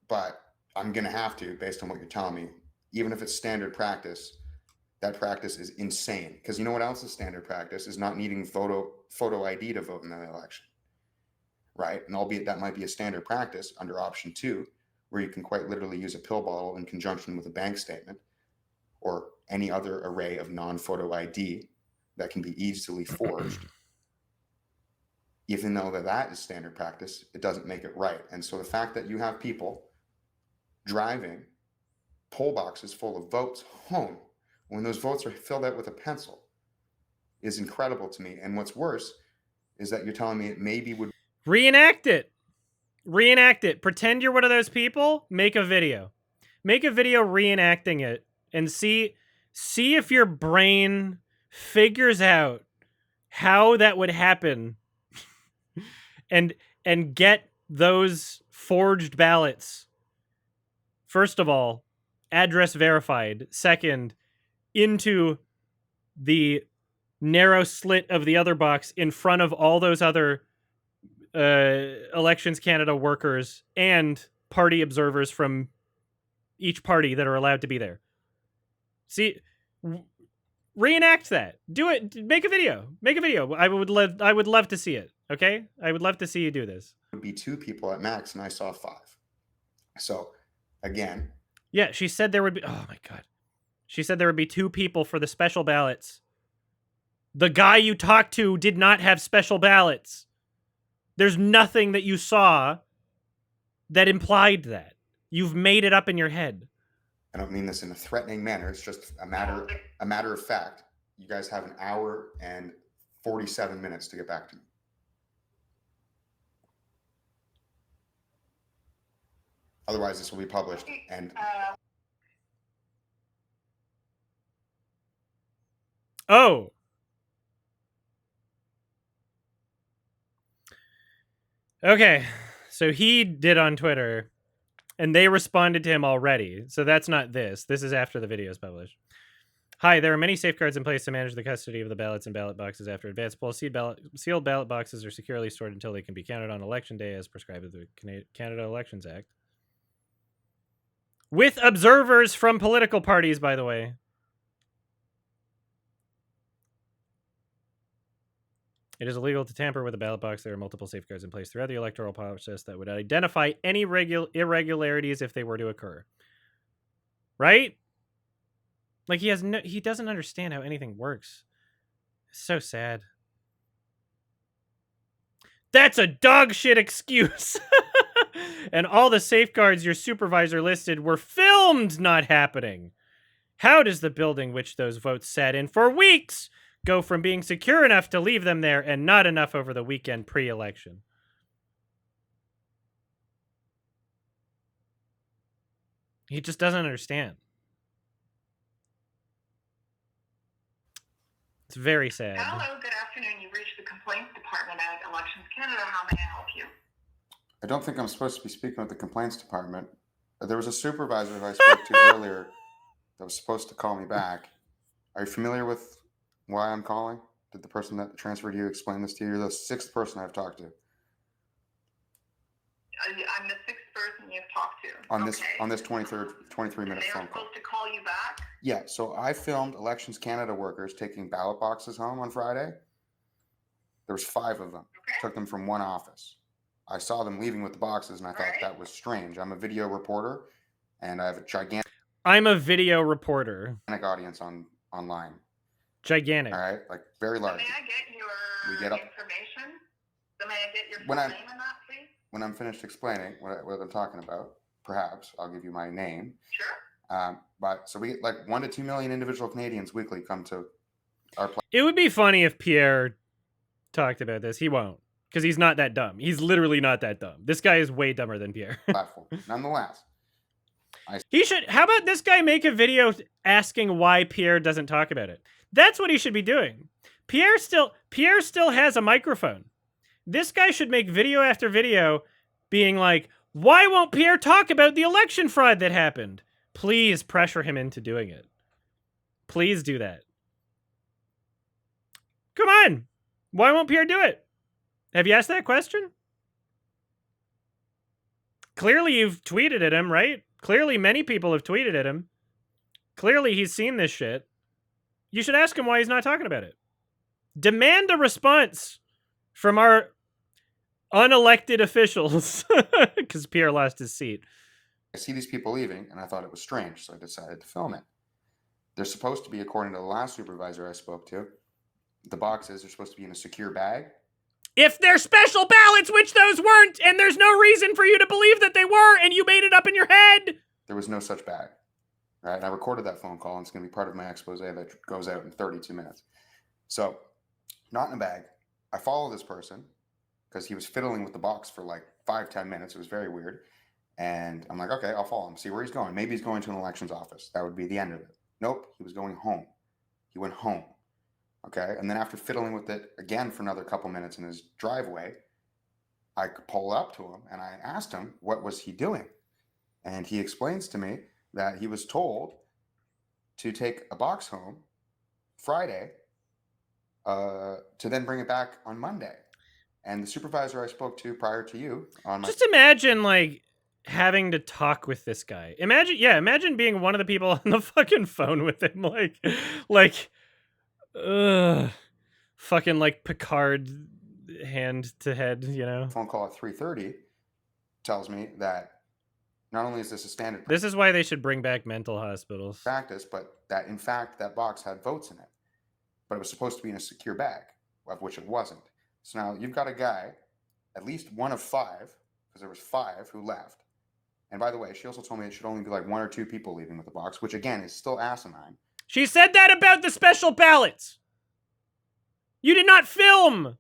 [SPEAKER 6] but I'm going to have to based on what you're telling me. Even if it's standard practice, that practice is insane because you know what else is standard practice is not needing photo ID to vote in the election. Right. And albeit that might be a standard practice under option 2, where you can quite literally use a pill bottle in conjunction with a bank statement or any other array of non-photo ID that can be easily forged. Even though that is standard practice, it doesn't make it right. And so the fact that you have people driving poll boxes full of votes home when those votes are filled out with a pencil is incredible to me. And what's worse is that you're telling me it maybe would
[SPEAKER 1] Reenact it. Pretend you're one of those people. Make a video reenacting it and see if your brain figures out how that would happen and get those forged ballots, first of all, address verified, second, into the narrow slit of the other box in front of all those other Elections Canada workers and party observers from each party that are allowed to be there. See, reenact that. Do it. Make a video. Make a video. I would love to see it. Okay, I would love to see you do this.
[SPEAKER 6] Would be 2 people at max, and I saw 5. So, again,
[SPEAKER 1] yeah, she said there would be. Oh my god, she said there would be 2 people for the special ballots. The guy you talked to did not have special ballots. There's nothing that you saw that implied that. You've made it up in your head.
[SPEAKER 6] I don't mean this in a threatening manner. It's just a matter of fact. You guys have an hour and 47 minutes to get back to me. Otherwise, this will be published. And
[SPEAKER 1] oh. Okay, so he did on Twitter, and they responded to him already. So that's not this. This is after the video is published. Hi, there are many safeguards in place to manage the custody of the ballots and ballot boxes after advance polls. Sealed ballot boxes are securely stored until they can be counted on election day as prescribed by the Canada Elections Act. With observers from political parties, by the way. It is illegal to tamper with a ballot box. There are multiple safeguards in place throughout the electoral process that would identify any irregularities if they were to occur. Right? Like he doesn't understand how anything works. It's so sad. That's a dog shit excuse. And all the safeguards your supervisor listed were filmed not happening. How does the building which those votes sat in for weeks go from being secure enough to leave them there and not enough over the weekend pre-election? He just doesn't understand. It's very sad.
[SPEAKER 2] Hello, good afternoon. You've reached the Complaints Department at Elections Canada. How may I help you?
[SPEAKER 6] I don't think I'm supposed to be speaking with the Complaints Department. There was a supervisor who I spoke to earlier that was supposed to call me back. Are you familiar with why I'm calling? Did the person that transferred you explain this to you? You're the 6th person I've talked to.
[SPEAKER 2] I'm the 6th person you've talked to.
[SPEAKER 6] On this 23-minute phone call.
[SPEAKER 2] Supposed to call you back?
[SPEAKER 6] Yeah, so I filmed Elections Canada workers taking ballot boxes home on Friday. There was 5 of them.
[SPEAKER 2] Okay.
[SPEAKER 6] Took them from one office. I saw them leaving with the boxes, and I thought that was strange. I'm a video reporter, and I have a gigantic audience online.
[SPEAKER 1] Gigantic.
[SPEAKER 6] All right, like very large.
[SPEAKER 2] So may I get your information? So may I get your full name in that, please?
[SPEAKER 6] When I'm finished explaining what I'm talking about, perhaps I'll give you my name.
[SPEAKER 2] Sure.
[SPEAKER 6] But so we get like 1 to 2 million individual Canadians weekly come to our place.
[SPEAKER 1] It would be funny if Pierre talked about this. He won't, because he's not that dumb. He's literally not that dumb. This guy is way dumber than Pierre.
[SPEAKER 6] Platform. Nonetheless.
[SPEAKER 1] He should. How about this guy make a video asking why Pierre doesn't talk about it? That's what he should be doing. Pierre still has a microphone. This guy should make video after video being like, why won't Pierre talk about the election fraud that happened? Please pressure him into doing it. Please do that. Come on. Why won't Pierre do it? Have you asked that question? Clearly you've tweeted at him, right? Clearly many people have tweeted at him. Clearly he's seen this shit. You should ask him why he's not talking about it. Demand a response from our unelected officials, because Pierre lost his seat.
[SPEAKER 6] I see these people leaving, and I thought it was strange, so I decided to film it. They're supposed to be, according to the last supervisor I spoke to, the boxes are supposed to be in a secure bag.
[SPEAKER 1] If they're special ballots, which those weren't, and there's no reason for you to believe that they were, and you made it up in your head.
[SPEAKER 6] There was no such bag. Right? And I recorded that phone call, and it's going to be part of my expose that goes out in 32 minutes. So, not in a bag. I follow this person because he was fiddling with the box for like 5-10 minutes. It was very weird. And I'm like, okay, I'll follow him, see where he's going. Maybe he's going to an elections office. That would be the end of it. Nope, he was going home. He went home. Okay. And then after fiddling with it again for another couple minutes in his driveway, I pulled up to him and I asked him, what was he doing? And he explains to me that he was told to take a box home Friday to then bring it back on Monday. And the supervisor I spoke to prior to you on my...
[SPEAKER 1] Just imagine, like, having to talk with this guy. Imagine being one of the people on the fucking phone with him. Fucking, like, Picard hand to head, you know?
[SPEAKER 6] phone call at 3:30 tells me that not only is this a standard
[SPEAKER 1] This is why they should bring back mental hospitals.
[SPEAKER 6] practice, but that in fact that box had votes in it. But it was supposed to be in a secure bag, of which it wasn't. So now you've got a guy, at least one of 5, because there was 5 who left. And by the way, she also told me it should only be like 1 or 2 people leaving with the box, which again is still asinine.
[SPEAKER 1] She said that about the special ballots. You did not film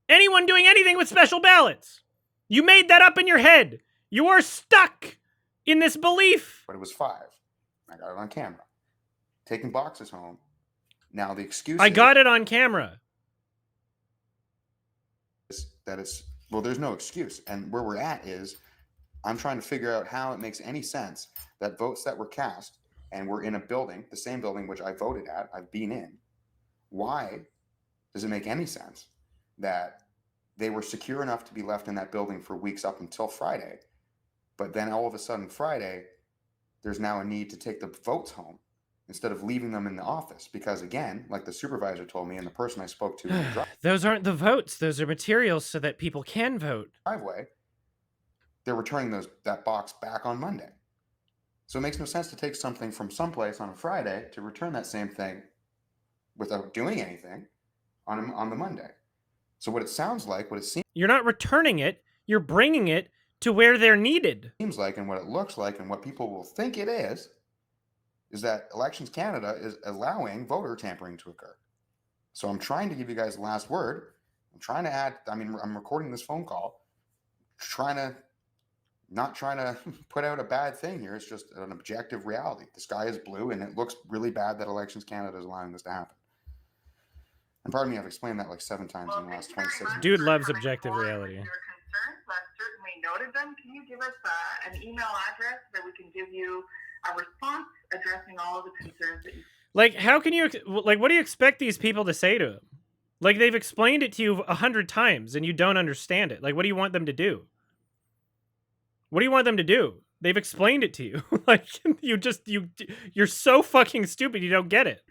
[SPEAKER 1] anyone doing anything with special ballots. You made that up in your head. You are stuck in this belief.
[SPEAKER 6] But it was 5. I got it on camera. Taking boxes home. Now the excuse
[SPEAKER 1] I got it on camera.
[SPEAKER 6] is that it's, well, there's no excuse. And where we're at is I'm trying to figure out how it makes any sense that votes that were cast and were in a building, the same building which I voted at, I've been in. Why does it make any sense that they were secure enough to be left in that building for weeks up until Friday, but then all of a sudden Friday, there's now a need to take the votes home instead of leaving them in the office? Because again, like the supervisor told me and the person I spoke to in the
[SPEAKER 1] Those aren't the votes. Those are materials so that people can vote.
[SPEAKER 6] driveway, they're returning that box back on Monday. So it makes no sense to take something from someplace on a Friday to return that same thing without doing anything on the Monday. So what it sounds like, what it
[SPEAKER 1] You're not returning it. You're bringing it to where they're needed.
[SPEAKER 6] seems like, and what it looks like, and what people will think it is that Elections Canada is allowing voter tampering to occur. So I'm trying to give you guys the last word. I'm trying to add, I'm recording this phone call, not trying to put out a bad thing here. It's just an objective reality. The sky is blue, and it looks really bad that Elections Canada is allowing this to happen. And pardon me, I've explained that like 7 times in the last 26 minutes.
[SPEAKER 1] Dude loves objective reality.
[SPEAKER 2] Your concerns, I've certainly noted them. Can you give us an email address that we can give you a response addressing all of the concerns that you...
[SPEAKER 1] Like, how can you, like, what do you expect these people to say to him? Like, they've explained it to you 100 times and you don't understand it. Like, what do you want them to do? What do you want them to do? They've explained it to you. Like, you're so fucking stupid you don't get it.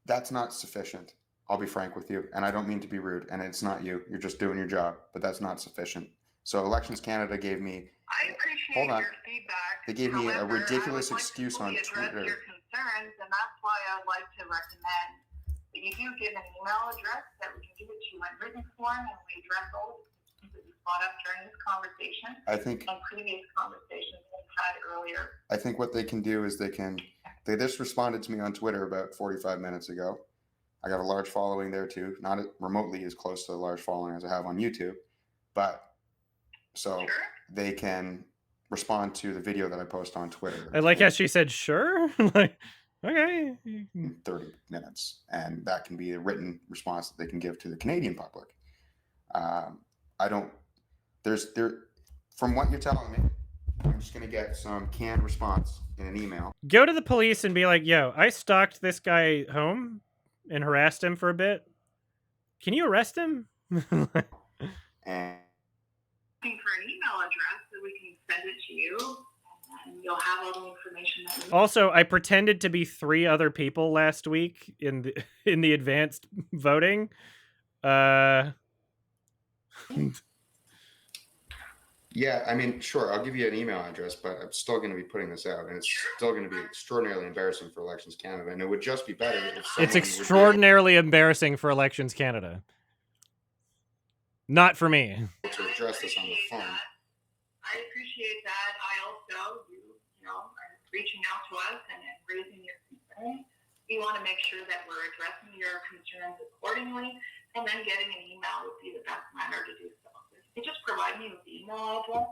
[SPEAKER 6] That's not sufficient. I'll be frank with you, and I don't mean to be rude, and it's not you. You're just doing your job, but that's not sufficient. So Elections Canada gave me...
[SPEAKER 2] I appreciate
[SPEAKER 6] Hold on.
[SPEAKER 2] your feedback.
[SPEAKER 6] They gave me a
[SPEAKER 2] However,
[SPEAKER 6] ridiculous
[SPEAKER 2] I would like
[SPEAKER 6] excuse
[SPEAKER 2] to
[SPEAKER 6] on
[SPEAKER 2] fully address
[SPEAKER 6] Twitter.
[SPEAKER 2] your concerns, and that's why I'd like to recommend that you do give an email address that we can give it to you in written form, and we address all of the things that you brought up during this conversation
[SPEAKER 6] I think
[SPEAKER 2] and previous conversations we've had earlier.
[SPEAKER 6] I think what they can do is they just responded to me on Twitter about 45 minutes ago. I got a large following there too, not remotely as close to the large following as I have on YouTube, but so
[SPEAKER 2] Sure.
[SPEAKER 6] they can respond to the video that I post on Twitter.
[SPEAKER 1] I like how she said, sure. Like, okay.
[SPEAKER 6] in 30 minutes, and that can be a written response that they can give to the Canadian public. From what you're telling me, I'm just going to get some canned response in an email.
[SPEAKER 1] Go to the police and be like, yo, I stalked this guy home and harassed him for a bit. Can you arrest him?
[SPEAKER 6] And
[SPEAKER 2] Looking for an email address so we can send it to you, and you'll have all the information that you need.
[SPEAKER 1] Also, I pretended to be 3 other people last week in the advanced voting.
[SPEAKER 6] yeah, I mean, sure, I'll give you an email address, but I'm still going to be putting this out, and it's still going to be extraordinarily embarrassing for Elections Canada, and it would just be better if someone
[SPEAKER 1] It's extraordinarily embarrassing for Elections Canada. Not for me.
[SPEAKER 6] to address this on the phone.
[SPEAKER 2] I appreciate that. I also, you know, are reaching out to us and raising your concerns. We want to make sure that we're addressing your concerns accordingly, and then getting an email would be the best manner to do so. Can you just provide me with the email address?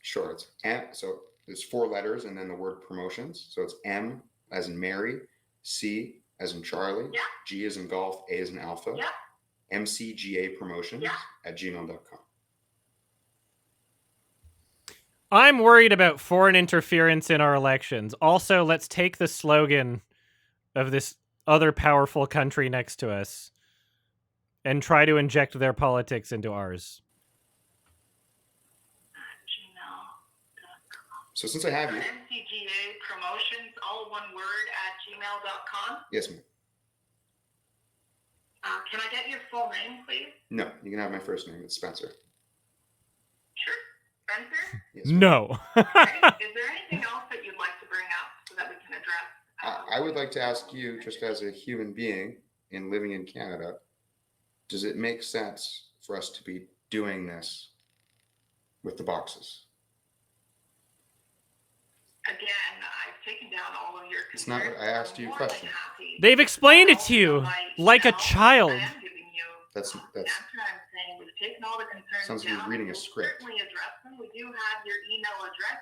[SPEAKER 6] Sure, it's M, so there's 4 letters and then the word promotions. So it's M as in Mary, C as in Charlie,
[SPEAKER 2] Yeah.
[SPEAKER 6] G as in golf, A as in alpha,
[SPEAKER 2] Yeah.
[SPEAKER 6] mcgapromotions at gmail.com.
[SPEAKER 1] I'm worried about foreign interference in our elections. Also, let's take the slogan of this other powerful country next to us and try to inject their politics into ours.
[SPEAKER 6] So since I have you,
[SPEAKER 2] MCGA promotions, all one word, at gmail.com.
[SPEAKER 6] yes, ma'am.
[SPEAKER 2] Can I get your full name, please?
[SPEAKER 6] No, you can have my first name. It's Spencer.
[SPEAKER 2] Sure. Spencer?
[SPEAKER 6] Yes, ma'am.
[SPEAKER 1] No.
[SPEAKER 2] Okay. Is there anything else that you'd like to bring up so that we can address?
[SPEAKER 6] I would like to ask you, just as a human being in living in Canada, does it make sense for us to be doing this with the boxes?
[SPEAKER 2] Again, I've taken down all of your
[SPEAKER 6] It's not.
[SPEAKER 2] concerns.
[SPEAKER 6] I asked you a
[SPEAKER 2] I'm more than
[SPEAKER 6] question.
[SPEAKER 2] happy.
[SPEAKER 1] They've explained it to you like a child.
[SPEAKER 2] I am giving you
[SPEAKER 6] That's
[SPEAKER 2] the answer. I'm saying we've taken all the concerns
[SPEAKER 6] sounds like you're
[SPEAKER 2] down.
[SPEAKER 6] reading a
[SPEAKER 2] We'll
[SPEAKER 6] script.
[SPEAKER 2] certainly address them. We do have your email address,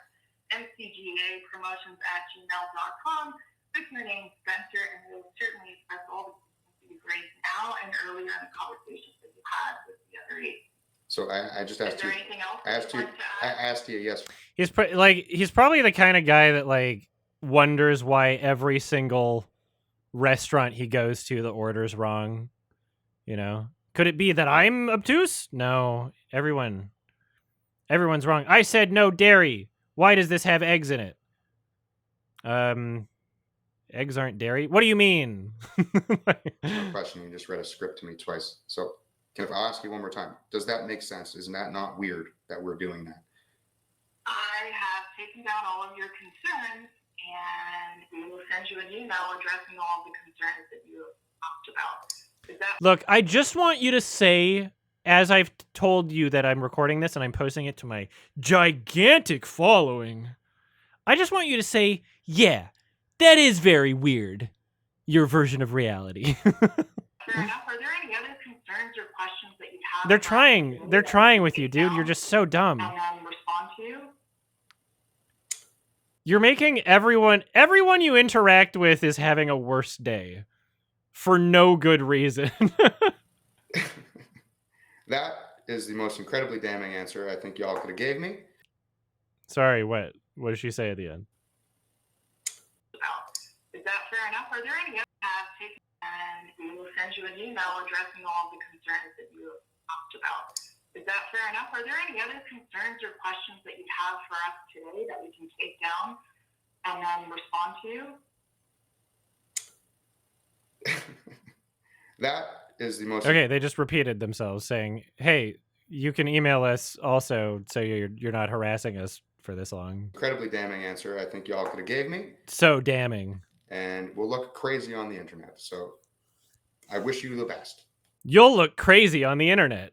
[SPEAKER 2] mcgapromotions@gmail.com, with your name, Spencer, and we'll certainly express all the concerns you've raised now and earlier in the conversations that you had with the other eight.
[SPEAKER 6] So I just asked
[SPEAKER 2] Is there
[SPEAKER 6] you.
[SPEAKER 2] anything else
[SPEAKER 6] I
[SPEAKER 2] that
[SPEAKER 6] asked
[SPEAKER 2] you'd
[SPEAKER 6] you.
[SPEAKER 2] like to
[SPEAKER 6] I
[SPEAKER 2] add?
[SPEAKER 6] asked you. Yes.
[SPEAKER 1] He's probably the kind of guy that like wonders why every single restaurant he goes to the order's wrong. You know, could it be that I'm obtuse? No, everyone's wrong. I said no dairy. Why does this have eggs in it? Eggs aren't dairy. What do you mean?
[SPEAKER 6] No question. You just read a script to me twice. So if I'll ask you one more time, does that make sense? Isn't that not weird that we're doing that?
[SPEAKER 2] I have taken down all of your concerns, and we will send you an email addressing all of the concerns that you talked about. Is that
[SPEAKER 1] Look, I just want you to say, as I've told you that I'm recording this and I'm posting it to my gigantic following, I just want you to say, yeah, that is very weird. Your version of reality.
[SPEAKER 2] fair enough? Are there any other concerns or questions that you have?
[SPEAKER 1] They're
[SPEAKER 2] about
[SPEAKER 1] trying.
[SPEAKER 2] the
[SPEAKER 1] They're
[SPEAKER 2] that
[SPEAKER 1] trying
[SPEAKER 2] we
[SPEAKER 1] with
[SPEAKER 2] can
[SPEAKER 1] you,
[SPEAKER 2] take
[SPEAKER 1] dude.
[SPEAKER 2] down
[SPEAKER 1] You're just so dumb.
[SPEAKER 2] and then respond to?
[SPEAKER 1] You're making everyone you interact with is having a worse day for no good reason.
[SPEAKER 6] That is the most incredibly damning answer I think y'all could have gave me.
[SPEAKER 1] Sorry, what? What did she say at the end?
[SPEAKER 2] Is that fair enough? Are there any other have taken, and we will send you an email addressing all of the concerns that you talked about. Is that fair enough? Are there any other concerns or questions that you have for us today that we can take down and then respond to?
[SPEAKER 6] That is the most.
[SPEAKER 1] Okay, they just repeated themselves saying, "Hey, you can email us also, so you're not harassing us for this long."
[SPEAKER 6] Incredibly damning answer I think y'all could have gave me,
[SPEAKER 1] So damning.
[SPEAKER 6] and will look crazy on the internet. So I wish you the best.
[SPEAKER 1] You'll look crazy on the internet.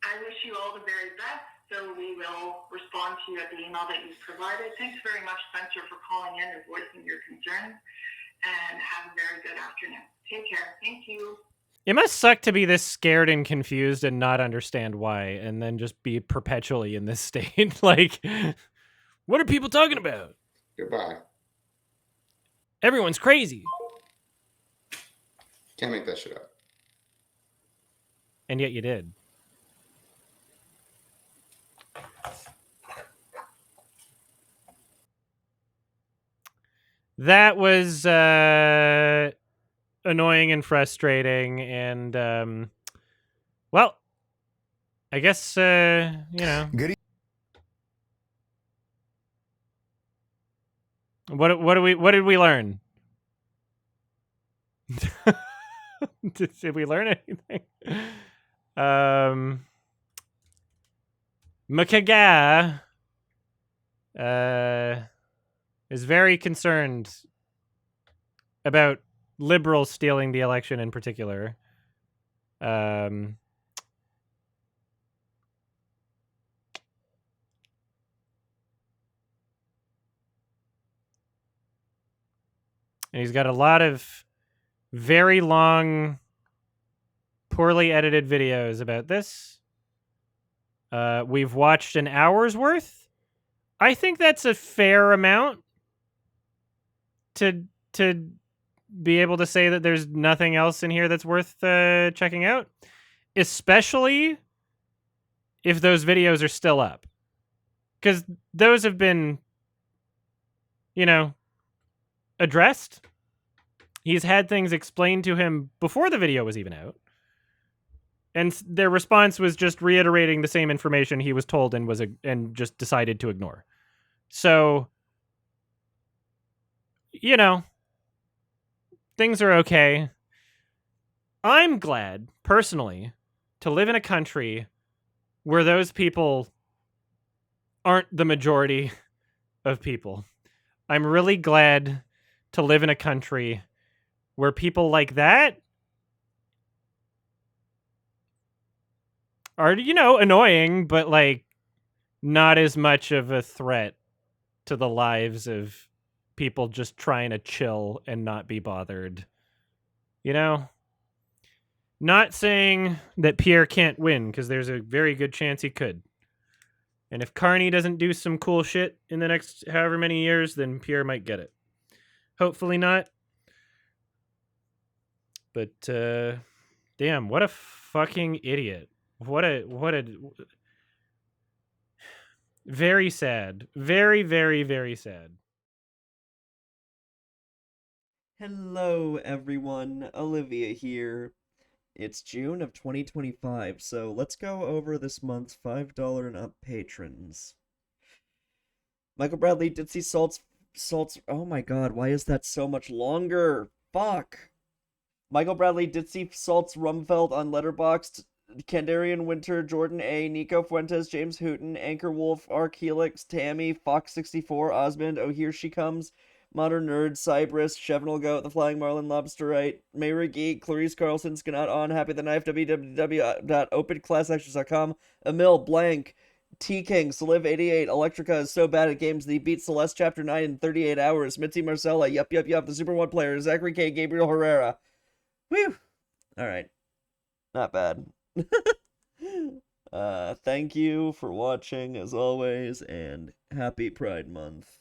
[SPEAKER 2] I wish you all the very best, so we will respond to you at the email that you've provided. Thanks very much, Spencer, for calling in and voicing your concerns, and have a very good afternoon. Take care. Thank you.
[SPEAKER 1] It must suck to be this scared and confused and not understand why, and then just be perpetually in this state. Like, what are people talking about?
[SPEAKER 6] Goodbye.
[SPEAKER 1] Everyone's crazy.
[SPEAKER 6] Can't make that shit up.
[SPEAKER 1] And yet you did. That was annoying and frustrating, and well, I guess you know.
[SPEAKER 4] Good.
[SPEAKER 1] What did we learn? Did we learn anything? Makaga is very concerned about liberals stealing the election in particular. And he's got a lot of very long, poorly edited videos about this. We've watched an hour's worth. I think that's a fair amount to to be able to say that there's nothing else in here that's worth checking out, especially if those videos are still up, because those have been, addressed. He's had things explained to him before the video was even out, and their response was just reiterating the same information he was told and just decided to ignore. So, things are okay. I'm glad, personally, to live in a country where those people aren't the majority of people. I'm really glad to live in a country where people like that are, annoying, but like not as much of a threat to the lives of people just trying to chill and not be bothered. Not saying that Pierre can't win, because there's a very good chance he could. And if Carney doesn't do some cool shit in the next however many years, then Pierre might get it. Hopefully not. But damn, what a fucking idiot. What a very sad. Very, very, very sad.
[SPEAKER 10] Hello, everyone. Olivia here. It's June of 2025, so let's go over this month's $5 and up patrons. Michael Bradley, Ditzy Salts. Oh my god, why is that so much longer? Fuck. Michael Bradley, Ditzy Salts Rumfeld on Letterboxd. Kandarian Winter, Jordan A, Nico Fuentes, James Hooten, Anchor Wolf, Arc Helix, Tammy, Fox64, Osmond, Oh Here She Comes, Modern Nerd, Cybrus, Chevenel Goat, The Flying Marlin, Lobsterite, Mayra Geek, Clarice Carlson, Skanat On, Happy the Knife, www.openclassactions.com, Emil Blank, T-King, Saliv88, Electrica is so bad at games that he beat Celeste Chapter 9 in 38 hours, Mitzi Marcella, Yup, the Super 1 player, Zachary K, Gabriel Herrera. Whew! Alright. Not bad. Thank you for watching, as always, and happy Pride Month.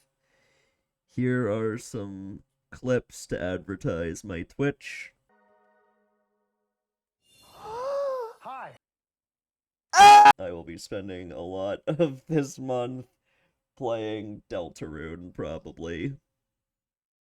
[SPEAKER 10] Here are some clips to advertise my Twitch.
[SPEAKER 11] Hi.
[SPEAKER 10] I will be spending a lot of this month playing Deltarune, probably.